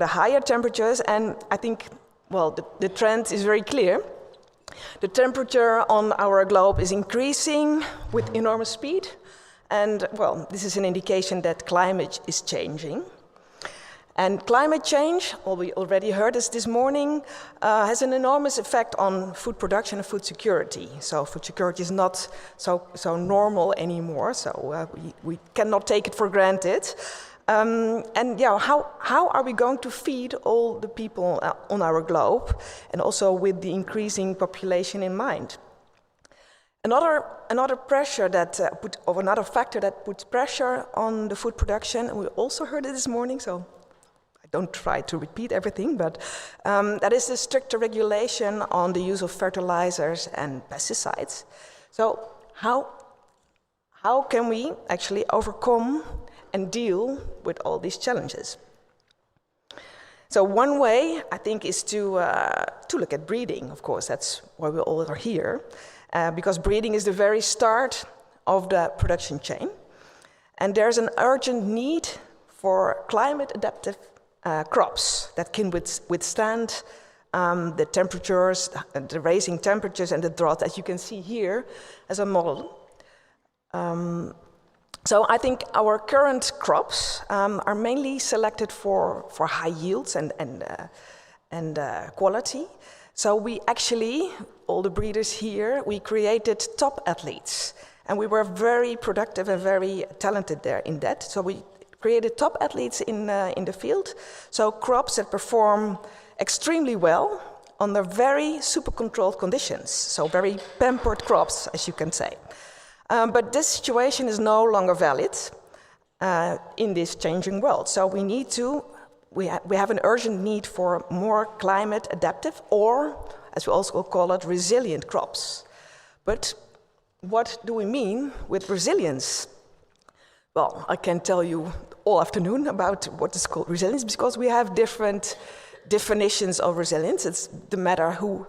Speaker 13: higher temperatures. And I think, well, the trend is very clear. The temperature on our globe is increasing with enormous speed. And, well, this is an indication that climate is changing. And climate change, well, we already heard this morning, has an enormous effect on food production and food security. So food security is not so normal anymore, so we cannot take it for granted. And yeah, how are we going to feed all the people on our globe, and also with the increasing population in mind? Another pressure that another factor that puts pressure on the food production, and we also heard it this morning, so don't try to repeat everything, but that is the stricter regulation on the use of fertilizers and pesticides. So how can we actually overcome and deal with all these challenges? So one way, I think, is to look at breeding. Of course, that's why we all are here, because breeding is the very start of the production chain. And there's an urgent need for climate-adaptive crops that can withstand the temperatures, the rising temperatures and the drought, as you can see here as a model. So I think our current crops are mainly selected for high yields and quality. So we actually, all the breeders here, we created top athletes. And we were very productive and very talented there in that. So we created top athletes in the field, so crops that perform extremely well under very super controlled conditions, so very pampered crops, as you can say. But this situation is no longer valid in this changing world. So we have an urgent need for more climate adaptive, or as we also call it, resilient crops. But what do we mean with resilience? Well, I can tell you all afternoon about what is called resilience, because we have different definitions of resilience. It's the matter who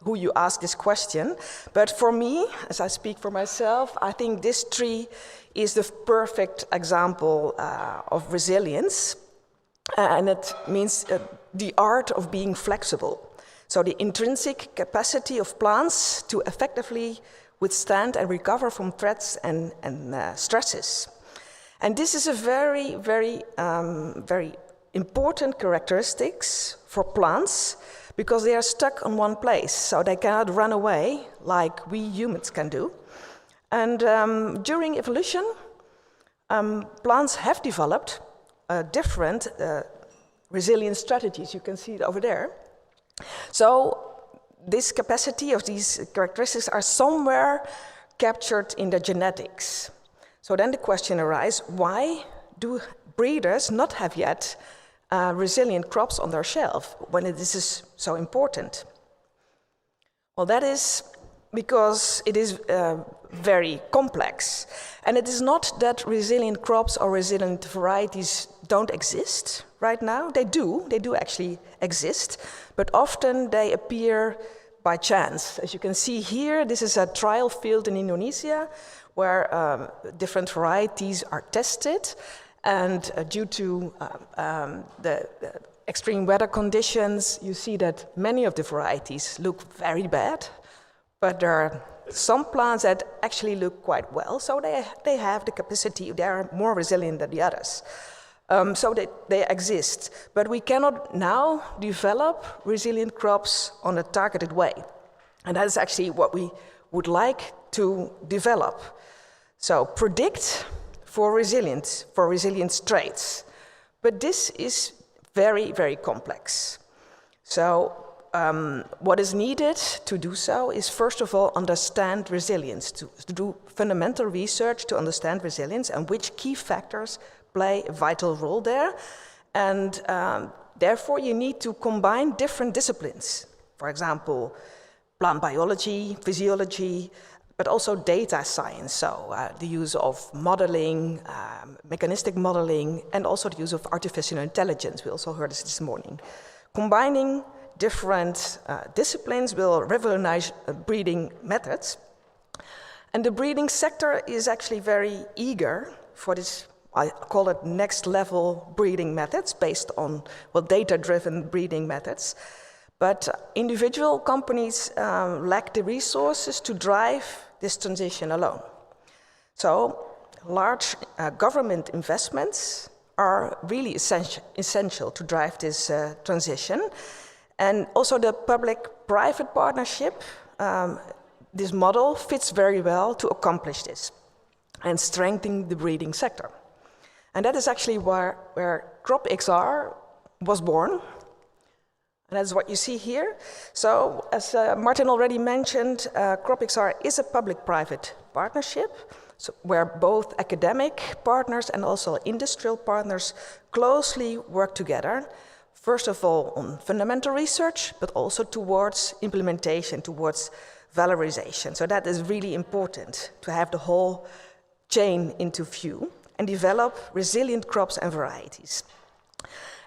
Speaker 13: you ask this question. But for me, as I speak for myself, I think this tree is the perfect example of resilience. And it means the art of being flexible. So the intrinsic capacity of plants to effectively withstand and recover from threats and stresses. And this is a very, very, very important characteristics for plants, because they are stuck on one place, so they cannot run away like we humans can do. And during evolution, plants have developed different resilient strategies. You can see it over there. So this capacity of these characteristics are somewhere captured in the genetics. So then the question arises, why do breeders not have yet resilient crops on their shelf when this is so important? Well, that is because it is very complex. And it is not that resilient crops or resilient varieties don't exist right now. They do actually exist, but often they appear by chance. As you can see here, this is a trial field in Indonesia where different varieties are tested, and due to the extreme weather conditions, you see that many of the varieties look very bad, but there are some plants that actually look quite well, so they have the capacity, they are more resilient than the others. So they exist, but we cannot now develop resilient crops on a targeted way. And that is actually what we would like to develop. So predict for resilient traits. But this is very, very complex. So what is needed to do so is, first of all, understand resilience, to do fundamental research to understand resilience and which key factors play a vital role there. And therefore, you need to combine different disciplines. For example, plant biology, physiology, but also data science, so the use of modeling, mechanistic modeling, and also the use of artificial intelligence. We also heard this morning. Combining different disciplines will revolutionize breeding methods. And the breeding sector is actually very eager for this, I call it next level breeding methods based on data-driven breeding methods. But individual companies lack the resources to drive this transition alone. So large government investments are really essential to drive this transition. And also the public-private partnership, this model fits very well to accomplish this and strengthen the breeding sector. And that is actually where CropXR was born. And that's what you see here. So, as Martin already mentioned, CropXR is a public-private partnership, so where both academic partners and also industrial partners closely work together. First of all, on fundamental research, but also towards implementation, towards valorization. So that is really important, to have the whole chain into view and develop resilient crops and varieties.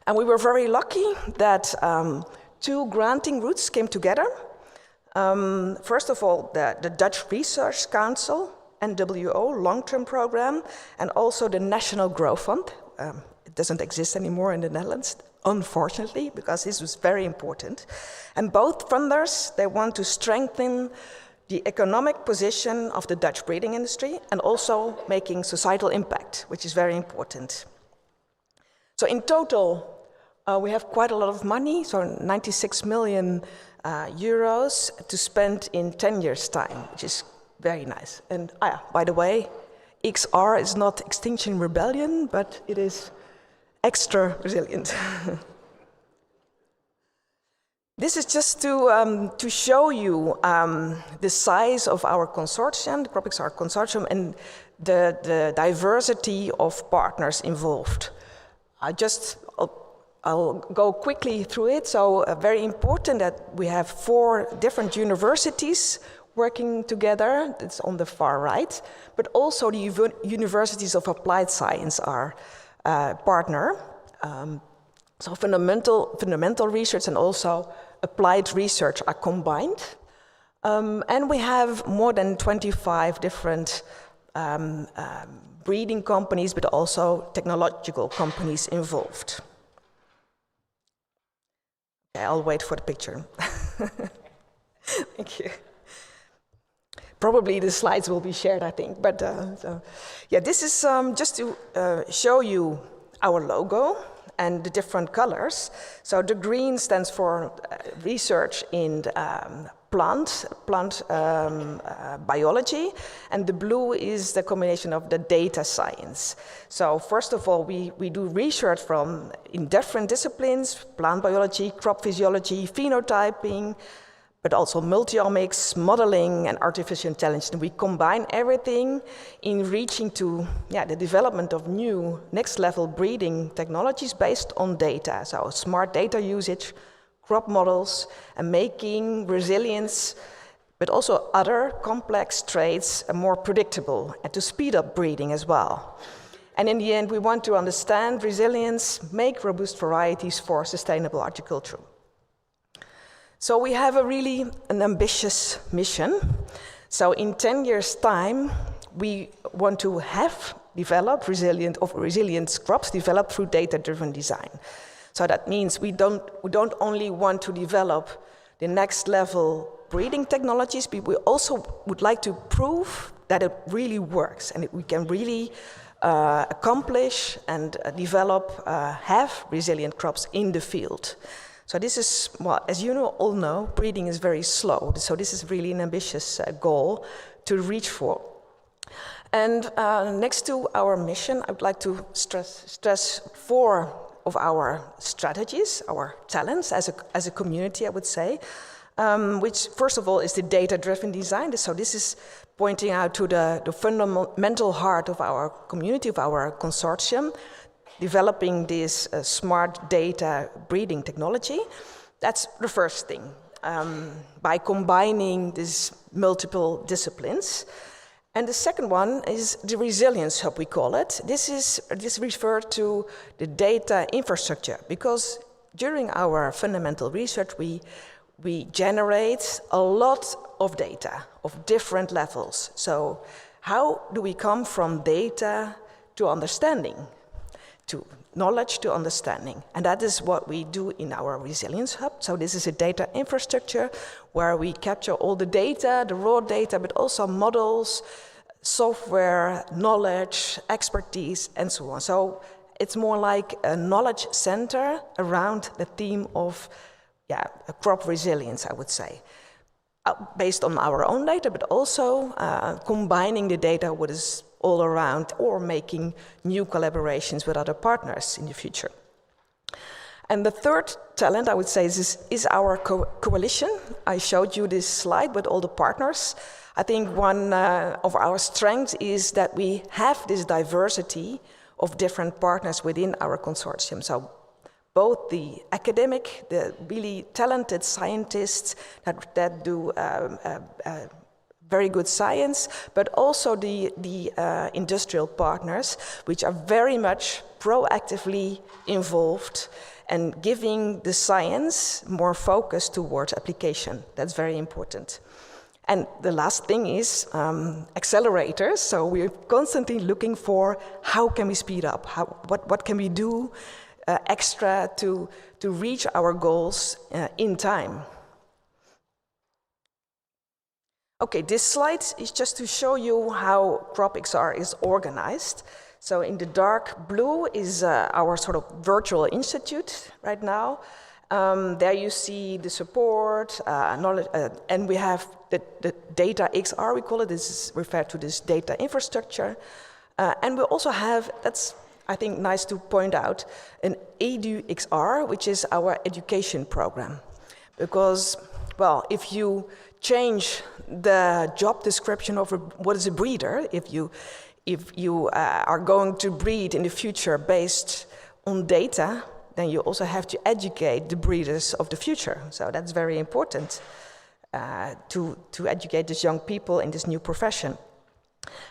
Speaker 13: And we were very lucky that two granting routes came together. First of all, the Dutch Research Council, NWO, long-term program, and also the National Growth Fund. It doesn't exist anymore in the Netherlands, unfortunately, because this was very important. And both funders, they want to strengthen the economic position of the Dutch breeding industry and also making societal impact, which is very important. So in total, we have quite a lot of money, so 96 million euros to spend in 10 years' time, which is very nice. And by the way, XR is not Extinction Rebellion, but it is extra resilient. This is just to show you the size of our consortium, the CropXR consortium, and the diversity of partners involved. I'll go quickly through it. So very important that we have 4 different universities working together. It's on the far right, but also the universities of applied science are partner. So fundamental research and also applied research are combined. And we have more than 25 different breeding companies, but also technological companies involved. Okay, I'll wait for the picture. Thank you. Probably the slides will be shared, I think. But yeah, this is just to show you our logo and the different colors. So the green stands for research in plant biology, and the blue is the combination of the data science. So first of all, we do research in different disciplines: plant biology, crop physiology, phenotyping, but also multiomics, modeling, and artificial intelligence. And we combine everything in reaching to the development of new next-level breeding technologies based on data. So smart data usage, crop models, and making resilience, but also other complex traits more predictable, and to speed up breeding as well. And in the end, we want to understand resilience, make robust varieties for sustainable agriculture. So we have an ambitious mission. So in 10 years' time, we want to have developed resilient crops developed through data-driven design. So that means we don't only want to develop the next level breeding technologies, but we also would like to prove that it really works and that we can really accomplish and develop, have resilient crops in the field. So this is, well, as you all know, breeding is very slow. So this is really an ambitious goal to reach for. And next to our mission, I would like to stress 4 of our strategies, our talents as a community, I would say, which first of all is the data-driven design. So this is pointing out to the fundamental heart of our community, of our consortium, developing this smart data breeding technology. That's the first thing. By combining these multiple disciplines. And the second one is the resilience hub, we call it. This refers to the data infrastructure, because during our fundamental research, we generate a lot of data of different levels. So how do we come from data to understanding, to knowledge to understanding? And that is what we do in our resilience hub. So this is a data infrastructure where we capture all the data, the raw data, but also models, software, knowledge, expertise, and so on. So it's more like a knowledge center around the theme of crop resilience, I would say, based on our own data, but also combining the data with is all around, or making new collaborations with other partners in the future. And the third talent, I would say, is our coalition. I showed you this slide with all the partners. I think one of our strengths is that we have this diversity of different partners within our consortium. So both the academic, the really talented scientists that do very good science, but also the industrial partners, which are very much proactively involved and giving the science more focus towards application. That's very important. And the last thing is accelerators. So we're constantly looking for how can we speed up, what can we do extra to reach our goals in time. Okay, this slide is just to show you how CropXR is organized. So in the dark blue is our sort of virtual institute right now. There you see the support, knowledge, and we have the data XR, we call it. This is referred to this data infrastructure. And we also have, that's I think nice to point out, an EduXR, which is our education program. Because, well, if you change the job description of what is a breeder, if you are going to breed in the future based on data, then you also have to educate the breeders of the future. So that's very important to educate these young people in this new profession.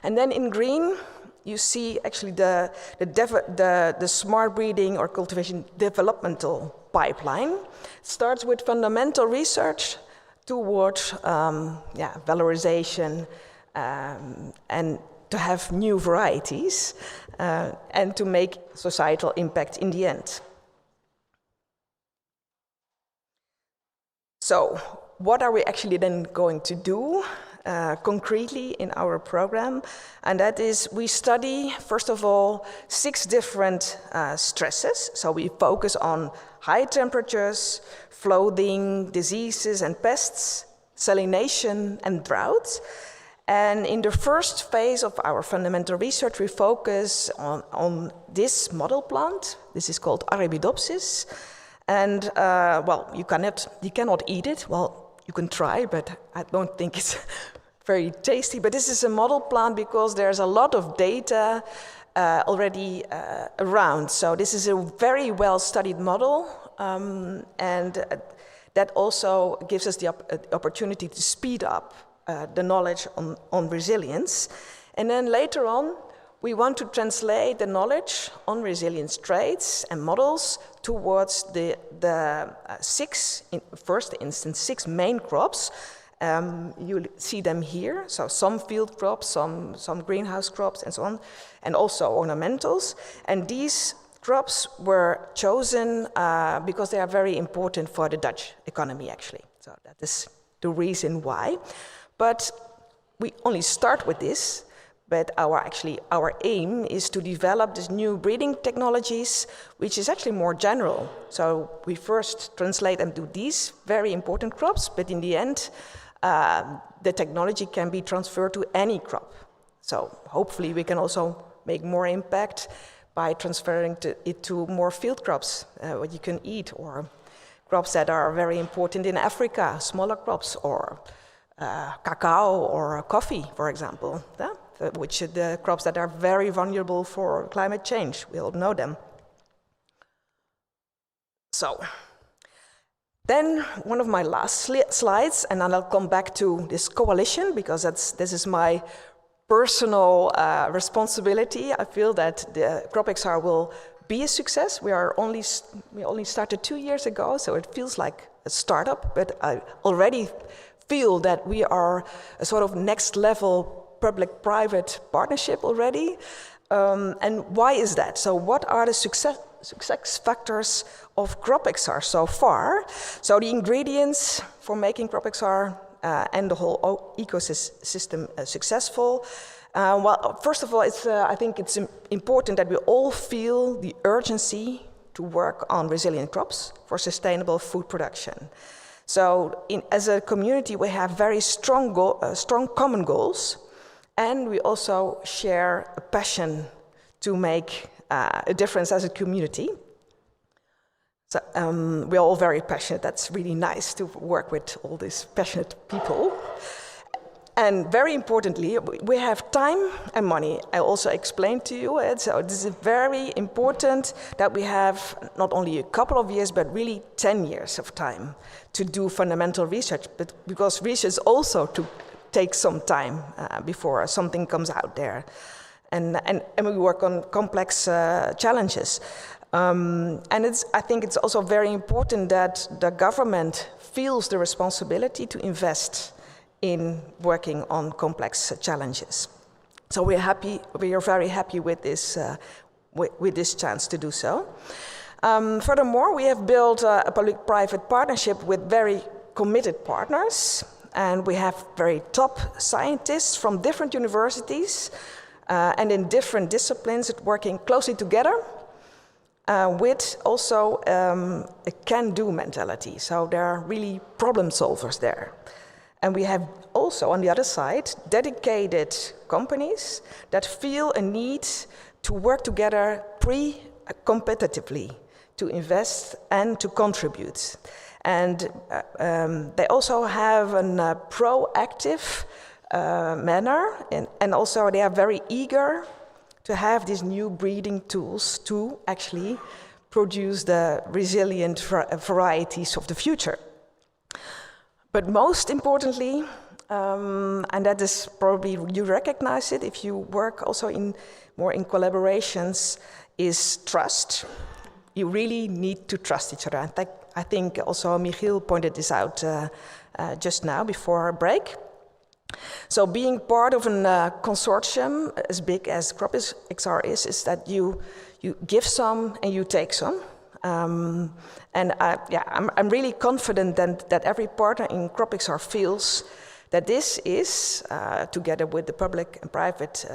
Speaker 13: And then in green, you see actually the smart breeding or cultivation developmental pipeline. It starts with fundamental research towards valorization and to have new varieties and to make societal impact in the end. So what are we actually then going to do concretely in our program? And that is, we study, first of all, 6 different stresses. So we focus on high temperatures, flooding, diseases and pests, salination and drought. And in the first phase of our fundamental research, we focus on this model plant. This is called Arabidopsis. And well, you cannot eat it. Well, you can try, but I don't think it's very tasty. But this is a model plant because there's a lot of data already around. So this is a very well-studied model, and that also gives us the opportunity to speed up the knowledge on resilience. And then later on, we want to translate the knowledge on resilience traits and models towards the 6, in first instance, 6 main crops. You see them here, so some field crops, some greenhouse crops and so on, and also ornamentals. And these crops were chosen because they are very important for the Dutch economy, actually. So that is the reason why. But we only start with this. But our aim is to develop these new breeding technologies, which is actually more general. So we first translate them to these very important crops, but in the end, the technology can be transferred to any crop. So hopefully we can also make more impact by transferring it to more field crops, what you can eat, or crops that are very important in Africa, smaller crops, or cacao or coffee, for example. Yeah? Which are the crops that are very vulnerable for climate change. We all know them. So, then one of my last slides, and then I'll come back to this coalition, because this is my personal responsibility. I feel that the CropXR will be a success. We only started 2 years ago, so it feels like a startup, but I already feel that we are a sort of next level public-private partnership already. And why is that? So what are the success factors of CropXR so far? So the ingredients for making CropXR and the whole ecosystem successful. Well, first of all, I think it's important that we all feel the urgency to work on resilient crops for sustainable food production. So as a community, we have very strong common goals. And we also share a passion to make a difference as a community. So we're all very passionate. That's really nice to work with all these passionate people. And very importantly, we have time and money. I also explained to you, so this is very important that we have not only a couple of years, but really 10 years of time to do fundamental research, but because research also to take some time before something comes out there. And we work on complex challenges. And I think it's also very important that the government feels the responsibility to invest in working on complex challenges. So we are very happy with this chance to do so. Furthermore, we have built a public-private partnership with very committed partners. And we have very top scientists from different universities and in different disciplines working closely together with also a can-do mentality. So there are really problem solvers there. And we have also, on the other side, dedicated companies that feel a need to work together pre-competitively to invest and to contribute. And they also have a proactive manner, and also they are very eager to have these new breeding tools to actually produce the resilient varieties of the future. But most importantly, and that is probably, you recognize it if you work also more in collaborations, is trust. You really need to trust each other. I think also Michiel pointed this out just now before our break. So being part of a consortium as big as CropXR is that you give some and you take some. And I'm really confident that every partner in CropXR feels that this is, together with the public and private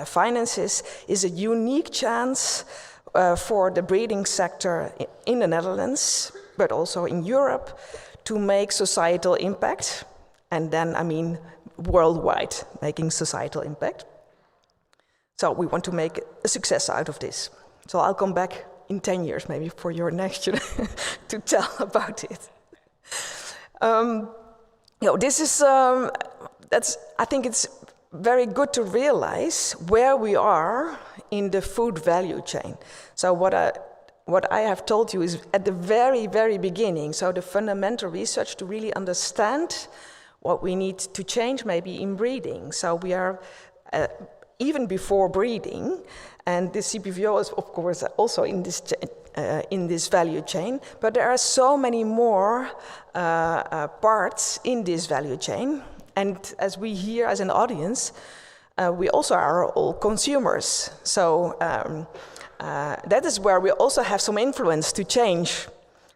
Speaker 13: finances, is a unique chance for the breeding sector in the Netherlands, but also in Europe, to make societal impact. And then, I mean, worldwide, making societal impact. So we want to make a success out of this. So I'll come back in 10 years, maybe, for your next year to tell about it. This is, I think it's very good to realize where we are in the food value chain. So what I have told you is at the very, very beginning, so the fundamental research to really understand what we need to change maybe in breeding. So we are even before breeding, and the CPVO is of course also in this value chain, but there are so many more parts in this value chain. And as we hear as an audience, we also are all consumers. So that is where we also have some influence to change.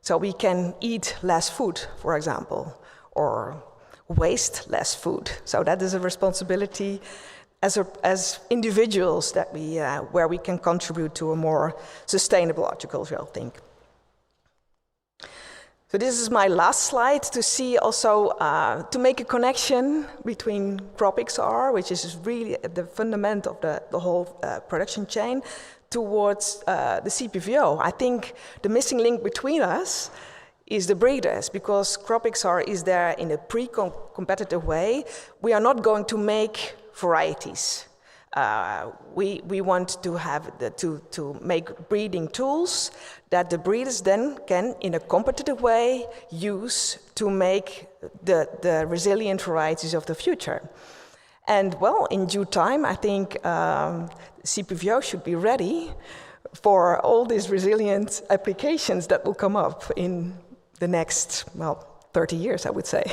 Speaker 13: So we can eat less food, for example, or waste less food. So that is a responsibility as individuals that where we can contribute to a more sustainable agriculture, I think. So this is my last slide to see also, to make a connection between CropXR, which is really at the fundament of the whole production chain, towards the CPVO. I think the missing link between us is the breeders, because CropXR is there in a pre-competitive way. We are not going to make varieties. We want to have to make breeding tools that the breeders then can, in a competitive way, use to make the resilient varieties of the future. And well, in due time, I think CPVO should be ready for all these resilient applications that will come up in the next, 30 years, I would say.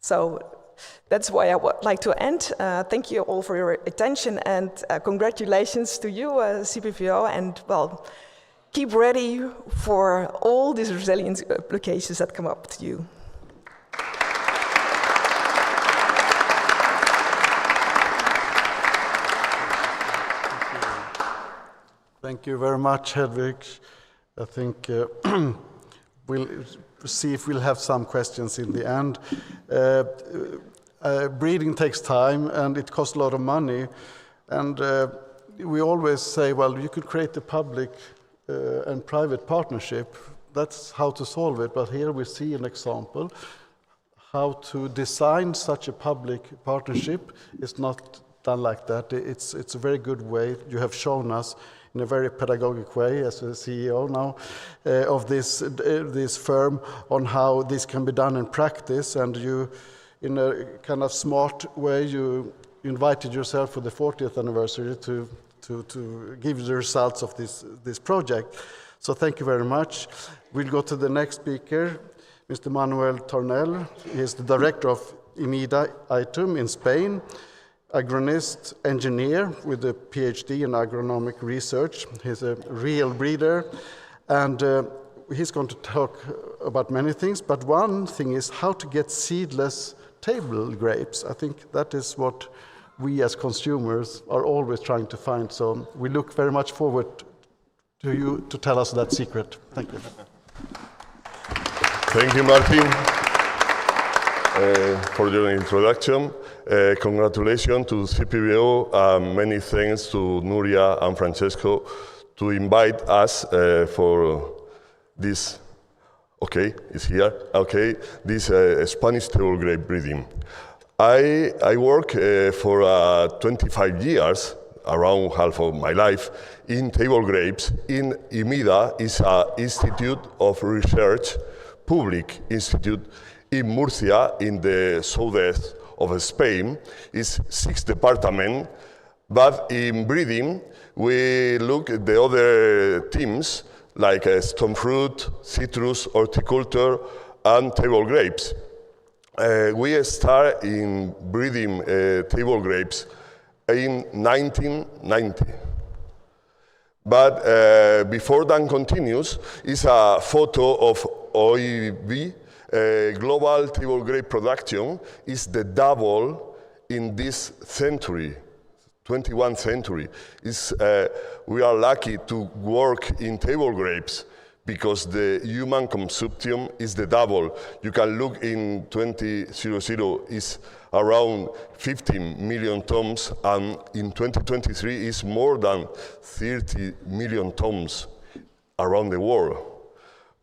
Speaker 13: So that's why I would like to end. Thank you all for your attention, and congratulations to you, CPVO, and keep ready for all these resilience applications that come up to you.
Speaker 1: Thank you very much, Hedvig. I think we'll see if we'll have some questions in the end. Breeding takes time and it costs a lot of money. And we always say, well, you could create a public and private partnership. That's how to solve it. But here we see an example. How to design such a public partnership is not done like that. It's a very good way. You have shown us in a very pedagogic way, as a CEO now, of this firm, on how this can be done in practice. And you, in a kind of smart way, you invited yourself for the 40th anniversary to give the results of this project. So thank you very much. We'll go to the next speaker, Mr. Manuel Tornel. He is the director of IMIDA ITUM in Spain, agronomist engineer with a PhD in agronomic research. He's a real breeder, and he's going to talk about many things, but one thing is how to get seedless table grapes. I think that is what we as consumers are always trying to find, so we look very much forward to you to tell us that secret. Thank you.
Speaker 14: Thank you, Martin, for your introduction. Congratulations to CPVO. Many thanks to Nuria and Francesco to invite us for this. Okay, it's here. Okay, this Spanish table grape breeding. I work for 25 years, around half of my life, in table grapes. In IMIDA is an institute of research, public institute in Murcia, in the southeast of Spain. It's 6 departments, but in breeding, we look at the other teams, like stone fruit, citrus, horticulture, and table grapes. We start in breeding table grapes in 1990. But before that continues is a photo of OIB, global table grape production is the double in this century, 21st century. We are lucky to work in table grapes because the human consumption is the double. You can look in 2000 is around 15 million tons, and in 2023 is more than 30 million tons around the world.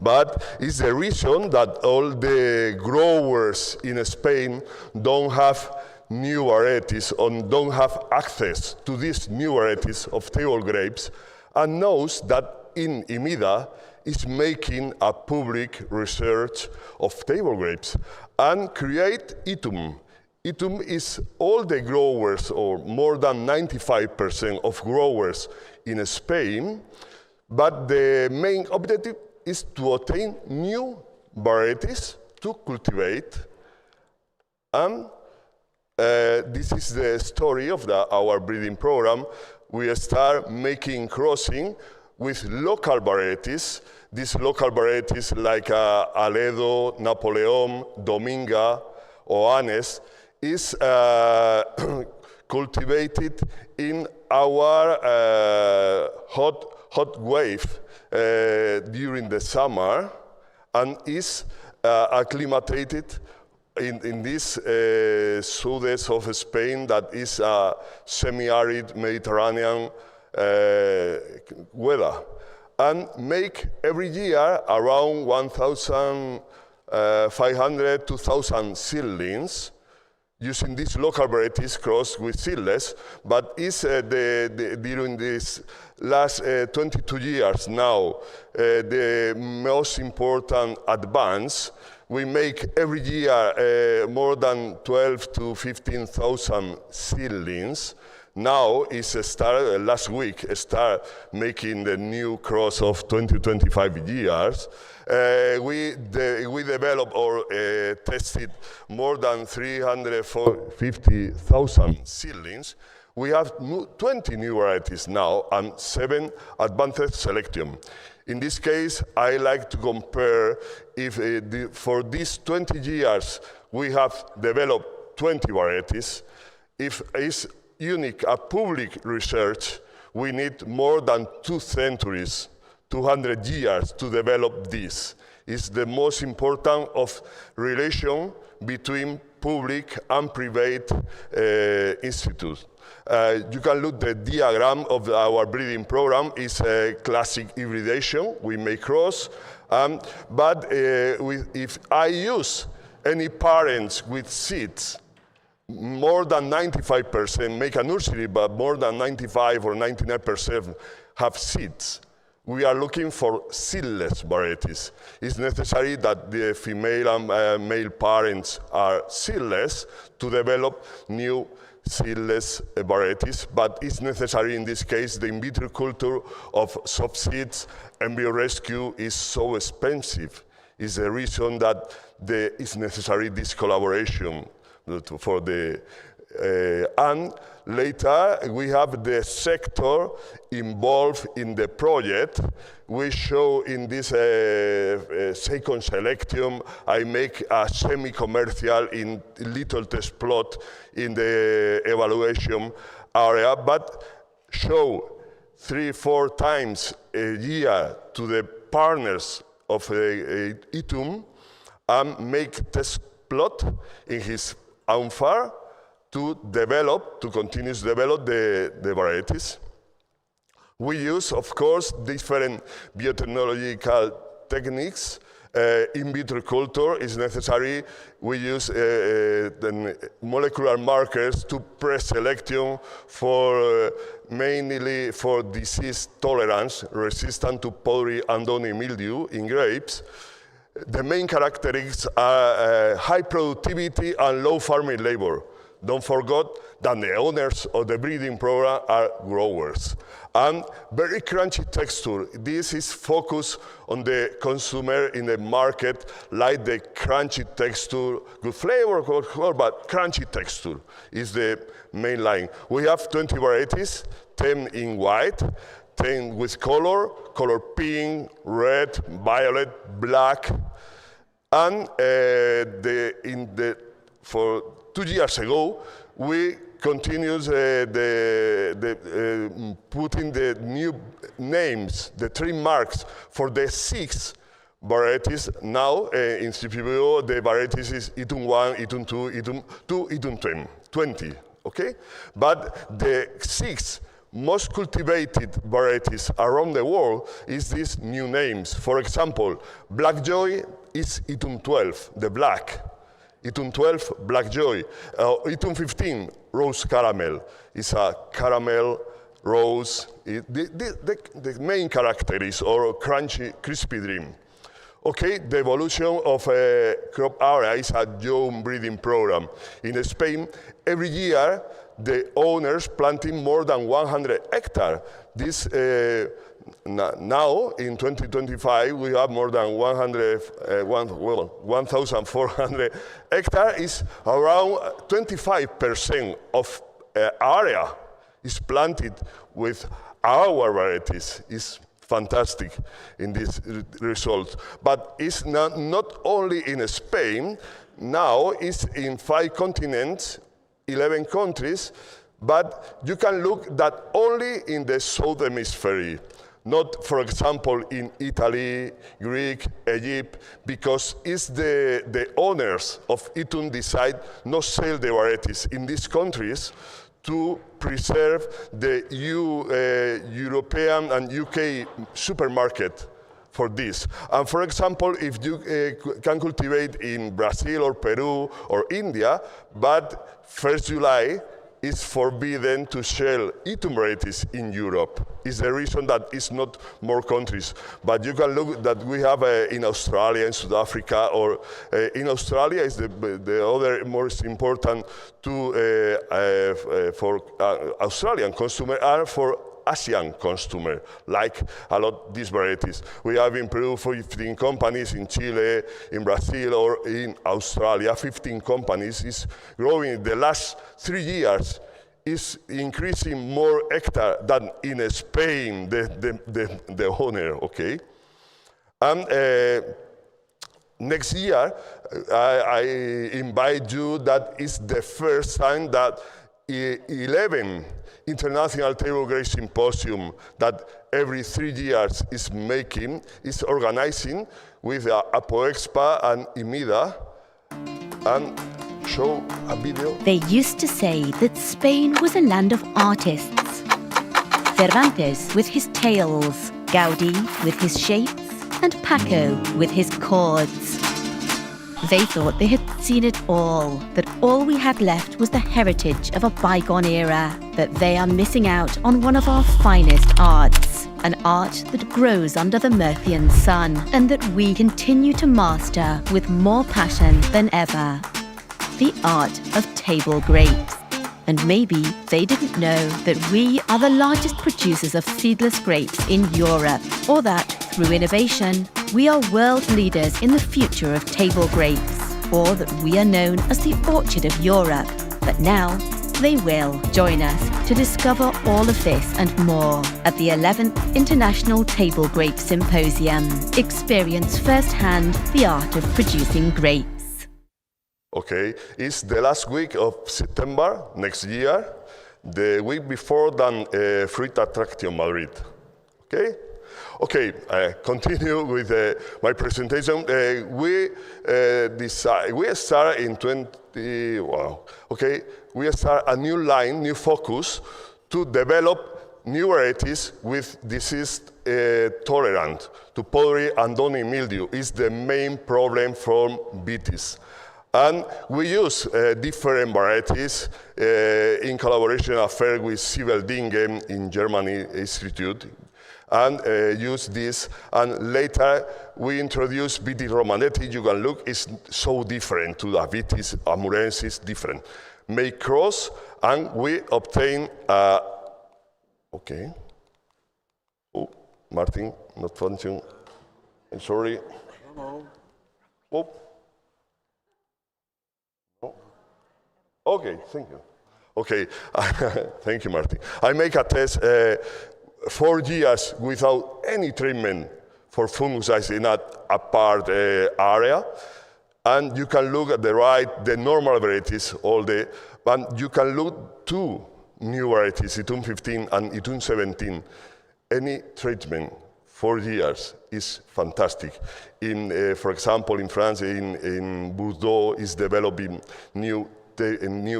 Speaker 14: But it's the reason that all the growers in Spain don't have new varieties or don't have access to these new varieties of table grapes, and knows that in IMIDA is making a public research of table grapes and create ITUM. ITUM is all the growers, or more than 95% of growers in Spain, but the main objective is to obtain new varieties to cultivate. And this is the story of our breeding program. We start making crossing with local varieties. These local varieties like Aledo, Napoleon, Dominga, or Anes is cultivated in our hot wave during the summer, and is acclimated in this southeast of Spain that is a semi-arid Mediterranean weather, and make every year around 1,500 to 2,000 seedlings using these local varieties crossed with seedless, but is during these last 22 years now the most important advance. We make every year more than 12 to 15,000 seedlings. Now is last week start making the new cross of 20-25 years. We developed or tested more than 350,000 seedlings. We have 20 new varieties now and 7 advanced selection. In this case, I like to compare if for these 20 years we have developed 20 varieties. If it's unique, a public research, we need more than 2 centuries, 200 years to develop this. It's the most important of relation between public and private institutes. You can look the diagram of our breeding program. Is a classic hybridization. We may cross, but if I use any parents with seeds, more than 95% make a nursery, but more than 95 or 99% have seeds. We are looking for seedless varieties. It's necessary that the female and male parents are seedless to develop new seedless varieties, but it's necessary in this case the in vitro culture of soft seeds. Embryo rescue is so expensive. It's the reason that it's necessary this collaboration for the and later we have the sector involved in the project. We show in this second selection, I make a semi-commercial in little test plot in the evaluation area, but show 3-4 times a year to the partners of ITUM and make test plot in his own farm to continue to develop the varieties. We use, of course, different biotechnological techniques. In vitro culture is necessary. We use the molecular markers to pre-selection for mainly for disease tolerance, resistant to powdery and downy mildew in grapes. The main characteristics are high productivity and low farming labor. Don't forget that the owners of the breeding program are growers. And very crunchy texture. This is focused on the consumer in the market, like the crunchy texture, good flavor, but crunchy texture is the main line. We have 20 varieties, 10 in white, 10 with color pink, red, violet, black. And for 2 years ago, we continued putting the new names, the trademarks for the 6 varieties. Now in CPVO, the varieties is Itun 1, Itun 2, Itun 2, Itun 20, okay? But the 6 most cultivated varieties around the world is these new names. For example, Black Joy is Itun 12, the black. Itun 12, Black Joy. Itun 15, Rose Caramel. It's a caramel, rose. The main character is or crunchy, crispy dream. Okay, the evolution of a crop area is a young breeding program. In Spain, every year, the owners planting more than 100 hectares. This now, in 2025, we have more than 1,400 hectares. Is around 25% of area is planted with our varieties. Is fantastic in this result. But it's not only in Spain. Now it's in 5 continents, 11 countries, but you can look that only in the Southern Hemisphere. Not, for example, in Italy, Greek, Egypt, because it's the owners of Itun decide not sell the varieties in these countries to preserve the European and UK supermarket for this. And for example, if you can cultivate in Brazil or Peru or India, but 1st July, is forbidden to sell Itun varieties in Europe. Is the reason that it's not more countries. But you can look that we have in Australia, in South Africa, or in Australia is the other most important for Australian consumer and for Asian consumer, like a lot of these varieties. We have in Peru 15 companies, in Chile, in Brazil, or in Australia, 15 companies is growing. The last 3 years is increasing more hectare than in Spain, the owner, okay? And next year, I invite you, that is the first time that 11 International Table Grape Symposium that every 3 years is organizing with APOEXPA and IMIDA, and show a video.
Speaker 15: They used to say that Spain was a land of artists. Cervantes with his tales, Gaudí with his shapes, and Paco with his chords. They thought they had seen it all, that all we had left was the heritage of a bygone era, that they are missing out on one of our finest arts, an art that grows under the Murphian sun, and that we continue to master with more passion than ever. The art of table grapes. And maybe they didn't know that we are the largest producers of seedless grapes in Europe, or that, through innovation, we are world leaders in the future of table grapes, or that we are known as the orchard of Europe. But now, they will join us to discover all of this and more at the 11th International Table Grape Symposium. Experience firsthand the art of producing grapes.
Speaker 14: Okay, it's the last week of September next year, the week before than Fruit Attraction Madrid. Okay? Okay, continue with my presentation. We start in 20, wow. Okay, we start a new line, new focus to develop new varieties with disease tolerant to powdery and downy mildew is the main problem from beeties. And we use different varieties in collaboration affair with Siebeldingen in Germany Institute, and use this. And later we introduce Vitis romanetti. You can look, it's so different to the Vitis amurensis, different. Make cross, and we obtain, okay. Oh, Martin, not function. I'm sorry. Oh. Okay, thank you. Okay, thank you, Martin. I make a test 4 years without any treatment for fungus in a apart area. And you can look at the right, the normal varieties all day, but you can look 2 new varieties, Itun 15 and Itun 17. Any treatment 4 years is fantastic. In, for example, in France, in Bordeaux is developing new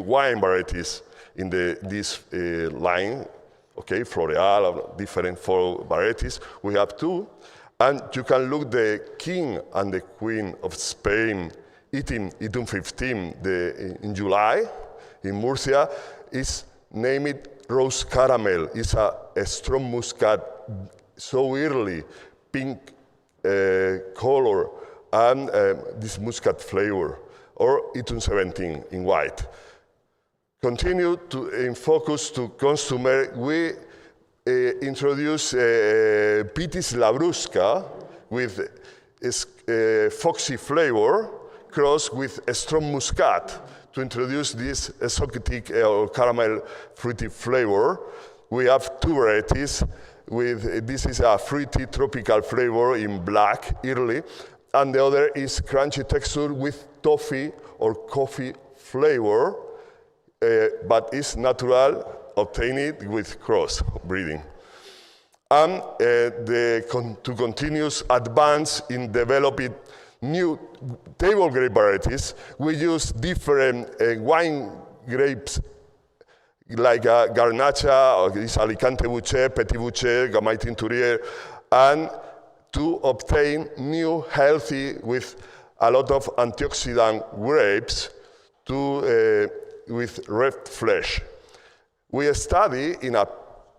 Speaker 14: wine varieties in this line, okay, Floreal, different 4 varieties. We have 2, and you can look the king and the queen of Spain eating Itun 15 in July in Murcia is named Rose Caramel. It's a strong muscat, so early, pink color, and this muscat flavor. Or Itun 17 in white. Continue to in focus to consumer, we introduce Vitis labrusca with foxy flavor crossed with a strong muscat to introduce this exotic or caramel fruity flavor. We have 2 varieties with, this is a fruity tropical flavor in black, early, and the other is crunchy texture with toffee or coffee flavor, but is natural, obtained with cross breeding. And to continuous advance in developing new table grape varieties, we use different wine grapes like Garnacha, or this Alicante Boucher, Petit Boucher, Gamay Teinturier, and to obtain new healthy with a lot of antioxidant grapes with red flesh. We study in a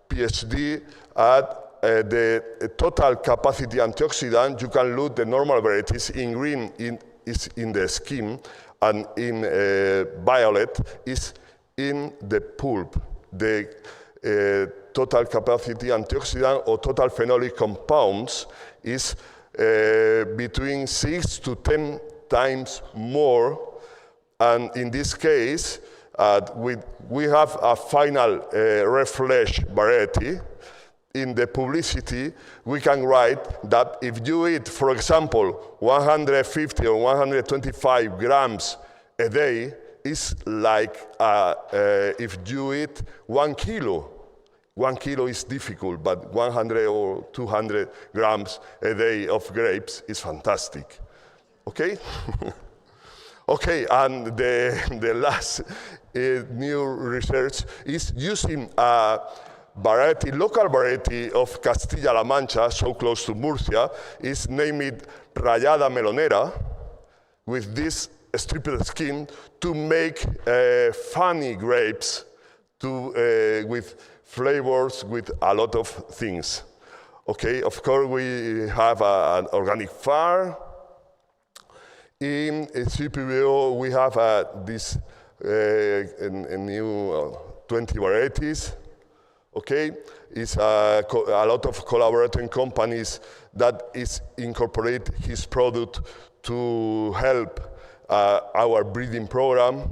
Speaker 14: PhD at the total capacity antioxidant. You can look the normal varieties in green is in the skin, and in violet is in the pulp. The total capacity antioxidant or total phenolic compounds is between 6 to 10 times more, and in this case, we have a final red flesh variety. In the publicity, we can write that if you eat, for example, 150 or 125 grams a day, it's like if you eat 1 kilo. 1 kilo is difficult, but 100 or 200 grams a day of grapes is fantastic. Okay? Okay, and the last new research is using a variety, local variety of Castilla-La Mancha, so close to Murcia, is named Rayada Melonera, with this striped skin to make funny grapes with flavors, with a lot of things. Okay, of course we have an organic farm. In CPVO we have this a new 20 varieties. Okay, it's a lot of collaborating companies that is incorporate his product to help our breeding program.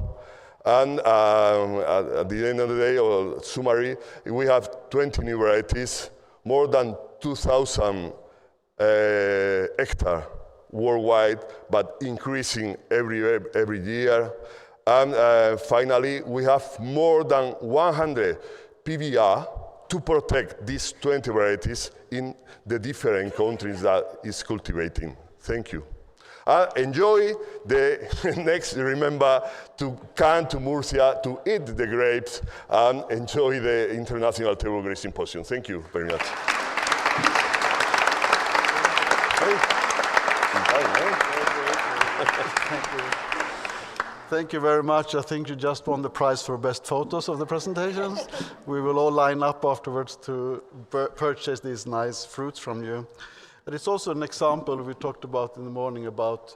Speaker 14: And at the end of the day, or summary, we have 20 new varieties, more than 2,000 hectares worldwide, but increasing every year. And finally, we have more than 100 PVR to protect these 20 varieties in the different countries that is cultivating. Thank you. Enjoy the next, remember to come to Murcia to eat the grapes and enjoy the International Table Grape Symposium. Thank you very much.
Speaker 1: Thank you very much. I think you just won the prize for best photos of the presentations. We will all line up afterwards to purchase these nice fruits from you. But it's also an example we talked about in the morning about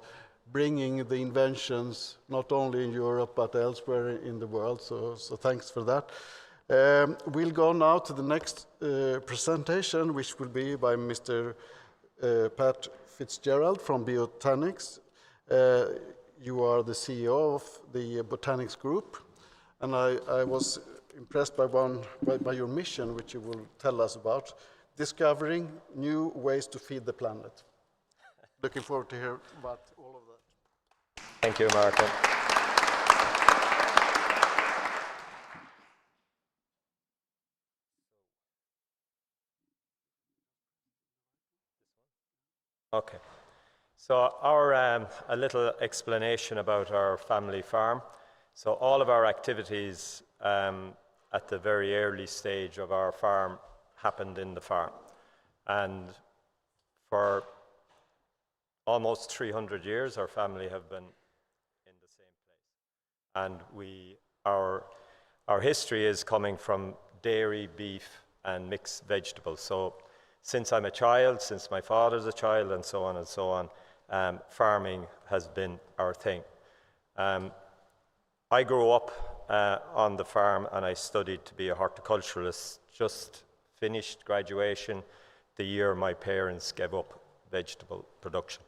Speaker 1: bringing the inventions not only in Europe but elsewhere in the world. So thanks for that. We'll go now to the next presentation, which will be by Mr. Pat Fitzgerald from Botanics. You are the CEO of the Botanics Group, and I was impressed by your mission, which you will tell us about, discovering new ways to feed the planet. Looking forward to hear about all of that.
Speaker 16: Thank you, Martin. Okay. So a little explanation about our family farm. So all of our activities at the very early stage of our farm happened in the farm. And for almost 300 years, our family have been in the same place. And our history is coming from dairy, beef, and mixed vegetables. So since I'm a child, since my father's a child, and so on, farming has been our thing. I grew up on the farm and I studied to be a horticulturalist, just finished graduation the year my parents gave up vegetable production.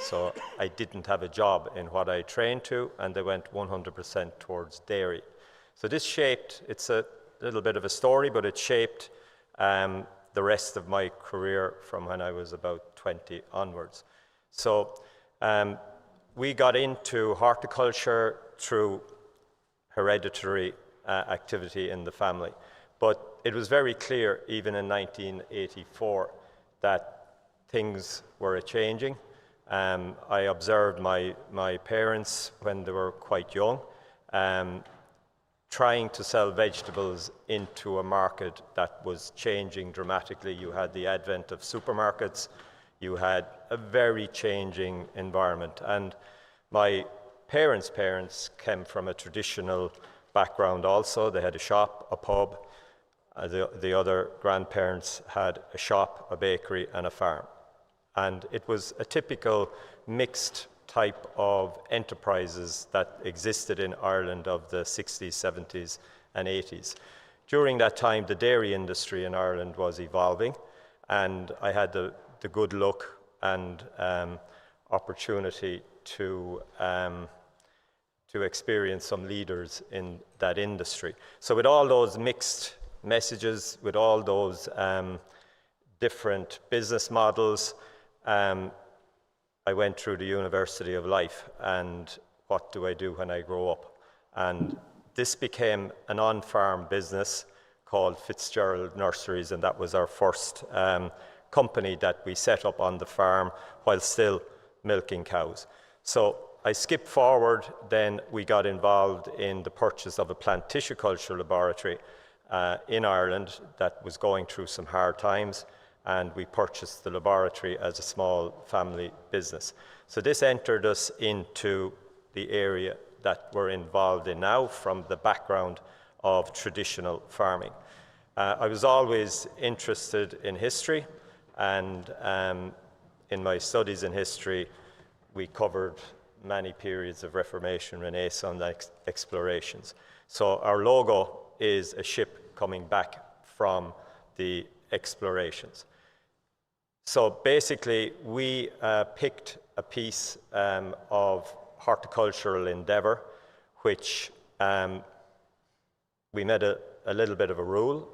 Speaker 16: So I didn't have a job in what I trained to, and they went 100% towards dairy. So this shaped, it's a little bit of a story, but it shaped the rest of my career from when I was about 20 onwards. So we got into horticulture through hereditary activity in the family. But it was very clear, even in 1984, that things were changing. I observed my parents when they were quite young, trying to sell vegetables into a market that was changing dramatically. You had the advent of supermarkets, you had a very changing environment. And my parents' parents came from a traditional background also. They had a shop, a pub. The other grandparents had a shop, a bakery, and a farm. And it was a typical mixed type of enterprises that existed in Ireland of the 60s, 70s, and 80s. During that time, the dairy industry in Ireland was evolving, and I had the good luck and opportunity to experience some leaders in that industry. So with all those mixed messages, with all those different business models, I went through the University of Life, and what do I do when I grow up? And this became an on-farm business called Fitzgerald Nurseries, and that was our first company that we set up on the farm while still milking cows. So I skipped forward, then we got involved in the purchase of a plant tissue culture laboratory in Ireland that was going through some hard times, and we purchased the laboratory as a small family business. So this entered us into the area that we're involved in now from the background of traditional farming. I was always interested in history, and in my studies in history, we covered many periods of Reformation, Renaissance, explorations. So our logo is a ship coming back from the explorations. So basically, we picked a piece of horticultural endeavor, which we made a little bit of a rule.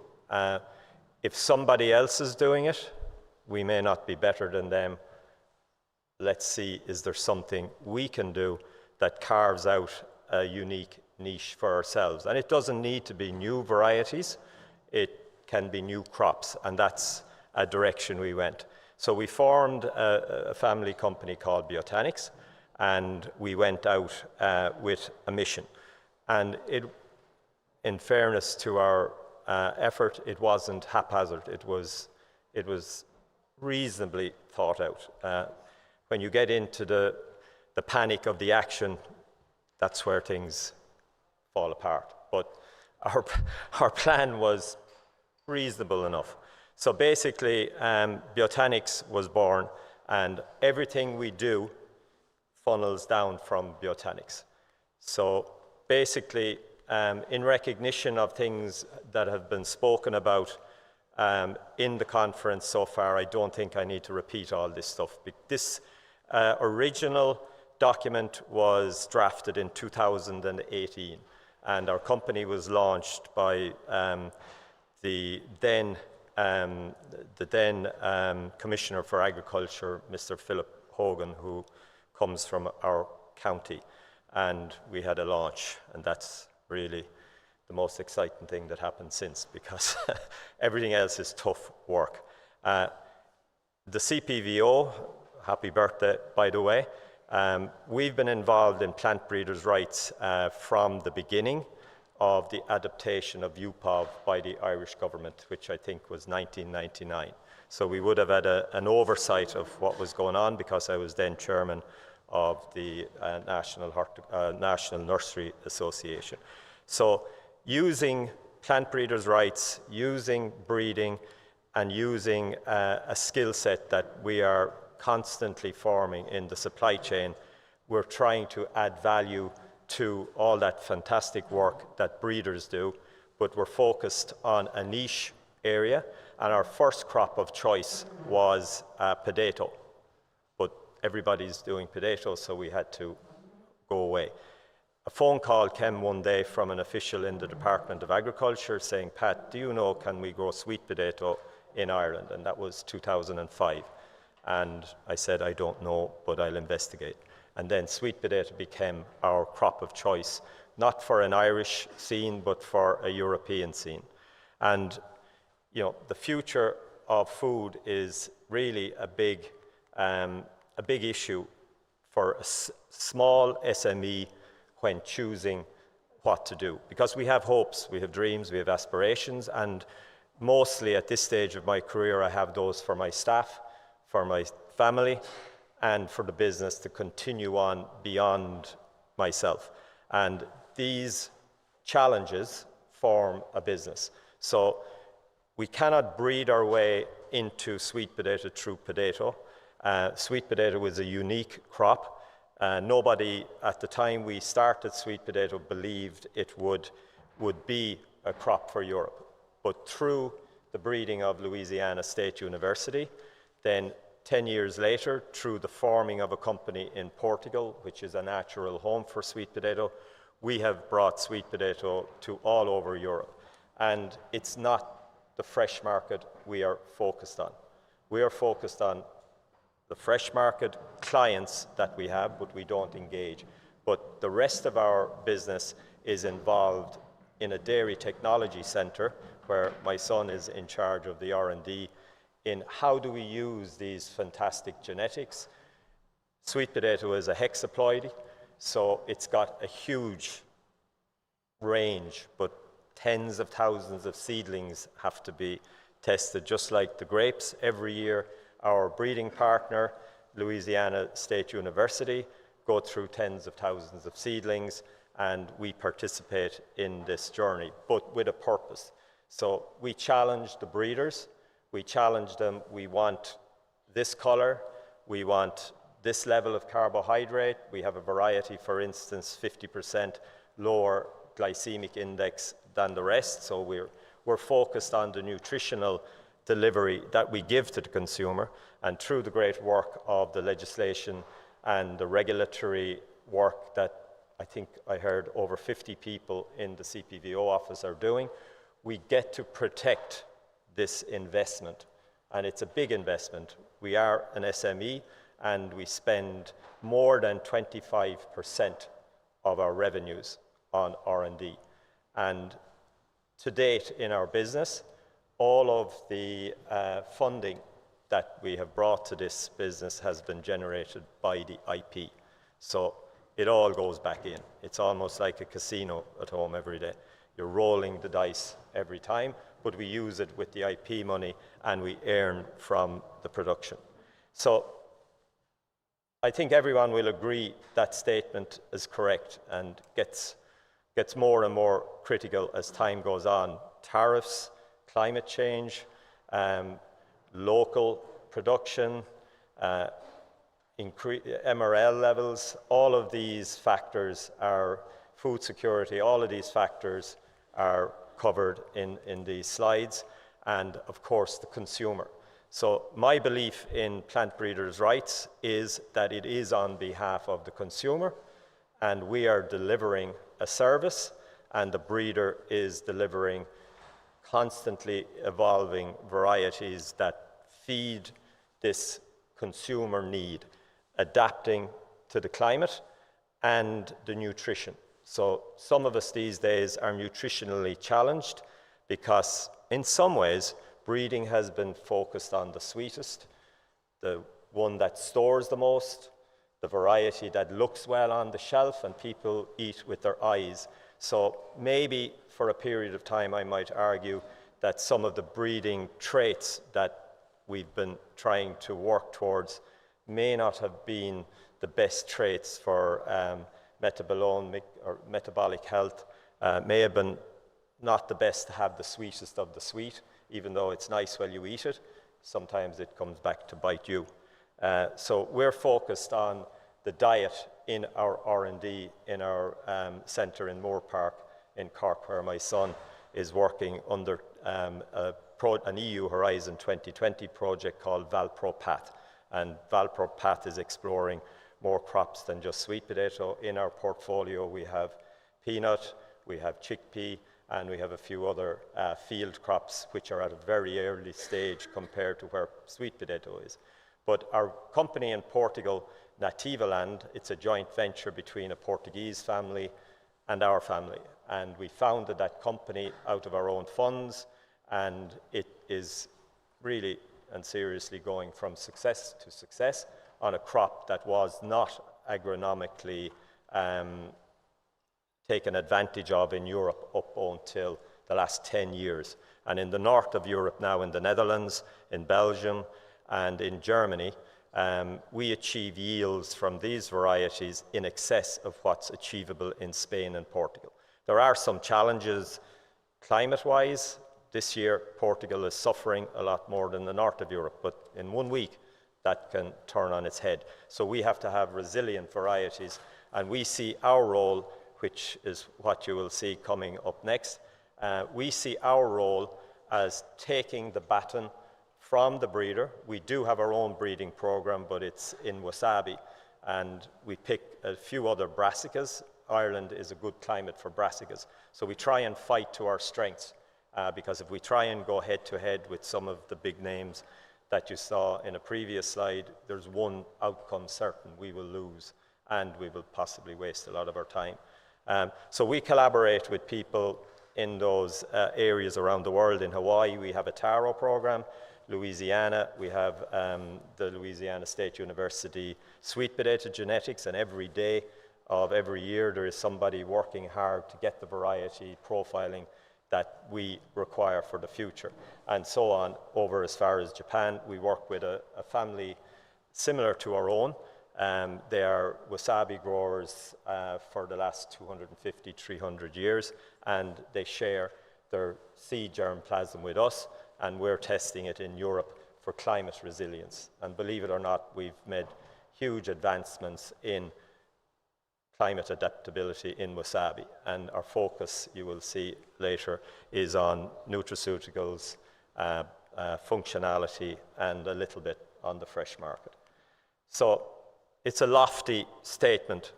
Speaker 16: If somebody else is doing it, we may not be better than them. Let's see, is there something we can do that carves out a unique niche for ourselves? And it doesn't need to be new varieties. It can be new crops, and that's a direction we went. So we formed a family company called Biotanics, and we went out with a mission. And in fairness to our effort, it wasn't haphazard. It was reasonably thought out. When you get into the panic of the action, that's where things fall apart. But our plan was reasonable enough. So basically, Biotanics was born, and everything we do funnels down from Biotanics. So basically, in recognition of things that have been spoken about in the conference so far, I don't think I need to repeat all this stuff. This original document was drafted in 2018, and our company was launched by the then Commissioner for Agriculture, Mr. Philip Hogan, who comes from our county, and we had a launch, and that's really the most exciting thing that happened since, because everything else is tough work. The CPVO, happy birthday, by the way, we've been involved in plant breeders' rights from the beginning of the adaptation of UPOV by the Irish government, which I think was 1999. So we would have had an oversight of what was going on, because I was then chairman of the National Nursery Association. So using plant breeders' rights, using breeding, and using a skill set that we are constantly forming in the supply chain, we're trying to add value to all that fantastic work that breeders do, but we're focused on a niche area, and our first crop of choice was potato. But everybody's doing potato, so we had to go away. A phone call came one day from an official in the Department of Agriculture saying, "Pat, do you know, can we grow sweet potato in Ireland?" And that was 2005. And I said, "I don't know, but I'll investigate." And then sweet potato became our crop of choice, not for an Irish scene, but for a European scene. And you know, the future of food is really a big issue for a small SME when choosing what to do. Because we have hopes, we have dreams, we have aspirations, and mostly at this stage of my career, I have those for my staff, for my family, and for the business to continue on beyond myself. And these challenges form a business. So we cannot breed our way into sweet potato through potato. Sweet potato was a unique crop. Nobody at the time we started sweet potato believed it would be a crop for Europe. But through the breeding of Louisiana State University, then 10 years later, through the forming of a company in Portugal, which is a natural home for sweet potato, we have brought sweet potato to all over Europe. And it's not the fresh market we are focused on. We are focused on the fresh market clients that we have, but we don't engage. But the rest of our business is involved in a dairy technology center, where my son is in charge of the R&D, in how do we use these fantastic genetics. Sweet potato is a hexaploid, so it's got a huge range, but tens of thousands of seedlings have to be tested, just like the grapes. Every year, our breeding partner, Louisiana State University, go through tens of thousands of seedlings, and we participate in this journey, but with a purpose. So we challenge the breeders. We challenge them, we want this color, we want this level of carbohydrate. We have a variety, for instance, 50% lower glycemic index than the rest, so we're focused on the nutritional delivery that we give to the consumer, and through the great work of the legislation and the regulatory work that I think I heard over 50 people in the CPVO office are doing, we get to protect this investment, and it's a big investment. We are an SME, and we spend more than 25% of our revenues on R&D. And to date in our business, all of the funding that we have brought to this business has been generated by the IP. So it all goes back in. It's almost like a casino at home every day. You're rolling the dice every time, but we use it with the IP money and we earn from the production. So I think everyone will agree that statement is correct and gets more and more critical as time goes on. Tariffs, climate change, local production, MRL levels, all of these factors are food security, all of these factors are covered in these slides, and of course the consumer. So my belief in plant breeders' rights is that it is on behalf of the consumer, and we are delivering a service, and the breeder is delivering constantly evolving varieties that feed this consumer need, adapting to the climate and the nutrition. So some of us these days are nutritionally challenged because in some ways breeding has been focused on the sweetest, the one that stores the most, the variety that looks well on the shelf and people eat with their eyes. So maybe for a period of time I might argue that some of the breeding traits that we've been trying to work towards may not have been the best traits for metabolic health, may have been not the best to have the sweetest of the sweet, even though it's nice while you eat it. Sometimes it comes back to bite you. So we're focused on the diet in our R&D in our centre in Moore Park in Cork, where my son is working under an EU Horizon 2020 project called Valpropath. And Valpropath is exploring more crops than just sweet potato. In our portfolio, we have peanut, we have chickpea, and we have a few other field crops which are at a very early stage compared to where sweet potato is. But our company in Portugal, Nativaland, it's a joint venture between a Portuguese family and our family. And we founded that company out of our own funds, and it is really and seriously going from success to success on a crop that was not agronomically taken advantage of in Europe up until the last 10 years. And in the north of Europe now, in the Netherlands, in Belgium, and in Germany, we achieve yields from these varieties in excess of what's achievable in Spain and Portugal. There are some challenges climate-wise. This year, Portugal is suffering a lot more than the north of Europe, but in 1 week, that can turn on its head. So we have to have resilient varieties, and we see our role, which is what you will see coming up next. We see our role as taking the baton from the breeder. We do have our own breeding program, but it's in wasabi, and we pick a few other brassicas. Ireland is a good climate for brassicas. So we try and fight to our strengths, because if we try and go head to head with some of the big names that you saw in a previous slide, there's one outcome certain: we will lose, and we will possibly waste a lot of our time. So we collaborate with people in those areas around the world. In Hawaii, we have a taro program. Louisiana, we have the Louisiana State University sweet potato genetics, and every day of every year there is somebody working hard to get the variety profiling that we require for the future. And so on over as far as Japan. We work with a family similar to our own. They are wasabi growers for the last 250, 300 years, and they share their seed germplasm with us, and we're testing it in Europe for climate resilience. And believe it or not, we've made huge advancements in climate adaptability in wasabi, and our focus, you will see later, is on nutraceuticals, functionality, and a little bit on the fresh market. So it's a lofty statement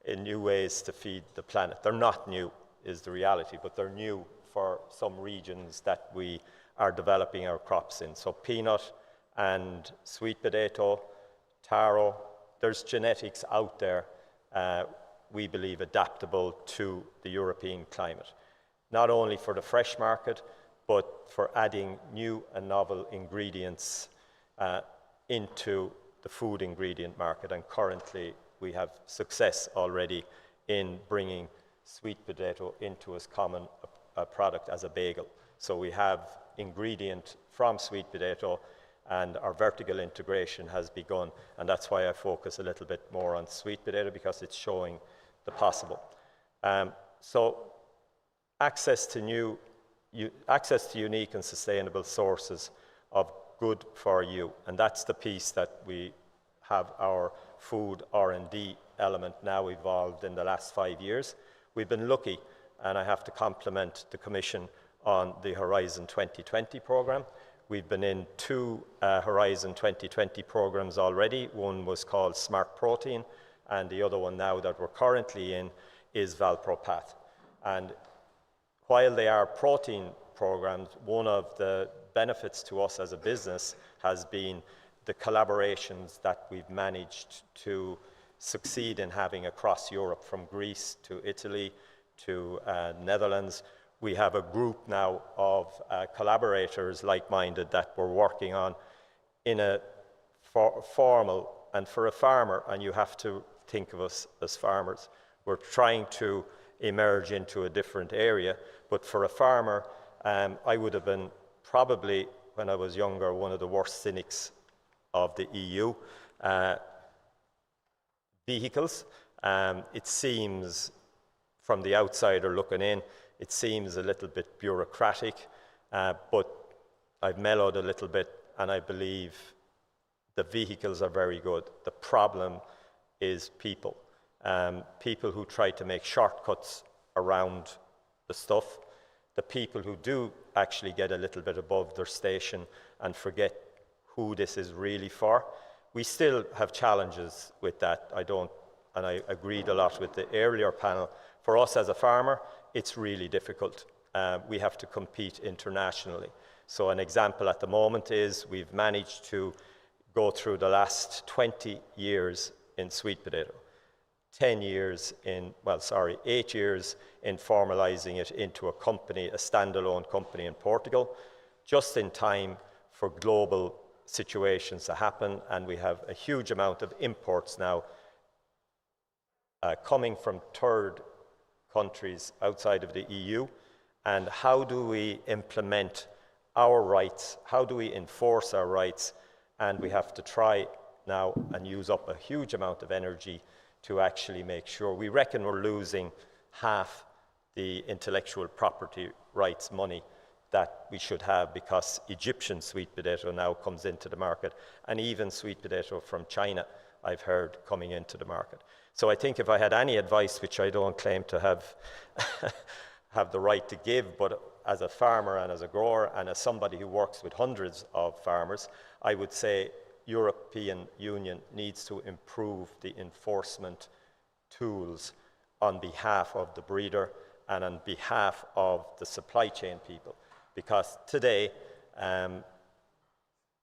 Speaker 16: in new ways to feed the planet. They're not new, is the reality, but they're new for some regions that we are developing our crops in. So peanut and sweet potato, taro, there's genetics out there, we believe adaptable to the European climate. Not only for the fresh market, but for adding new and novel ingredients into the food ingredient market, and currently we have success already in bringing sweet potato into as common a product as a bagel. So we have ingredient from sweet potato, and our vertical integration has begun, and that's why I focus a little bit more on sweet potato, because it's showing the possible. So access to unique and sustainable sources of good for you, and that's the piece that we have our food R&D element now evolved in the last 5 years. We've been lucky, and I have to compliment the Commission on the Horizon 2020 program. We've been in 2 Horizon 2020 programs already. One was called Smart Protein, and the other one now that we're currently in is Valpropath. And while they are protein programs, one of the benefits to us as a business has been the collaborations that we've managed to succeed in having across Europe, from Greece to Italy to Netherlands. We have a group now of collaborators like-minded that we're working on in a formal, and for a farmer, and you have to think of us as farmers, we're trying to emerge into a different area, but for a farmer, I would have been probably, when I was younger, one of the worst cynics of the EU. Vehicles, it seems, from the outsider looking in, it seems a little bit bureaucratic, but I've mellowed a little bit, and I believe the vehicles are very good. The problem is people. People who try to make shortcuts around the stuff, the people who do actually get a little bit above their station and forget who this is really for. We still have challenges with that. And I agreed a lot with the earlier panel. For us as a farmer, it's really difficult. We have to compete internationally. So an example at the moment is we've managed to go through the last 20 years in sweet potato, 8 years in formalizing it into a company, a standalone company in Portugal, just in time for global situations to happen, and we have a huge amount of imports now coming from third countries outside of the EU. And how do we implement our rights? How do we enforce our rights? And we have to try now and use up a huge amount of energy to actually make sure. We reckon we're losing half the intellectual property rights money that we should have, because Egyptian sweet potato now comes into the market, and even sweet potato from China, I've heard, coming into the market. So I think if I had any advice, which I don't claim to have have the right to give, but as a farmer and as a grower and as somebody who works with hundreds of farmers, I would say European Union needs to improve the enforcement tools on behalf of the breeder and on behalf of the supply chain people. Because today,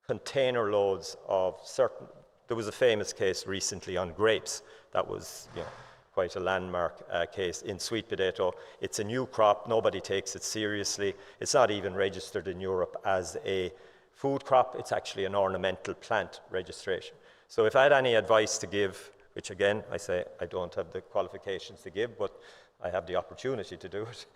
Speaker 16: container loads of certain, there was a famous case recently on grapes that was, quite a landmark case. In sweet potato, it's a new crop, nobody takes it seriously. It's not even registered in Europe as a food crop, it's actually an ornamental plant registration. So if I had any advice to give, which again, I say I don't have the qualifications to give, but I have the opportunity to do it,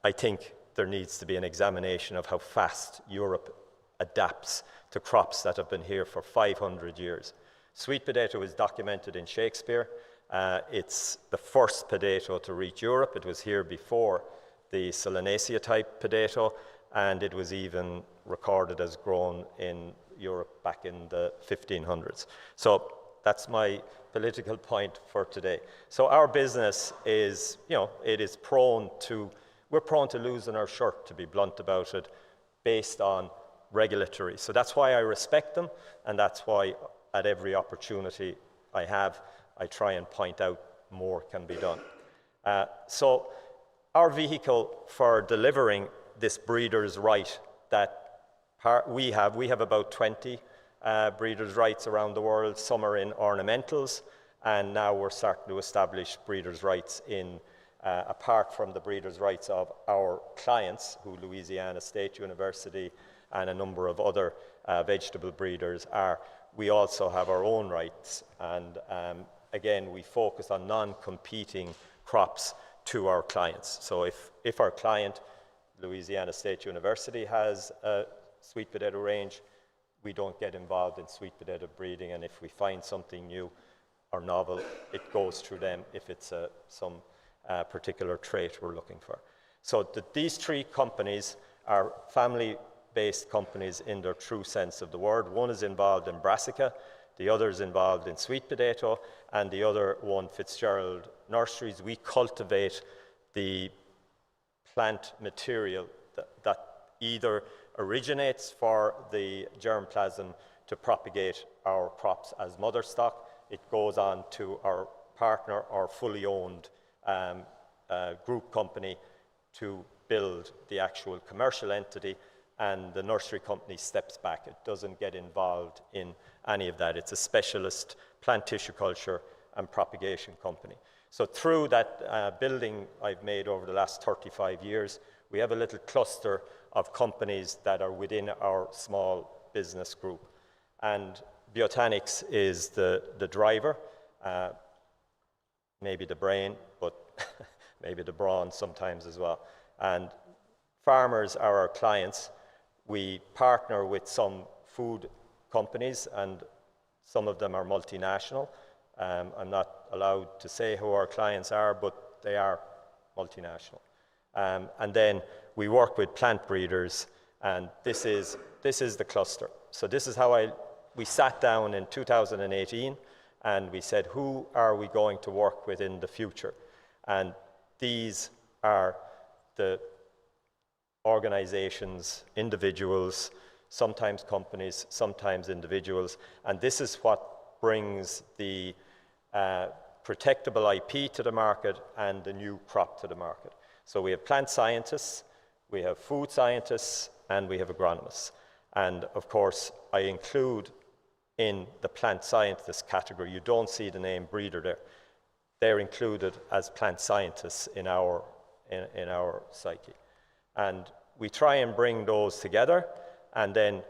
Speaker 16: I think there needs to be an examination of how fast Europe adapts to crops that have been here for 500 years. Sweet potato is documented in Shakespeare. It's the first potato to reach Europe. It was here before the Solanaceae type potato, and it was even recorded as grown in Europe back in the 1500s. So that's my political point for today. So our business is, we're prone to losing our shirt, to be blunt about it, based on regulatory. So that's why I respect them, and that's why at every opportunity I have, I try and point out more can be done. So our vehicle for delivering this breeder's right that we have about 20 breeder's rights around the world. Some are in ornamentals, and now we're starting to establish breeder's rights in, apart from the breeder's rights of our clients, who Louisiana State University and a number of other vegetable breeders are, we also have our own rights. And again, we focus on non-competing crops to our clients. So if our client, Louisiana State University, has a sweet potato range, we don't get involved in sweet potato breeding, and if we find something new or novel, it goes through them if it's some particular trait we're looking for. So these three companies are family-based companies in their true sense of the word. One is involved in brassica, the other is involved in sweet potato, and the other one, Fitzgerald Nurseries. We cultivate the plant material that either originates for the germplasm to propagate our crops as mother stock. It goes on to our partner or fully owned group company to build the actual commercial entity, and the nursery company steps back. It doesn't get involved in any of that. It's a specialist plant tissue culture and propagation company. So through that building I've made over the last 35 years, we have a little cluster of companies that are within our small business group. And Biotanics is the driver, maybe the brain, but maybe the brawn sometimes as well. And farmers are our clients. We partner with some food companies, and some of them are multinational. I'm not allowed to say who our clients are, but they are multinational. And then we work with plant breeders, and this is the cluster. So this is how we sat down in 2018, and we said, who are we going to work with in the future? And these are the organizations, individuals, sometimes companies, sometimes individuals, and this is what brings the protectable IP to the market and the new crop to the market. So we have plant scientists, we have food scientists, and we have agronomists. And of course, I include in the plant scientist category, you don't see the name breeder there. They're included as plant scientists in our psyche. And we try and bring those together, and then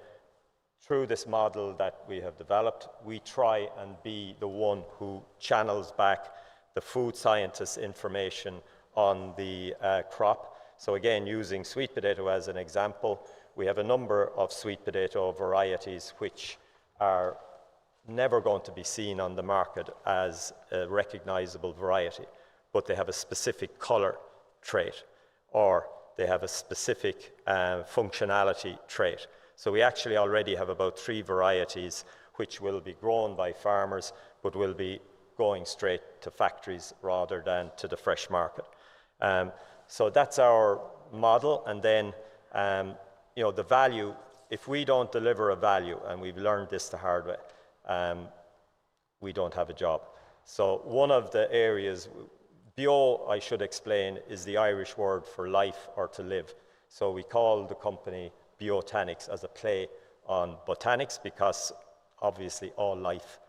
Speaker 16: through this model that we have developed, we try and be the one who channels back the food scientist information on the crop. So again, using sweet potato as an example, we have a number of sweet potato varieties which are never going to be seen on the market as a recognizable variety, but they have a specific color trait, or they have a specific functionality trait. So we actually already have about 3 varieties which will be grown by farmers, but will be going straight to factories rather than to the fresh market. So that's our model. And then, the value, if we don't deliver a value, and we've learned this the hard way, we don't have a job. So one of the areas, bio, I should explain, is the Irish word for life or to live. So we call the company Biotanics as a play on botanics, because obviously all life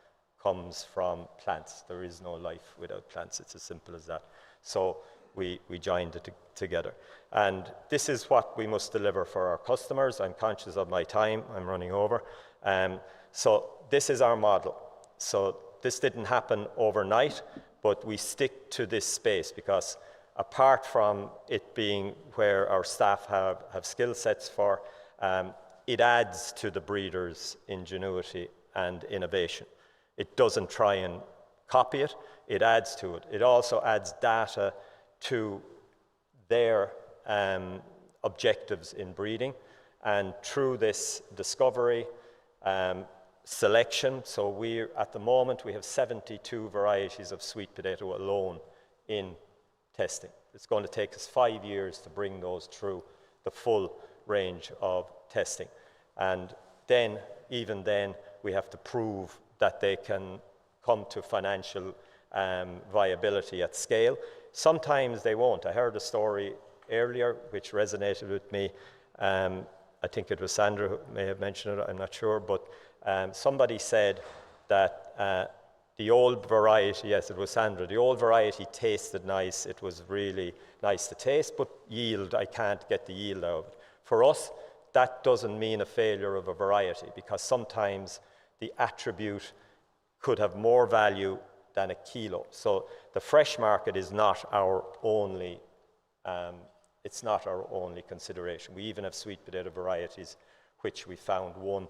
Speaker 16: comes from plants. There is no life without plants. It's as simple as that. So we joined it together. And this is what we must deliver for our customers. I'm conscious of my time. I'm running over. So this is our model. So this didn't happen overnight, but we stick to this space because apart from it being where our staff have skill sets for, it adds to the breeders' ingenuity and innovation. It doesn't try and copy it, it adds to it. It also adds data to their objectives in breeding, and through this discovery, selection, so at the moment we have 72 varieties of sweet potato alone in testing. It's going to take us 5 years to bring those through the full range of testing. And then, even then, we have to prove that they can come to financial viability at scale. Sometimes they won't. I heard a story earlier which resonated with me. I think it was Sandra who may have mentioned it, I'm not sure, but somebody said that the old variety, yes, it was Sandra, the old variety tasted nice, it was really nice to taste, but yield, I can't get the yield out of it. For us, that doesn't mean a failure of a variety, because sometimes the attribute could have more value than a kilo. So the fresh market is not our only, it's not our only consideration. We even have sweet potato varieties, which we found one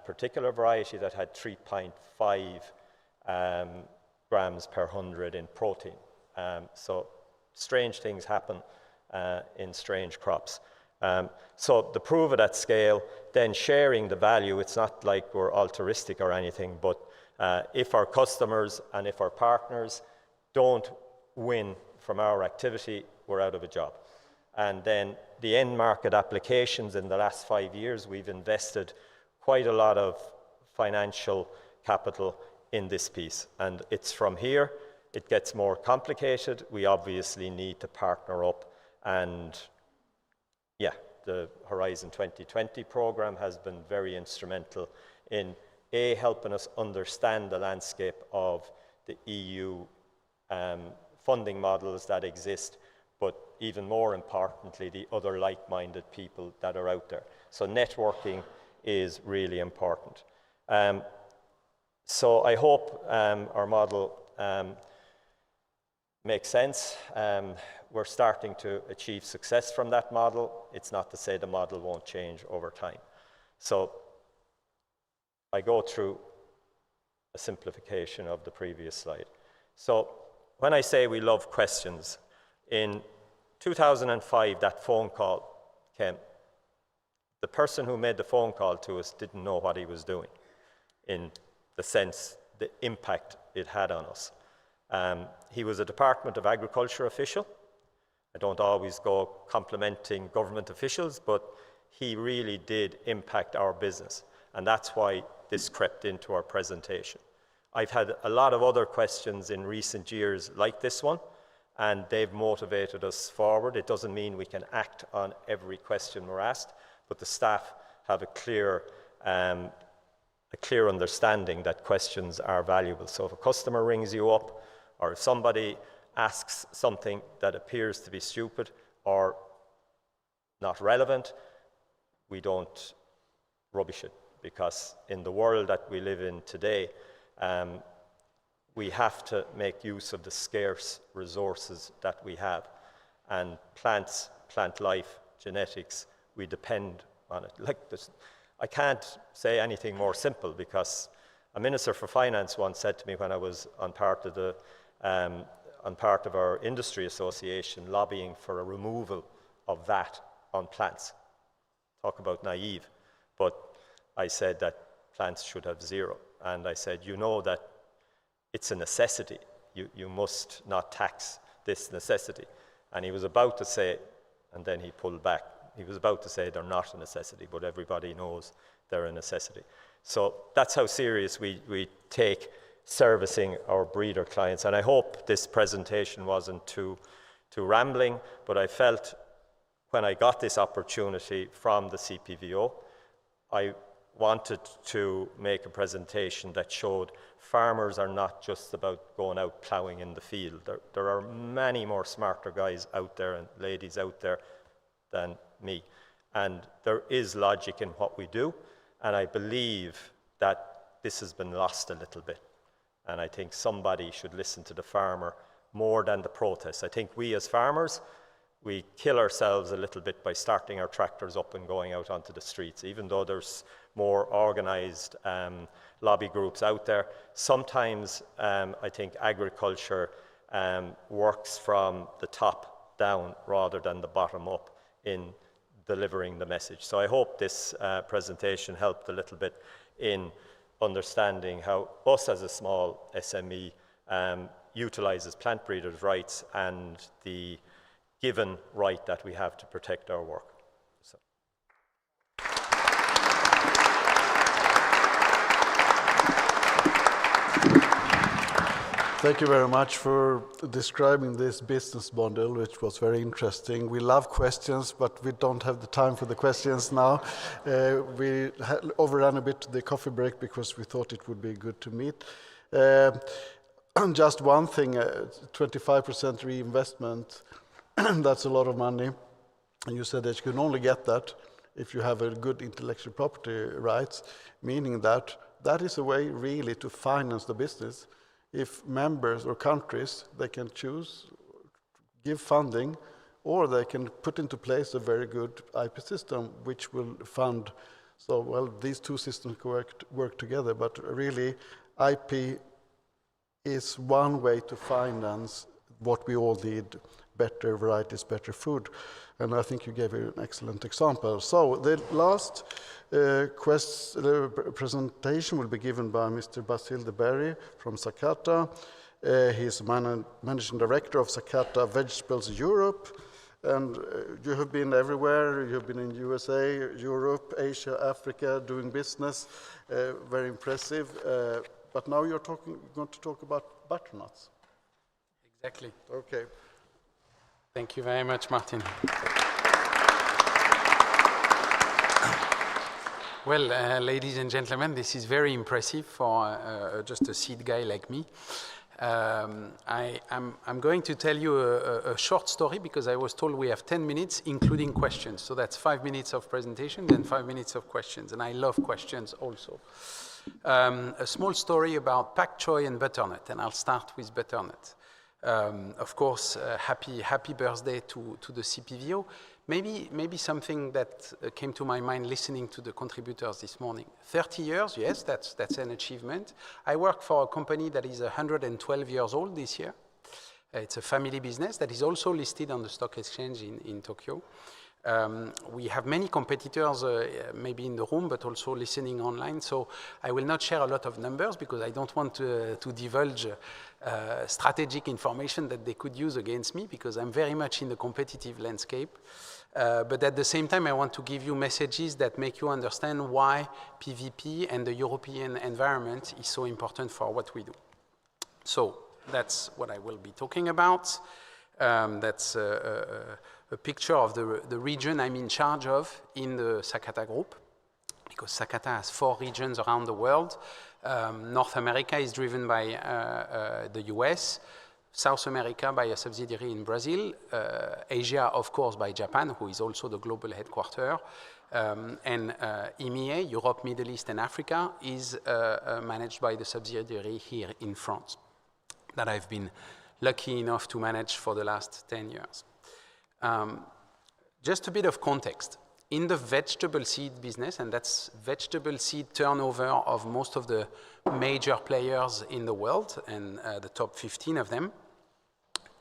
Speaker 16: particular variety that had 3.5 grams per 100 in protein. So strange things happen in strange crops. So to prove it at scale, then sharing the value, it's not like we're altruistic or anything, but if our customers and if our partners don't win from our activity, we're out of a job. And then the end market applications in the last 5 years, we've invested quite a lot of financial capital in this piece. And it's from here, it gets more complicated. We obviously need to partner up, and yeah, the Horizon 2020 program has been very instrumental in helping us understand the landscape of the EU funding models that exist, but even more importantly, the other like-minded people that are out there. So networking is really important. So I hope our model makes sense. We're starting to achieve success from that model. It's not to say the model won't change over time. So I go through a simplification of the previous slide. So when I say we love questions, in 2005, that phone call came. The person who made the phone call to us didn't know what he was doing, in the sense, the impact it had on us. He was a Department of Agriculture official. I don't always go complimenting government officials, but he really did impact our business. And that's why this crept into our presentation. I've had a lot of other questions in recent years like this one, and they've motivated us forward. It doesn't mean we can act on every question we're asked, but the staff have a clear understanding that questions are valuable. So if a customer rings you up, or if somebody asks something that appears to be stupid or not relevant, we don't rubbish it, because in the world that we live in today, we have to make use of the scarce resources that we have. And plants, plant life, genetics, we depend on it. Like this, I can't say anything more simple, because a Minister for Finance once said to me when I was on part of our industry association lobbying for a removal of VAT on plants. Talk about naive. But I said that plants should have zero. And I said, you know that it's a necessity. You must not tax this necessity. And he was about to say, and then he pulled back. He was about to say they're not a necessity, but everybody knows they're a necessity. So that's how serious we take servicing our breeder clients. And I hope this presentation wasn't too rambling, but I felt when I got this opportunity from the CPVO, I wanted to make a presentation that showed farmers are not just about going out ploughing in the field. There are many more smarter guys out there and ladies out there than me. And there is logic in what we do. And I believe that this has been lost a little bit. And I think somebody should listen to the farmer more than the protests. I think we as farmers, we kill ourselves a little bit by starting our tractors up and going out onto the streets. Even though there's more organized lobby groups out there, sometimes I think agriculture works from the top down rather than the bottom up in delivering the message. So I hope this presentation helped a little bit in understanding how us as a small SME utilizes plant breeders' rights and the given right that we have to protect our work. So.
Speaker 1: Thank you very much for describing this business model, which was very interesting. We love questions, but we don't have the time for the questions now. We overran a bit the coffee break because we thought it would be good to meet. Just one thing, 25% reinvestment, that's a lot of money. And you said that you can only get that if you have a good intellectual property rights, meaning that that is a way really to finance the business. If members or countries, they can choose, give funding, or they can put into place a very good IP system which will fund. So, well, these two systems work together, but really IP is one way to finance what we all need, better varieties, better food. And I think you gave an excellent example. So the last presentation will be given by Mr. Basile de Berry from Sakata. He's managing director of Sakata Vegetables Europe. And you have been everywhere. You've been in USA, Europe, Asia, Africa, doing business. Very impressive. But now you're going to talk about butternuts.
Speaker 17: Exactly.
Speaker 1: Okay.
Speaker 17: Thank you very much, Martin. Well, ladies and gentlemen, this is very impressive for just a seed guy like me. I'm going to tell you a short story because I was told we have 10 minutes, including questions. So that's 5 minutes of presentation, then 5 minutes of questions. And I love questions also. A small story about pak choy and butternut, and I'll start with butternut. Of course, happy birthday to the CPVO. Maybe something that came to my mind listening to the contributors this morning. 30 years, yes, that's an achievement. I work for a company that is 112 years old this year. It's a family business that is also listed on the stock exchange in Tokyo. We have many competitors, maybe in the room, but also listening online. So I will not share a lot of numbers because I don't want to divulge strategic information that they could use against me because I'm very much in the competitive landscape. But at the same time, I want to give you messages that make you understand why PVP and the European environment is so important for what we do. So that's what I will be talking about. That's a picture of the region I'm in charge of in the Sakata group, because Sakata has 4 regions around the world. North America is driven by the US, South America by a subsidiary in Brazil, Asia, of course, by Japan, who is also the global headquarter, and EMEA, Europe, Middle East, and Africa, is managed by the subsidiary here in France that I've been lucky enough to manage for the last 10 years. Just a bit of context. In the vegetable seed business, and that's vegetable seed turnover of most of the major players in the world, and the top 15 of them,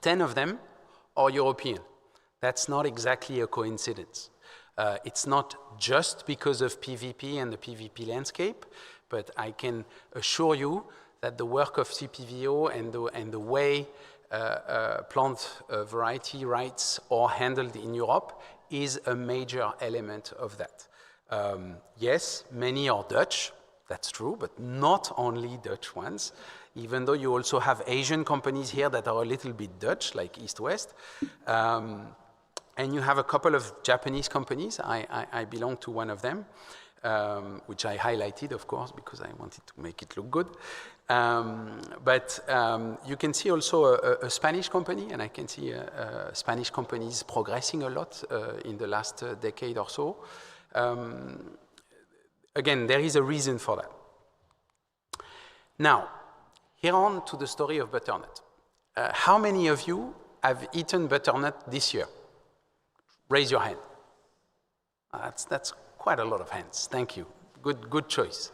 Speaker 17: 10 of them are European. That's not exactly a coincidence. It's not just because of PVP and the PVP landscape, but I can assure you that the work of CPVO and the way plant variety rights are handled in Europe is a major element of that. Yes, many are Dutch, that's true, but not only Dutch ones, even though you also have Asian companies here that are a little bit Dutch, like East West. And you have a couple of Japanese companies. I belong to one of them, which I highlighted, of course, because I wanted to make it look good. But you can see also a Spanish company, and I can see Spanish companies progressing a lot in the last decade or so. Again, there is a reason for that. Now, here on to the story of butternut. How many of you have eaten butternut this year? Raise your hand. That's quite a lot of hands. Thank you. Good choice.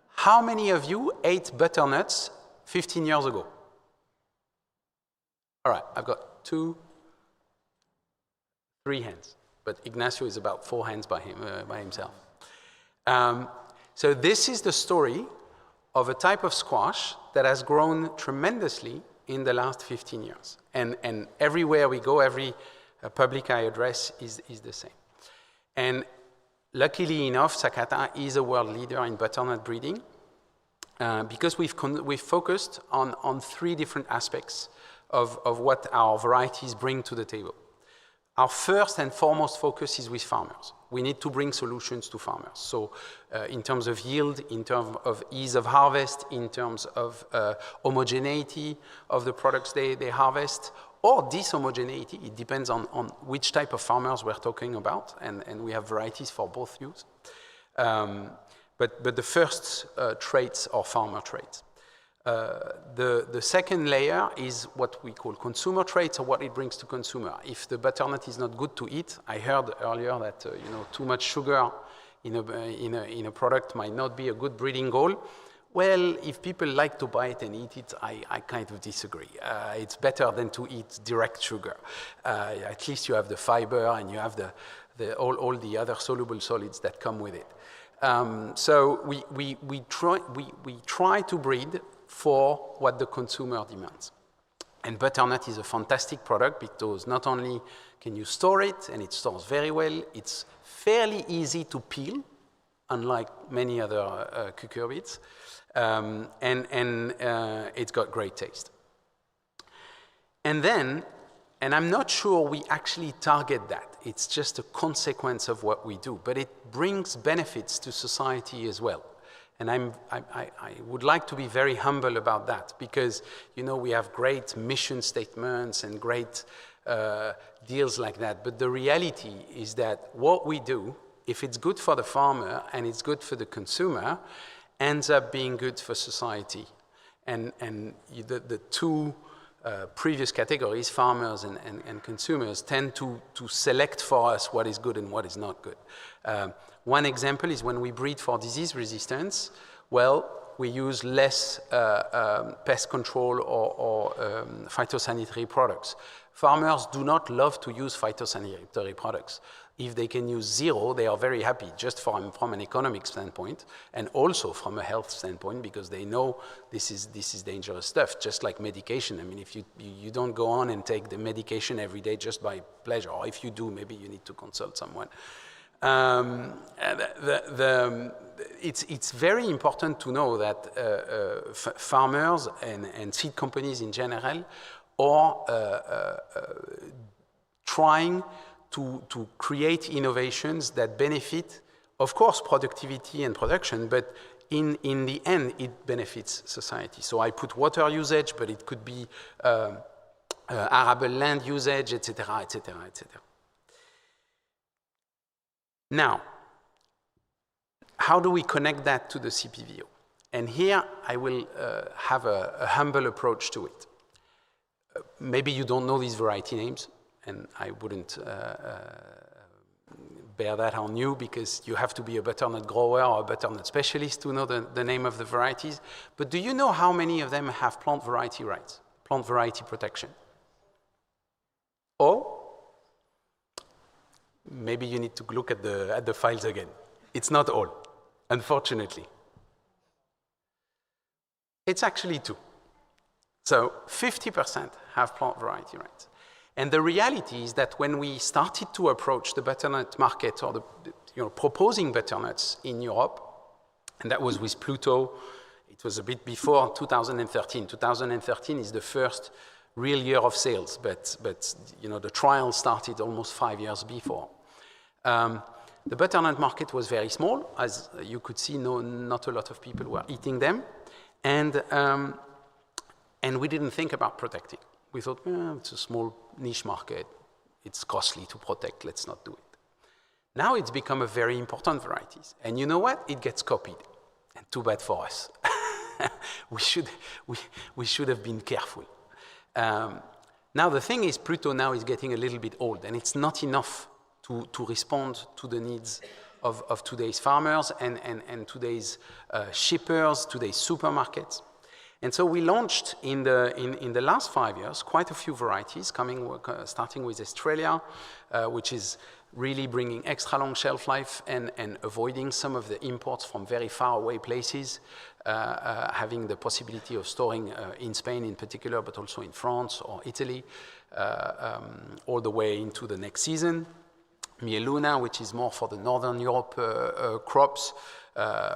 Speaker 17: How many of you ate butternuts 15 years ago? All right, I've got 2, 3 hands, but Ignacio is about 4 hands by himself. So this is the story of a type of squash that has grown tremendously in the last 15 years. And everywhere we go, every public I address is the same. And luckily enough, Sakata is a world leader in butternut breeding because we've focused on 3 different aspects of what our varieties bring to the table. our first and foremost focus is with farmers. We need to bring solutions to farmers. So in terms of yield, in terms of ease of harvest, in terms of homogeneity of the products they harvest, or dishomogeneity, it depends on which type of farmers we're talking about, and we have varieties for both use. But the first traits are farmer traits. The second layer is what we call consumer traits, or what it brings to consumer. If the butternut is not good to eat, I heard earlier that too much sugar in a product might not be a good breeding goal. Well, if people like to buy it and eat it, I kind of disagree. It's better than to eat direct sugar. At least you have the fiber and you have all the other soluble solids that come with it. So we try to breed for what the consumer demands. And butternut is a fantastic product because not only can you store it, and it stores very well, it's fairly easy to peel, unlike many other cucurbits, and it's got great taste. And then, and I'm not sure we actually target that, it's just a consequence of what we do, but it brings benefits to society as well. And I would like to be very humble about that because, we have great mission statements and great deals like that. But the reality is that what we do, if it's good for the farmer and it's good for the consumer, ends up being good for society. And the two previous categories, farmers and consumers, tend to select for us what is good and what is not good. One example is when we breed for disease resistance, well, we use less pest control or phytosanitary products. Farmers do not love to use phytosanitary products. If they can use zero, they are very happy, just from an economic standpoint, and also from a health standpoint, because they know this is dangerous stuff, just like medication. I mean, if you don't go on and take the medication every day just by pleasure, or if you do, maybe you need to consult someone. It's very important to know that farmers and seed companies in general are trying to create innovations that benefit, of course, productivity and production, but in the end, it benefits society. So I put water usage, but it could be arable land usage, etc., etc., etc. Now, how do we connect that to the CPVO? And here I will have a humble approach to it. Maybe you don't know these variety names, and I wouldn't bear that on you because you have to be a butternut grower or a butternut specialist to know the name of the varieties. But do you know how many of them have plant variety rights, plant variety protection? Or maybe you need to look at the files again. It's not all, unfortunately. It's actually 2. So 50% have plant variety rights. And the reality is that when we started to approach the butternut market or proposing butternuts in Europe, and that was with Pluto, it was a bit before 2013. 2013 is the first real year of sales, but the trial started almost 5 years before. The butternut market was very small, as you could see. Not a lot of people were eating them, and we didn't think about protecting. We thought, it's a small niche market, it's costly to protect, let's not do it. Now it's become a very important variety, and you know what? It gets copied, and too bad for us. we should have been careful. Now the thing is, Pluto now is getting a little bit old, and it's not enough to respond to the needs of today's farmers and today's shippers, today's supermarkets. And so we launched in the last 5 years quite a few varieties, starting with Australia, which is really bringing extra long shelf life and avoiding some of the imports from very far away places, having the possibility of storing in Spain in particular, but also in France or Italy, all the way into the next season. Mieluna, which is more for the Northern Europe crops,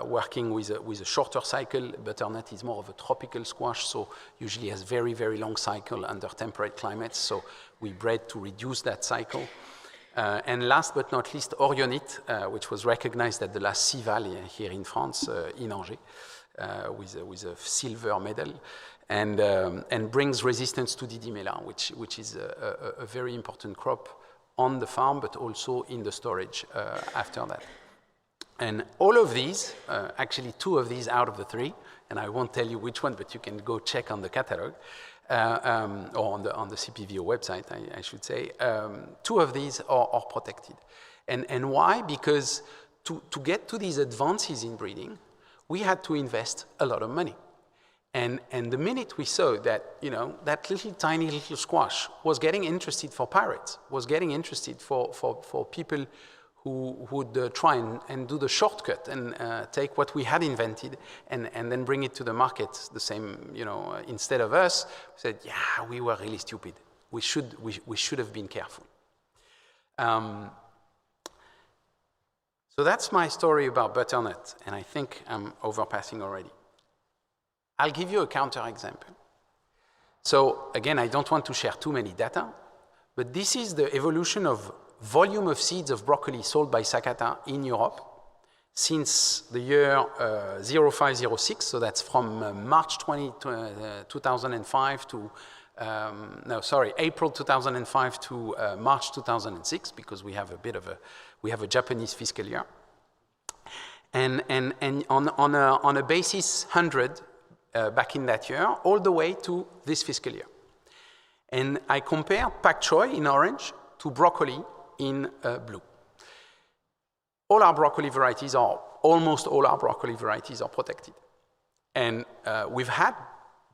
Speaker 17: working with a shorter cycle. Butternut is more of a tropical squash, so usually has very, very long cycle under temperate climates, so we bred to reduce that cycle. And last but not least, Orionite, which was recognized at the last CIVAL here in France, in Angers, with a silver medal, and brings resistance to Didymela, which is a very important crop on the farm, but also in the storage after that. And all of these, actually 2 of these out of the 3, and I won't tell you which one, but you can go check on the catalog, or on the CPVO website, I should say. 2 of these are protected. And why? Because to get to these advances in breeding, we had to invest a lot of money. And the minute we saw that, you know, that tiny little squash was getting interested for pirates, was getting interested for people who would try and do the shortcut and take what we had invented and then bring it to the market the same, you know, instead of us, we said, yeah, we were really stupid. We should have been careful. So that's my story about butternut, and I think I'm overpassing already. I'll give you a counterexample. So again, I don't want to share too many data, but this is the evolution of volume of seeds of broccoli sold by Sakata in Europe since the year 0506, so that's from March 2005 to, April 2005 to March 2006, because we have a Japanese fiscal year. And on a basis 100 back in that year, all the way to this fiscal year. And I compare pak choi in orange to broccoli in blue. All our broccoli varieties almost all our broccoli varieties are protected. And we've had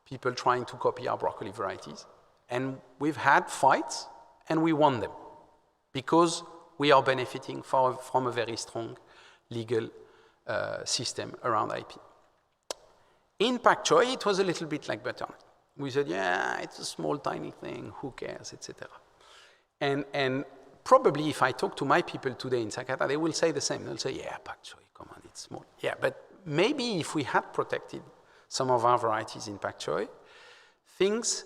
Speaker 17: people trying to copy our broccoli varieties, and we've had fights, and we won them, because we are benefiting from a very strong legal system around IP. In pak choi, it was a little bit like butternut. We said, yeah, it's a small, tiny thing, who cares, etc. And probably if I talk to my people today in Sakata, they will say the same. They'll say, yeah, pak choi, come on, it's small. Yeah, but maybe if we had protected some of our varieties in pak choi, things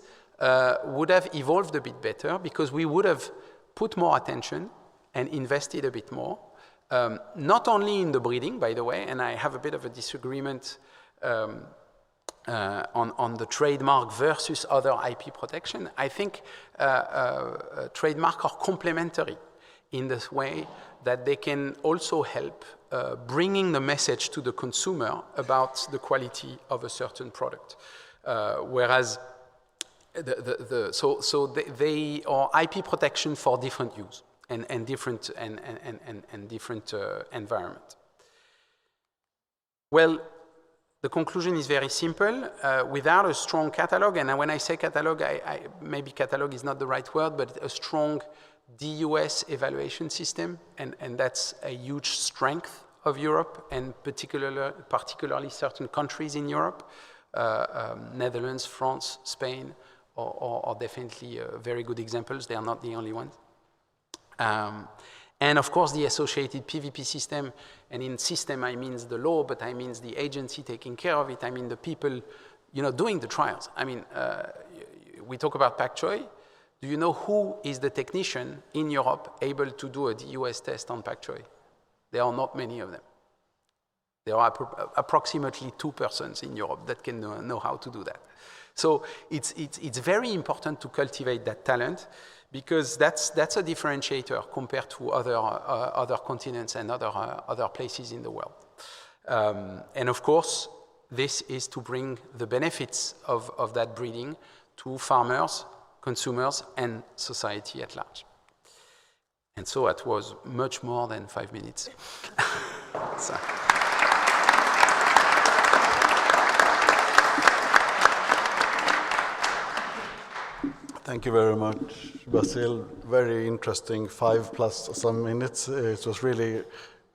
Speaker 17: would have evolved a bit better, because we would have put more attention and invested a bit more, not only in the breeding, by the way, and I have a bit of a disagreement on the trademark versus other IP protection. I think trademarks are complementary in this way that they can also help bringing the message to the consumer about the quality of a certain product. Whereas they are IP protection for different use and different environment. Well, the conclusion is very simple. Without a strong catalog, and when I say catalog, maybe catalog is not the right word, but a strong DUS evaluation system, and that's a huge strength of Europe, and particularly certain countries in Europe, Netherlands, France, Spain, are definitely very good examples. They are not the only ones. And of course, the associated PVP system, and in system I mean the law, but I mean the agency taking care of it. I mean the people, doing the trials. I mean, we talk about pak choi. Do you know who is the technician in Europe able to do a DUS test on pak choi? There are not many of them. There are approximately 2 persons in Europe that can know how to do that. So it's very important to cultivate that talent, because that's a differentiator compared to other continents and other places in the world. And of course, this is to bring the benefits of that breeding to farmers, consumers, and society at large. And so it was much more than 5 minutes. So.
Speaker 1: Thank you very much, Basil. Very interesting, 5 plus some minutes. It was really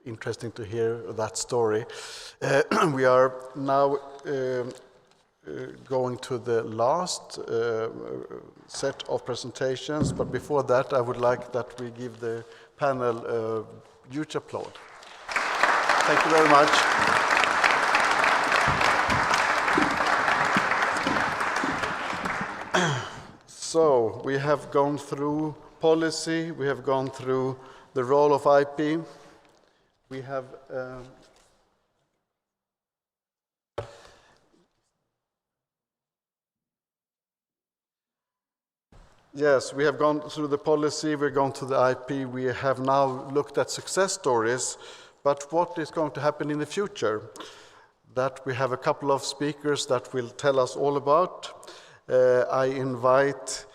Speaker 1: interesting to hear that story. We are now going to the last set of presentations, but before that, I would like that we give the panel a huge applause. Thank you very much. So we have gone through policy, we have gone through the role of IP, we have yes, we have gone through the policy, we've gone to the IP, we have now looked at success stories, but what is going to happen in the future? That we have a couple of speakers that will tell us all about. I invite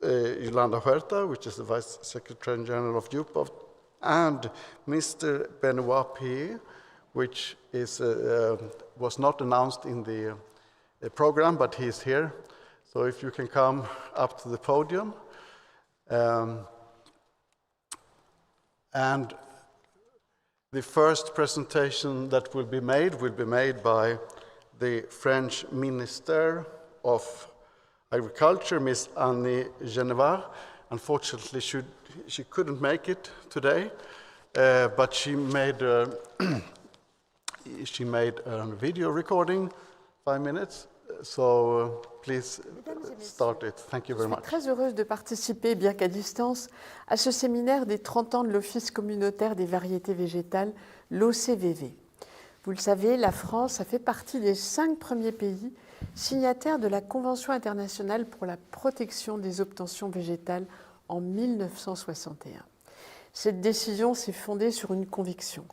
Speaker 1: Yolanda Huerta, which is the Vice Secretary General of UPOV, and Mr. Benoit P., which is, was not announced in the program, but he's here. So if you can come up to the podium. And the first presentation that will be made by the French Minister of Agriculture, Ms. Annie Genevard. Unfortunately, she couldn't make it today, but she made a video recording, 5 minutes. So please start it. Thank you very much.
Speaker 18: Je suis très heureuse de participer, bien qu'à distance, à ce séminaire des 30 ans de l'Office communautaire des variétés végétales, l'OCVV. Vous le savez, la France a fait partie des 5 premiers pays signataires de la Convention internationale pour la protection des obtentions végétales en 1961. Cette décision s'est fondée sur une conviction,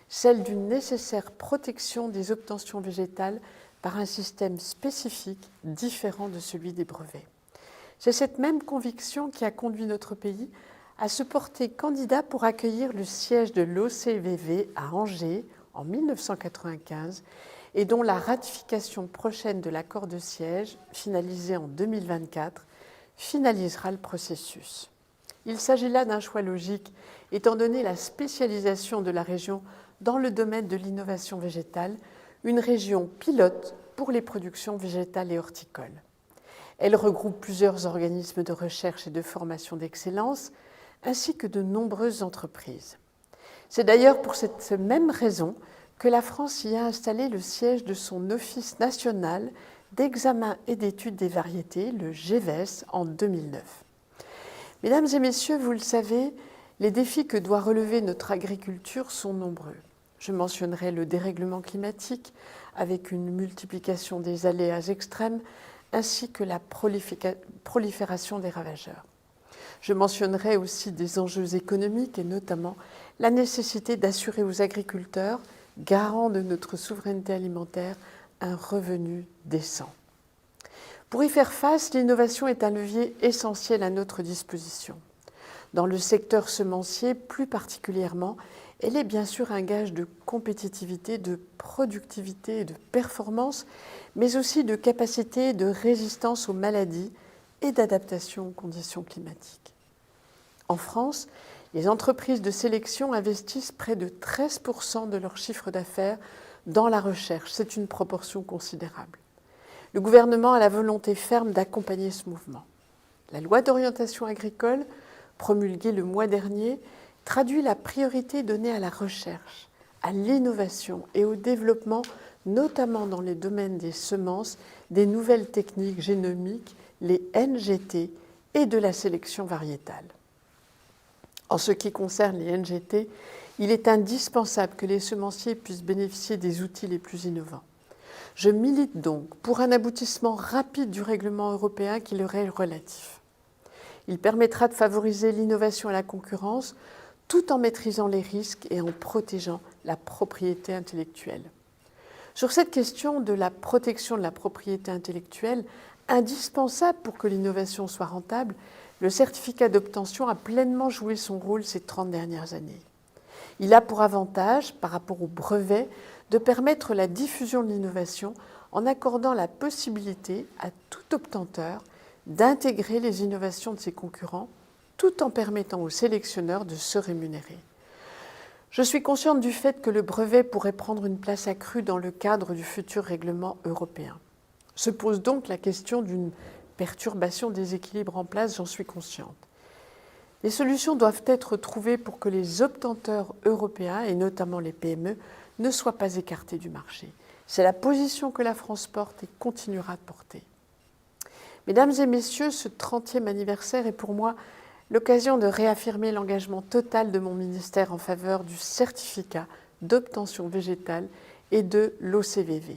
Speaker 18: celle d'une nécessaire protection des obtentions végétales par un système spécifique différent de celui des brevets. C'est cette même conviction qui a conduit notre pays à se porter candidat pour accueillir le siège de l'OCVV à Angers en 1995 et dont la ratification prochaine de l'accord de siège, finalisé en 2024, finalisera le processus. Il s'agit là d'un choix logique, étant donné la spécialisation de la région dans le domaine de l'innovation végétale, une région pilote pour les productions végétales et horticoles. Elle regroupe plusieurs organismes de recherche et de formation d'excellence, ainsi que de nombreuses entreprises. C'est d'ailleurs pour cette même raison que la France y a installé le siège de son Office national d'examen et d'études des variétés, le GEVES, en 2009. Mesdames et messieurs, vous le savez, les défis que doit relever notre agriculture sont nombreux. Je mentionnerai le dérèglement climatique, avec une multiplication des aléas extrêmes, ainsi que la prolifération des ravageurs. Je mentionnerai aussi des enjeux économiques et notamment la nécessité d'assurer aux agriculteurs, garants de notre souveraineté alimentaire, un revenu décent. Pour y faire face, l'innovation est un levier essentiel à notre disposition. Dans le secteur semencier, plus particulièrement, elle est bien sûr un gage de compétitivité, de productivité et de performance, mais aussi de capacité de résistance aux maladies et d'adaptation aux conditions climatiques. En France, les entreprises de sélection investissent près de 13% de leur chiffre d'affaires dans la recherche. C'est une proportion considérable. Le gouvernement a la volonté ferme d'accompagner ce mouvement. La loi d'orientation agricole, promulguée le mois dernier, traduit la priorité donnée à la recherche, à l'innovation et au développement, notamment dans les domaines des semences, des nouvelles techniques génomiques, les NGT, et de la sélection variétale. En ce qui concerne les NGT, il est indispensable que les semenciers puissent bénéficier des outils les plus innovants. Je milite donc pour un aboutissement rapide du règlement européen qui leur est relatif. Il permettra de favoriser l'innovation et la concurrence tout en maîtrisant les risques et en protégeant la propriété intellectuelle. Sur cette question de la protection de la propriété intellectuelle, indispensable pour que l'innovation soit rentable, le certificat d'obtention a pleinement joué son rôle ces 30 dernières années. Il a pour avantage, par rapport au brevet, de permettre la diffusion de l'innovation en accordant la possibilité à tout obtenteur d'intégrer les innovations de ses concurrents tout en permettant aux sélectionneurs de se rémunérer. Je suis consciente du fait que le brevet pourrait prendre une place accrue dans le cadre du futur règlement européen. Se pose donc la question d'une perturbation des équilibres en place, j'en suis consciente. Les solutions doivent être trouvées pour que les obtenteurs européens, et notamment les PME, ne soient pas écartés du marché. C'est la position que la France porte et continuera de porter. Mesdames et messieurs, ce 30e anniversaire est pour moi l'occasion de réaffirmer l'engagement total de mon ministère en faveur du certificat d'obtention végétale et de l'OCVV.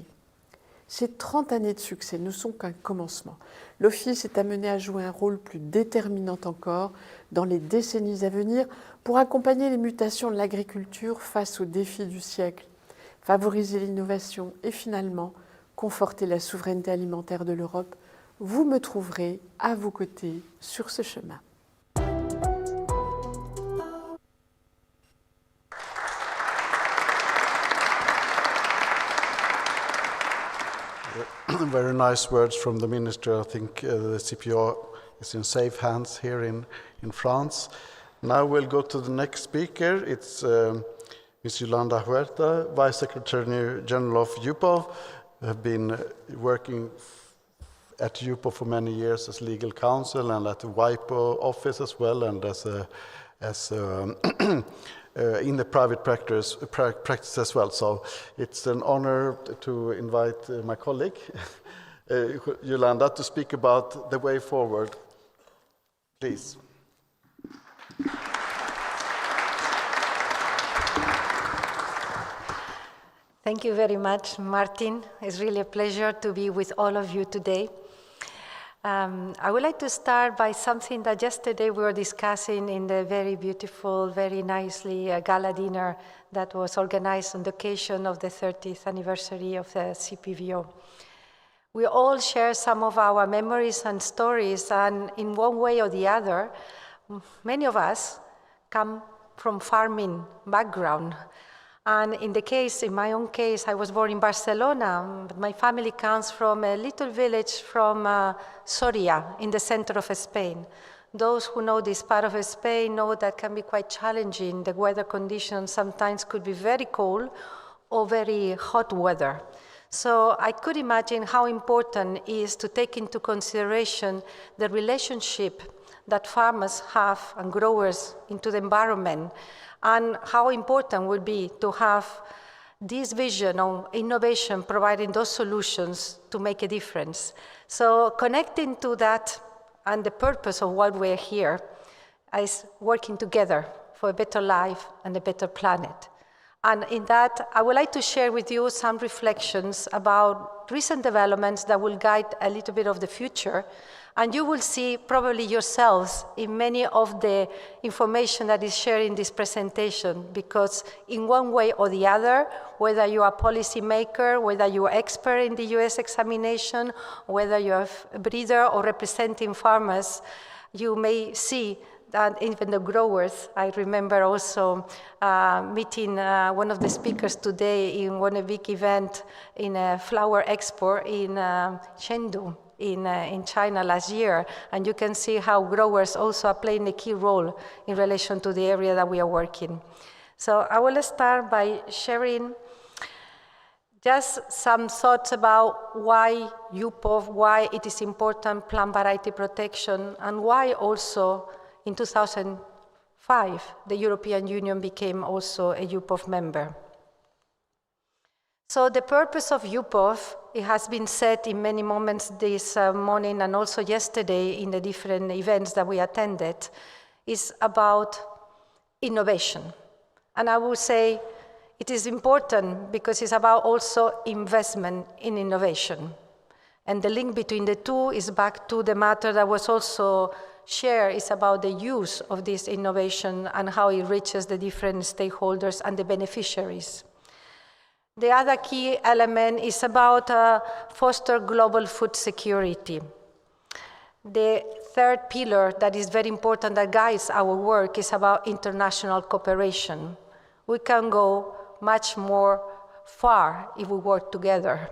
Speaker 18: Ces 30 années de succès ne sont qu'un commencement. L'Office est amené à jouer un rôle plus déterminant encore dans les décennies à venir pour accompagner les mutations de l'agriculture face aux défis du siècle, favoriser l'innovation et finalement conforter la souveraineté alimentaire de l'Europe. Vous me trouverez à vos côtés sur ce chemin.
Speaker 1: Very nice words from the Minister. I think the CPVO is in safe hands here in France. Now we'll go to the next speaker. It's Ms. Yolanda Huerta, Vice Secretary General of UPOV. Have been working at UPOV for many years as legal counsel and at the WIPO office as well, and in the private practice as well. So it's an honor to invite my colleague, Yolanda, to speak about the way forward. Please.
Speaker 19: Thank you very much, Martin. It's really a pleasure to be with all of you today. I would like to start by something that yesterday we were discussing in the very beautiful, very nicely gala dinner that was organized on the occasion of the 30th anniversary of the CPVO. We all share some of our memories and stories, and in one way or the other, many of us come from farming background. And in my own case, I was born in Barcelona, but my family comes from a little village from Soria in the center of Spain. Those who know this part of Spain know that can be quite challenging. The weather conditions sometimes could be very cold or very hot weather. So I could imagine how important it is to take into consideration the relationship that farmers have and growers into the environment, and how important would be to have this vision of innovation providing those solutions to make a difference. So connecting to that and the purpose of why we're here is working together for a better life and a better planet. And in that, I would like to share with you some reflections about recent developments that will guide a little bit of the future. And you will see probably yourselves in many of the information that is shared in this presentation, because in one way or the other, whether you are a policymaker, whether you are expert in the US examination, whether you are a breeder or representing farmers, you may see that even the growers. I remember also meeting one of the speakers today in one big event in a flower expo in Chengdu in China last year, and you can see how growers also are playing a key role in relation to the area that we are working. So I will start by sharing just some thoughts about why UPOV, why it is important plant variety protection, and why also in 2005 the European Union became also a UPOV member. So the purpose of UPOV, it has been said in many moments this morning and also yesterday in the different events that we attended, is about innovation. And I would say it is important because it's about also investment in innovation. And the link between the two is back to the matter that was also shared, is about the use of this innovation and how it reaches the different stakeholders and the beneficiaries. The other key element is about foster global food security. The third pillar that is very important that guides our work is about international cooperation. We can go much more far if we work together.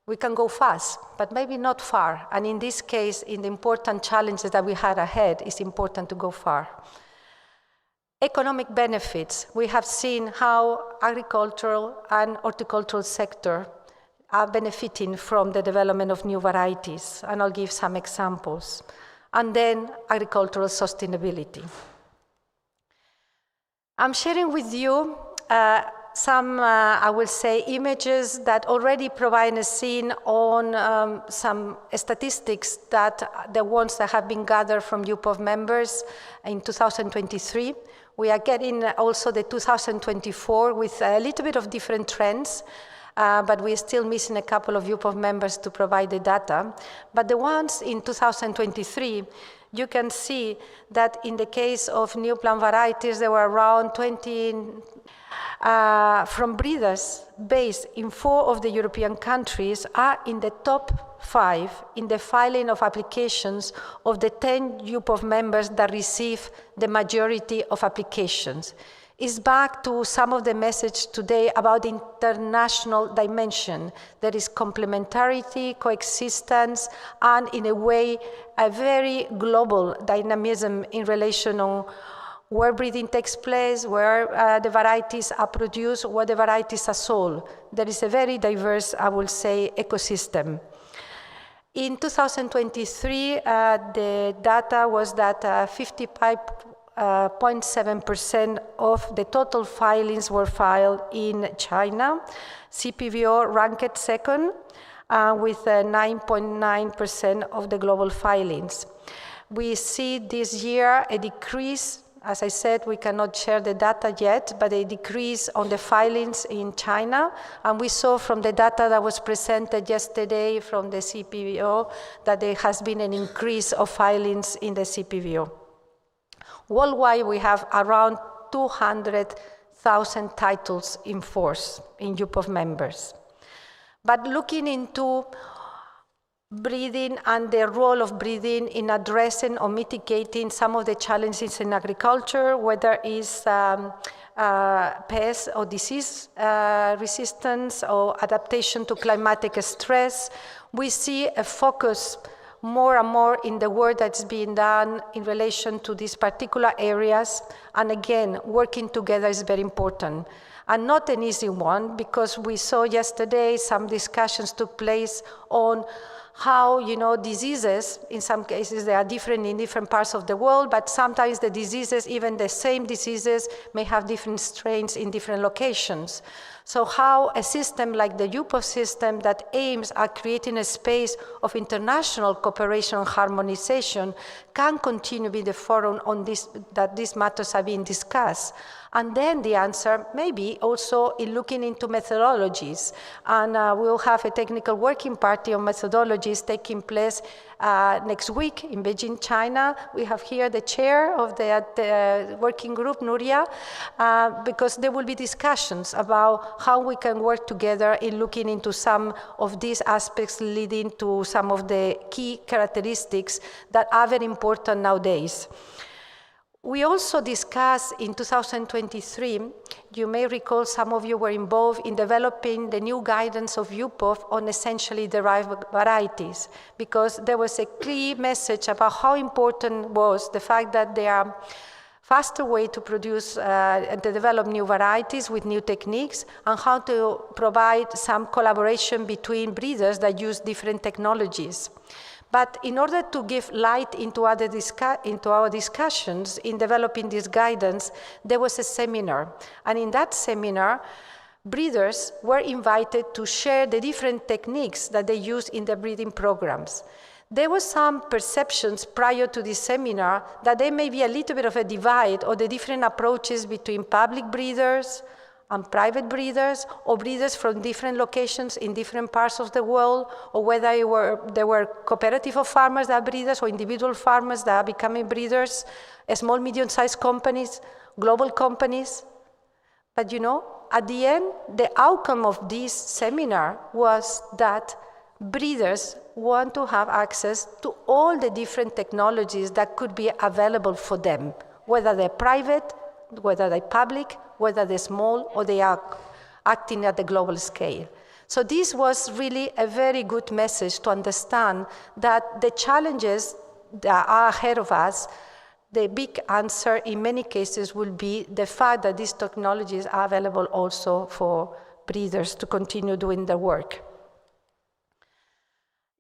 Speaker 19: We can go fast, but maybe not far. And in this case, in the important challenges that we had ahead, it's important to go far. Economic benefits. We have seen how agricultural and horticultural sector are benefiting from the development of new varieties, and I'll give some examples. And then agricultural sustainability. I'm sharing with you some, I will say, images that already provide a scene on some statistics that the ones that have been gathered from UPOV members in 2023. We are getting also the 2024 with a little bit of different trends, but we're still missing a couple of UPOV members to provide the data. But the ones in 2023, you can see that in the case of new plant varieties, there were around 20 from breeders based in 4 of the European countries are in the top 5 in the filing of applications of the 10 UPOV members that receive the majority of applications. It's back to some of the message today about international dimension. There is complementarity, coexistence, and in a way, a very global dynamism in relation on where breeding takes place, where the varieties are produced, where the varieties are sold. There is a very diverse, I will say, ecosystem. In 2023, the data was that 55.7% of the total filings were filed in China. CPVO ranked second with 9.9% of the global filings. We see this year a decrease. As I said, we cannot share the data yet, but a decrease on the filings in China. And we saw from the data that was presented yesterday from the CPVO that there has been an increase of filings in the CPVO. Worldwide, we have around 200,000 titles in force in UPOV members. But looking into breeding and the role of breeding in addressing or mitigating some of the challenges in agriculture, whether it's pest or disease resistance or adaptation to climatic stress, we see a focus more and more in the work that's being done in relation to these particular areas. And again, working together is very important. And not an easy one, because we saw yesterday some discussions took place on how, diseases, in some cases they are different in different parts of the world, but sometimes the diseases, even the same diseases, may have different strains in different locations. So how a system like the UPOV system that aims at creating a space of international cooperation and harmonization can continue to be the forum on this, that these matters are being discussed. And then the answer may be also in looking into methodologies. And we'll have a technical working party on methodologies taking place next week in Beijing, China. We have here the chair of the working group, Nuria, because there will be discussions about how we can work together in looking into some of these aspects leading to some of the key characteristics that are very important nowadays. We also discussed in 2023, you may recall some of you were involved in developing the new guidance of UPOV on essentially derived varieties, because there was a clear message about how important was the fact that there are faster way to produce and to develop new varieties with new techniques, and how to provide some collaboration between breeders that use different technologies. But in order to give light into our discussions in developing this guidance, there was a seminar. And in that seminar, breeders were invited to share the different techniques that they use in their breeding programs. There were some perceptions prior to this seminar that there may be a little bit of a divide or the different approaches between public breeders and private breeders, or breeders from different locations in different parts of the world, or whether there were cooperative of farmers that are breeders, or individual farmers that are becoming breeders, small, medium-sized companies, global companies. But at the end, the outcome of this seminar was that breeders want to have access to all the different technologies that could be available for them, whether they're private, whether they're public, whether they're small, or they are acting at the global scale. So this was really a very good message to understand that the challenges that are ahead of us, the big answer in many cases will be the fact that these technologies are available also for breeders to continue doing their work.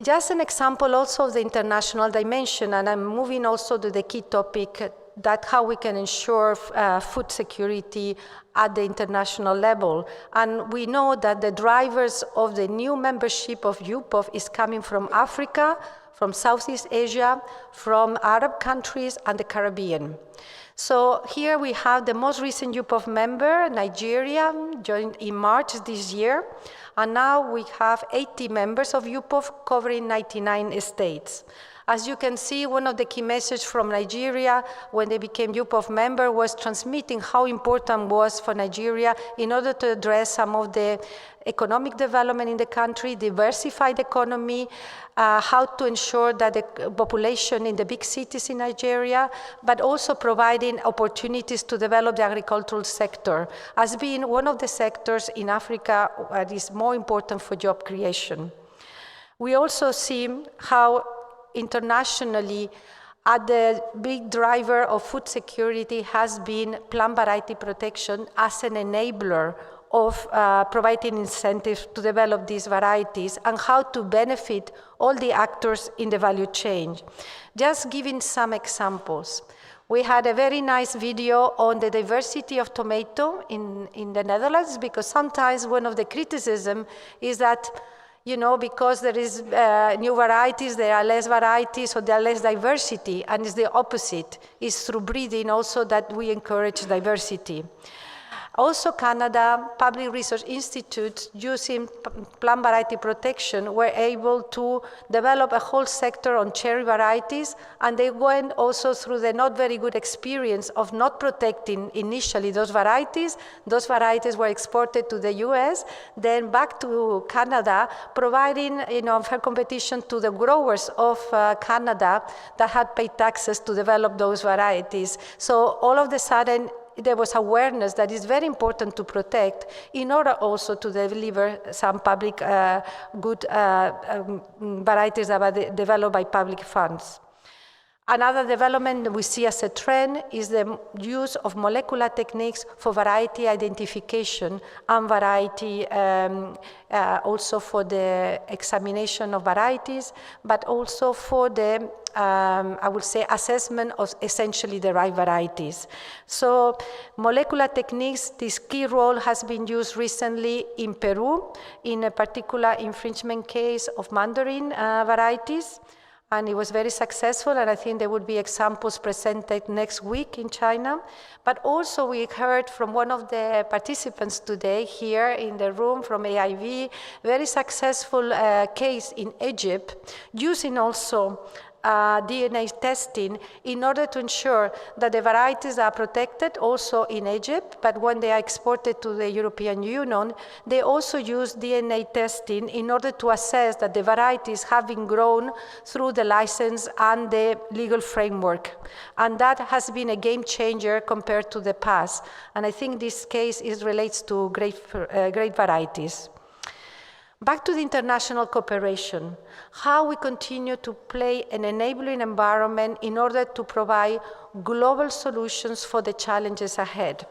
Speaker 19: Just an example also of the international dimension, and I'm moving also to the key topic that how we can ensure food security at the international level. And we know that the drivers of the new membership of UPOV is coming from Africa, from Southeast Asia, from Arab countries, and the Caribbean. So here we have the most recent UPOV member, Nigeria, joined in March this year. And now we have 80 members of UPOV covering 99 states. As you can see, one of the key messages from Nigeria when they became UPOV member was transmitting how important was for Nigeria in order to address some of the economic development in the country, diversified economy, how to ensure that the population in the big cities in Nigeria, but also providing opportunities to develop the agricultural sector as being one of the sectors in Africa that is more important for job creation. We also see how internationally, the big driver of food security has been plant variety protection as an enabler of providing incentives to develop these varieties and how to benefit all the actors in the value chain. Just giving some examples. We had a very nice video on the diversity of tomato in the Netherlands, because sometimes one of the criticism is that because there is new varieties, there are less varieties, so there are less diversity, and it's the opposite. It's through breeding also that we encourage diversity. Also, Canada Public Research Institute, using plant variety protection, were able to develop a whole sector on cherry varieties, and they went also through the not very good experience of not protecting initially those varieties. Those varieties were exported to the US, then back to Canada, providing fair competition to the growers of Canada that had paid taxes to develop those varieties. So all of a sudden, there was awareness that it's very important to protect in order also to deliver some public good varieties that are developed by public funds. Another development we see as a trend is the use of molecular techniques for variety identification and variety also for the examination of varieties, but also for the I would say assessment of essentially derived varieties. So molecular techniques, this key role has been used recently in Peru in a particular infringement case of mandarin varieties. And it was very successful, and I think there would be examples presented next week in China. But also we heard from one of the participants today here in the room from AIV, very successful case in Egypt, using also DNA testing in order to ensure that the varieties are protected also in Egypt, but when they are exported to the European Union, they also use DNA testing in order to assess that the varieties have been grown through the license and the legal framework. And that has been a game changer compared to the past. And I think this case relates to great varieties. Back to the international cooperation, how we continue to play an enabling environment in order to provide global solutions for the challenges ahead.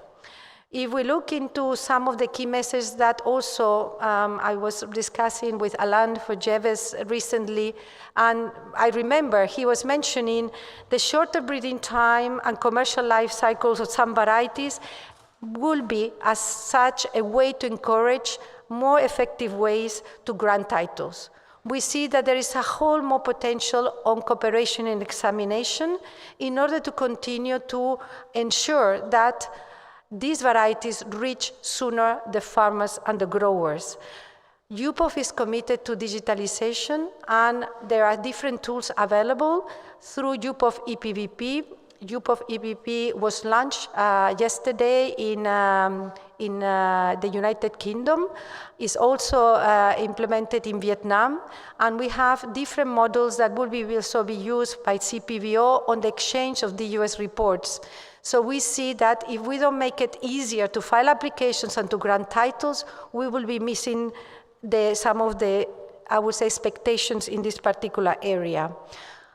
Speaker 19: If we look into some of the key messages that also I was discussing with Alain Forgeves recently, and I remember he was mentioning the shorter breeding time and commercial life cycles of some varieties will be as such a way to encourage more effective ways to grant titles. We see that there is a whole more potential on cooperation and examination in order to continue to ensure that these varieties reach sooner the farmers and the growers. UPOV is committed to digitalization, and there are different tools available through UPOV EPVP. UPOV EPP was launched yesterday in the United Kingdom. It's also implemented in Vietnam, and we have different models that will also be used by CPVO on the exchange of the US reports. So we see that if we don't make it easier to file applications and to grant titles, we will be missing some of the, I would say, expectations in this particular area.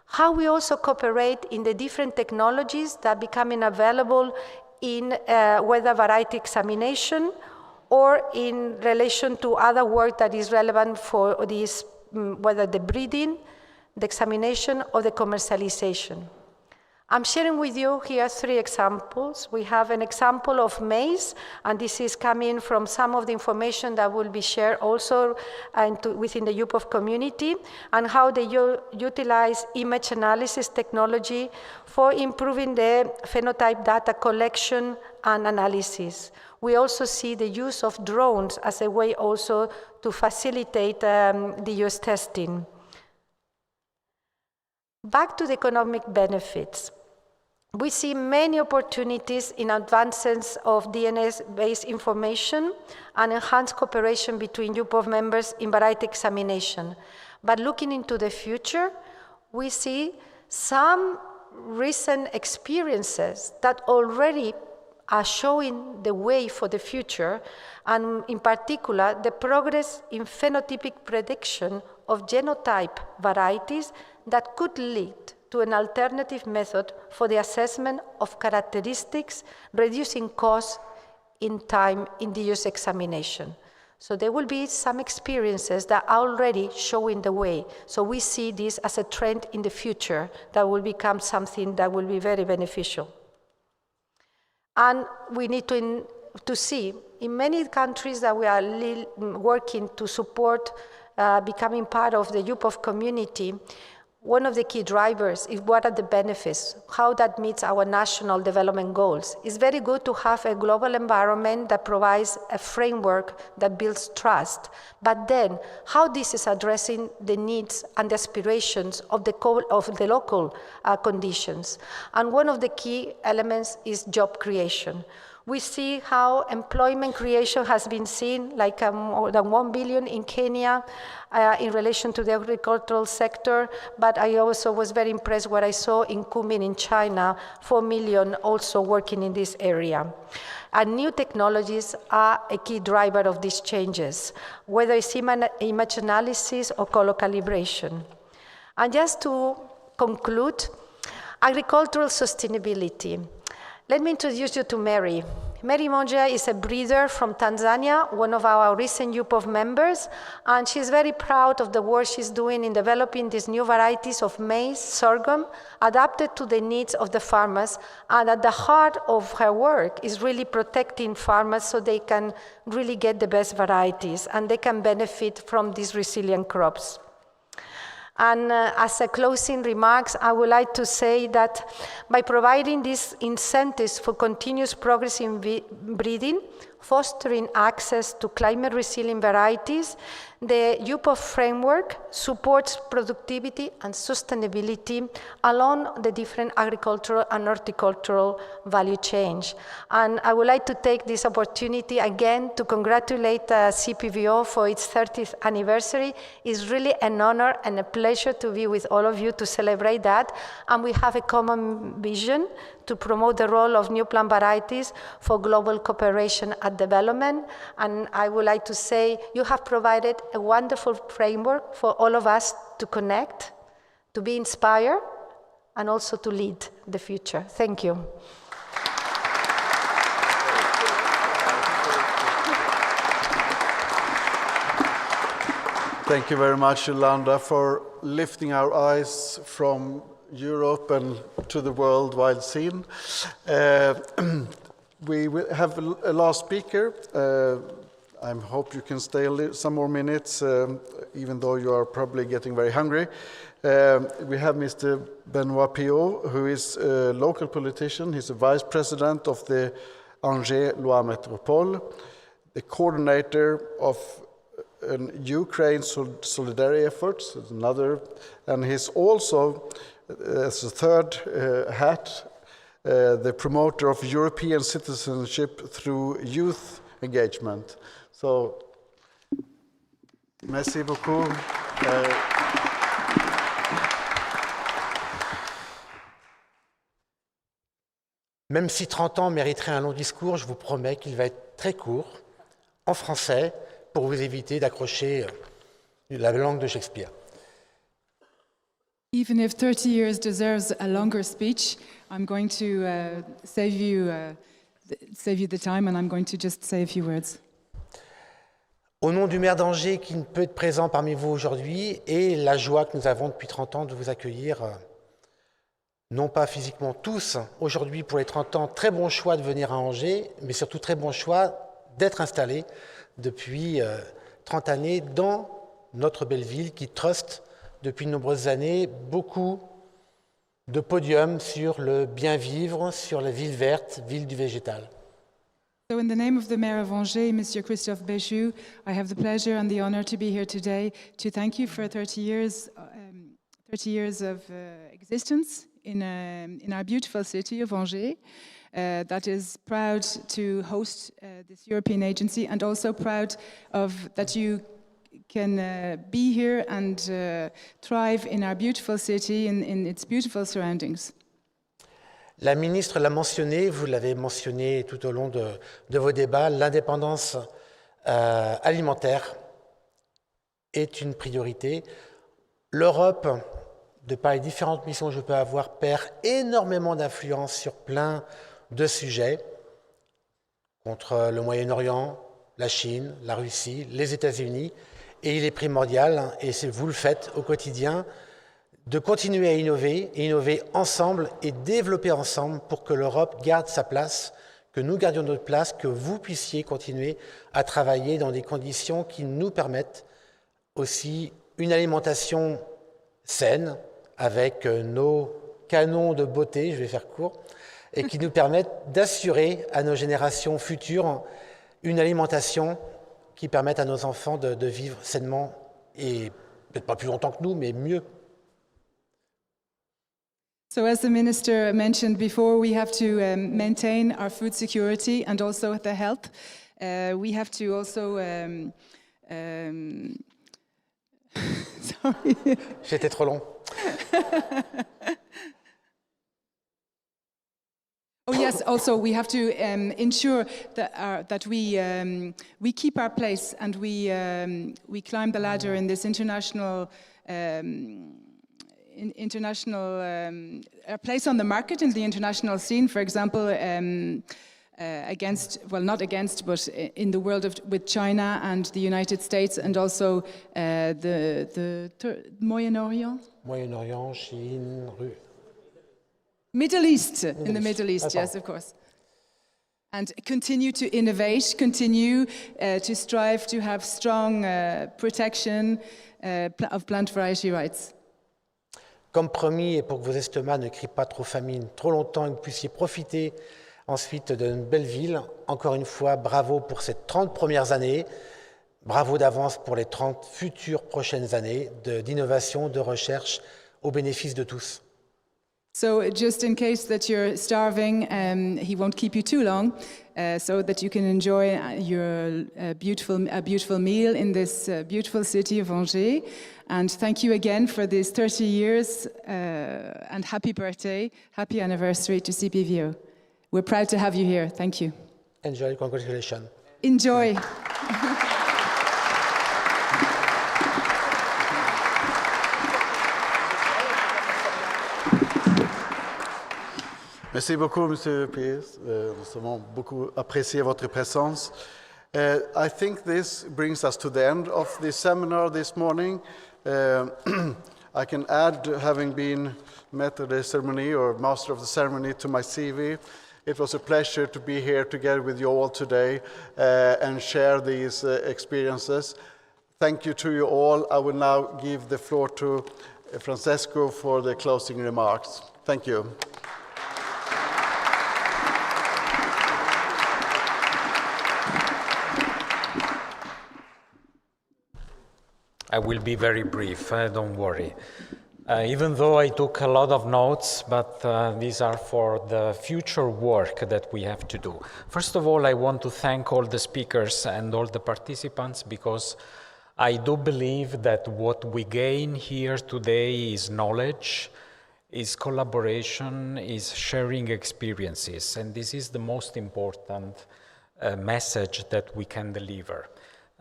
Speaker 19: How we also cooperate in the different technologies that are becoming available in whether variety examination or in relation to other work that is relevant for this, whether the breeding, the examination, or the commercialization. I'm sharing with you here 3 examples. We have an example of maize, and this is coming from some of the information that will be shared also within the UPOF community, and how they utilize image analysis technology for improving the phenotype data collection and analysis. We also see the use of drones as a way also to facilitate the use testing. Back to the economic benefits. We see many opportunities in advances of DNA-based information and enhanced cooperation between UPOF members in variety examination. But looking into the future, we see some recent experiences that already are showing the way for the future, and in particular, the progress in phenotypic prediction of genotype varieties that could lead to an alternative method for the assessment of characteristics, reducing costs in time in the use examination. So there will be some experiences that are already showing the way. So we see this as a trend in the future that will become something that will be very beneficial. And we need to see, in many countries that we are working to support becoming part of the UPOF community, one of the key drivers is what are the benefits, how that meets our national development goals. It's very good to have a global environment that provides a framework that builds trust, but then how this is addressing the needs and the aspirations of the local conditions. And one of the key elements is job creation. We see how employment creation has been seen, like more than 1 billion in Kenya in relation to the agricultural sector, but I also was very impressed what I saw in Kunming in China, 4 million also working in this area. And new technologies are a key driver of these changes, whether it's image analysis or color calibration. And just to conclude, agricultural sustainability. Let me introduce you to Mary. Mary Monja is a breeder from Tanzania, one of our recent UPOF members, and she's very proud of the work she's doing in developing these new varieties of maize, sorghum, adapted to the needs of the farmers, and at the heart of her work is really protecting farmers so they can really get the best varieties and they can benefit from these resilient crops. And as a closing remarks, I would like to say that by providing these incentives for continuous progress in breeding, fostering access to climate-resilient varieties, the UPOF framework supports productivity and sustainability along the different agricultural and horticultural value chains. And I would like to take this opportunity again to congratulate CPVO for its 30th anniversary. It's really an honor and a pleasure to be with all of you to celebrate that. And we have a common vision to promote the role of new plant varieties for global cooperation and development. And I would like to say you have provided a wonderful framework for all of us to connect, to be inspired, and also to lead the future. Thank you.
Speaker 1: Thank you very much, Yolanda, for lifting our eyes from Europe and to the worldwide scene. We will have a last speaker. I hope you can stay some more minutes, even though you are probably getting very hungry. We have Mr. Benoit Piot, who is a local politician. He's a vice president of the Angers-Loire Métropole, the coordinator of Ukraine solidarity efforts, another, and he's also, as a third hat, the promoter of European citizenship through youth engagement. So, merci beaucoup.
Speaker 20: Même si 30 ans mériterait un long discours, je vous promets qu'il va être très court, en français, pour vous éviter d'accrocher la langue de Shakespeare.
Speaker 21: Even if 30 years deserves a longer speech, I'm going to save you the time, and I'm going to just say a few words.
Speaker 20: Au nom du maire d'Angers qui ne peut être présent parmi vous aujourd'hui et la joie que nous avons depuis 30 ans de vous accueillir non pas physiquement tous, aujourd'hui pour les 30 ans, très bon choix de venir à Angers, mais surtout très bon choix d'être installé depuis 30 années dans notre belle ville qui truste depuis de nombreuses années beaucoup de podiums sur le bien vivre, sur la ville verte, ville du végétal.
Speaker 21: So in the name of the Mayor of Angers, Monsieur Christophe Béchoux, I have the pleasure and the honor to be here today to thank you for 30 years of existence in our beautiful city of Angers that is proud to host this European agency, and also proud of that you can be here and thrive in our beautiful city, in its beautiful surroundings.
Speaker 20: La ministre l'a mentionné, vous l'avez mentionné tout au long de vos débats, l'indépendance alimentaire est une priorité. L'Europe, de par les différentes missions que je peux avoir, perd énormément d'influence sur plein de sujets, contre le Moyen-Orient, la Chine, la Russie, les États-Unis, et il est primordial, et vous le faites au quotidien, de continuer à innover ensemble et développer ensemble pour que l'Europe garde sa place, que nous gardions notre place, que vous puissiez continuer à travailler dans des conditions qui nous permettent aussi une alimentation saine, avec nos canons de beauté, je vais faire court, et qui nous permettent d'assurer à nos générations futures une alimentation qui permette à nos enfants de vivre sainement, et peut-être pas plus longtemps que nous, mais mieux.
Speaker 21: So as the Minister mentioned before, we have to maintain our food security and also the health. We have to also... sorry.
Speaker 20: J'étais trop long.
Speaker 21: Oh yes, also we have to ensure that we keep our place and we climb the ladder in this international place on the market in the international scene, for example, not against, but in the world with China and the United States, and also the Moyen-Orient?
Speaker 20: Moyen-Orient, Chine,
Speaker 21: Middle East, in the Middle East, yes, of course. And continue to innovate, continue to strive to have strong protection of plant variety rights.
Speaker 20: Comme promis, et pour que vos estomacs ne crient pas trop famine trop longtemps et que vous puissiez profiter ensuite d'une belle ville, encore une fois, bravo pour ces 30 premières années, bravo d'avance pour les 30 futures prochaines années d'innovation, de recherche au bénéfice de tous.
Speaker 21: So just in case that you're starving, he won't keep you too long, so that you can enjoy your beautiful meal in this beautiful city of Angers. And thank you again for these 30 years, and happy birthday, happy anniversary to CPVO. We're proud to have you here. Thank you.
Speaker 20: Enjoy, congratulations.
Speaker 21: Enjoy.
Speaker 1: Merci beaucoup, Monsieur Pierce. Nous avons beaucoup apprécié votre présence. I think this brings us to the end of the seminar this morning. I can add, having been maître de ceremony or master of the ceremony to my CV, it was a pleasure to be here together with you all today and share these experiences. Thank you to you all. I will now give the floor to Francesco for the closing remarks. Thank you.
Speaker 2: I will be very brief, don't worry. Even though I took a lot of notes, but these are for the future work that we have to do. First of all, I want to thank all the speakers and all the participants, because I do believe that what we gain here today is knowledge, is collaboration, is sharing experiences, and this is the most important message that we can deliver.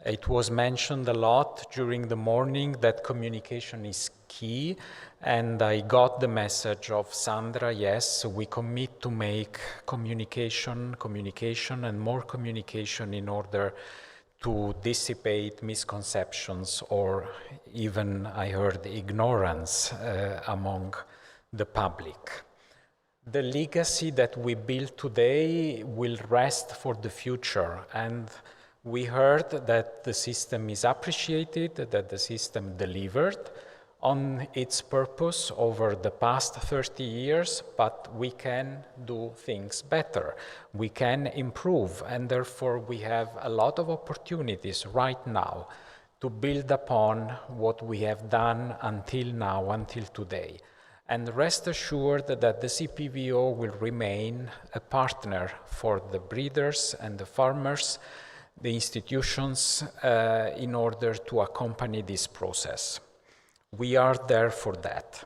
Speaker 2: It was mentioned a lot during the morning that communication is key, and I got the message of Sandra. Yes, we commit to make communication, and more communication in order to dissipate misconceptions or even, I heard, ignorance among the public. the legacy that we build today will rest for the future. And we heard that the system is appreciated, that the system delivered on its purpose over the past 30 years, but we can do things better. We can improve, and therefore we have a lot of opportunities right now to build upon what we have done until now, until today. And rest assured that the CPVO will remain a partner for the breeders and the farmers, the institutions, in order to accompany this process. We are there for that.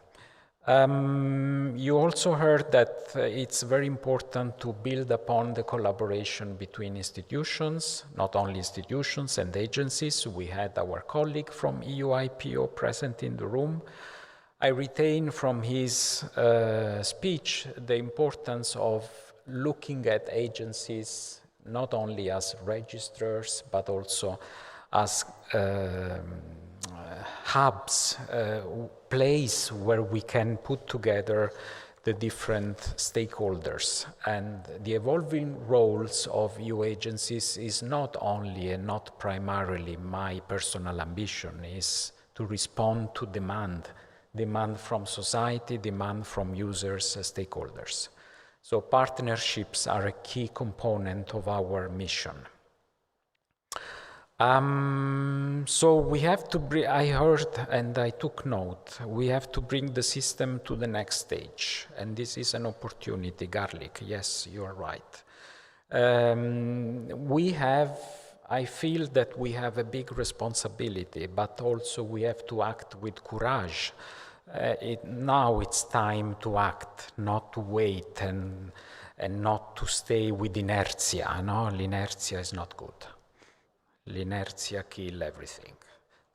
Speaker 2: You also heard that it's very important to build upon the collaboration between institutions, not only institutions and agencies. We had our colleague from EU IPO present in the room. I retain from his speech the importance of looking at agencies not only as registrars, but also as hubs, place where we can put together the different stakeholders. And the evolving roles of EU agencies is not only and not primarily my personal ambition, is to respond to demand from society, demand from users, stakeholders. So partnerships are a key component of our mission. So we have to bring, I heard and I took note, we have to bring the system to the next stage. And this is an opportunity, Garlic, yes, you are right. I feel that we have a big responsibility, but also we have to act with courage. Now it's time to act, not to wait and not to stay with inertia. No, inertia is not good. Inertia kills everything.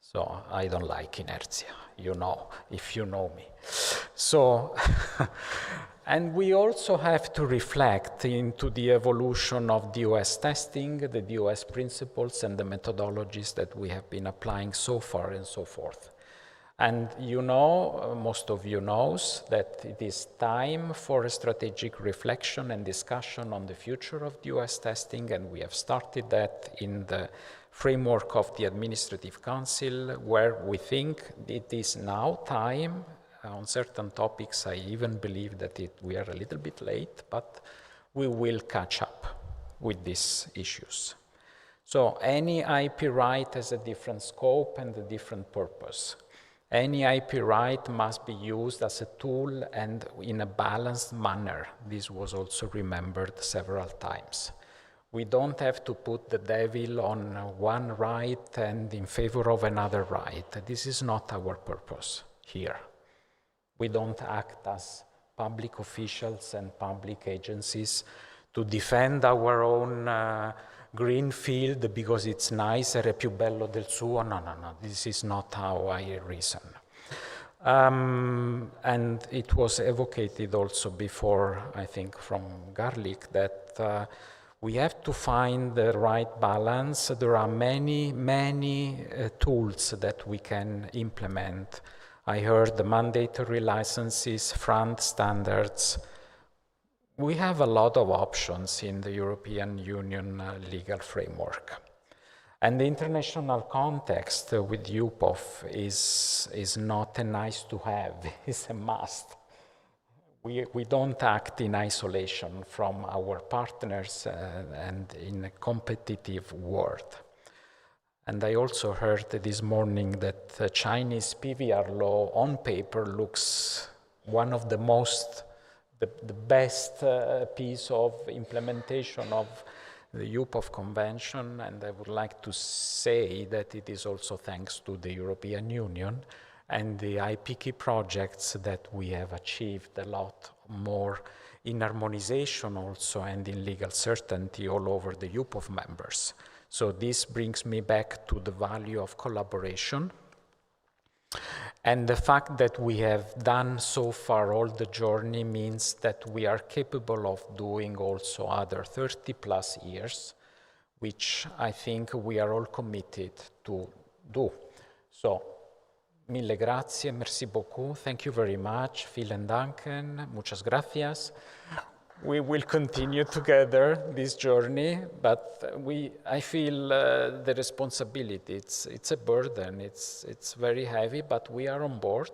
Speaker 2: So I don't like inertia, you know, if you know me. So, and we also have to reflect into the evolution of DOS testing, the DOS principles and the methodologies that we have been applying so far and so forth. And you know, most of you knows that it is time for a strategic reflection and discussion on the future of DOS testing, and we have started that in the framework of the Administrative Council, where we think it is now time. On certain topics, I even believe that we are a little bit late, but we will catch up with these issues. So any IP right has a different scope and a different purpose. Any IP right must be used as a tool and in a balanced manner. This was also remembered several times. We don't have to put the devil on one right and in favor of another right. This is not our purpose here. We don't act as public officials and public agencies to defend our own green field because it's nicer e più bello del suo. No, no, no, this is not how I reason. And it was evocated also before, I think, from Garlic, that we have to find the right balance. There are many, many tools that we can implement. I heard the mandatory licenses, front standards. We have a lot of options in the European Union legal framework. And the international context with UPOF is not a nice to have, it's a must. We don't act in isolation from our partners and in a competitive world. And I also heard this morning that the Chinese PVR law on paper looks one of the best piece of implementation of the UPOF Convention, and I would like to say that it is also thanks to the European Union and the IP key projects that we have achieved a lot more in harmonization also and in legal certainty all over the UPOF members. So this brings me back to the value of collaboration. And the fact that we have done so far all the journey means that we are capable of doing also other 30 plus years, which I think we are all committed to do. So Mille grazie, merci beaucoup, thank you very much, vielen Danken, muchas gracias. We will continue together this journey, but I feel the responsibility. It's a burden, it's very heavy, but we are on board.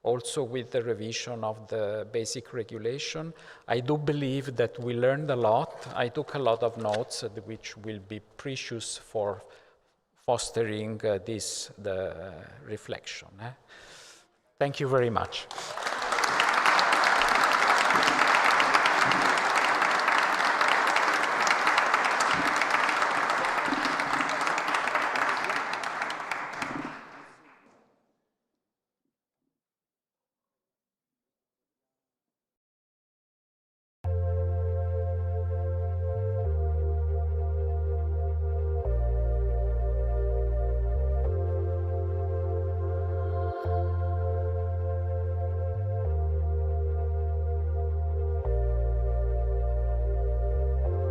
Speaker 2: Also with the revision of the basic regulation. I do believe that we learned a lot. I took a lot of notes which will be precious for fostering the reflection. Thank you very much.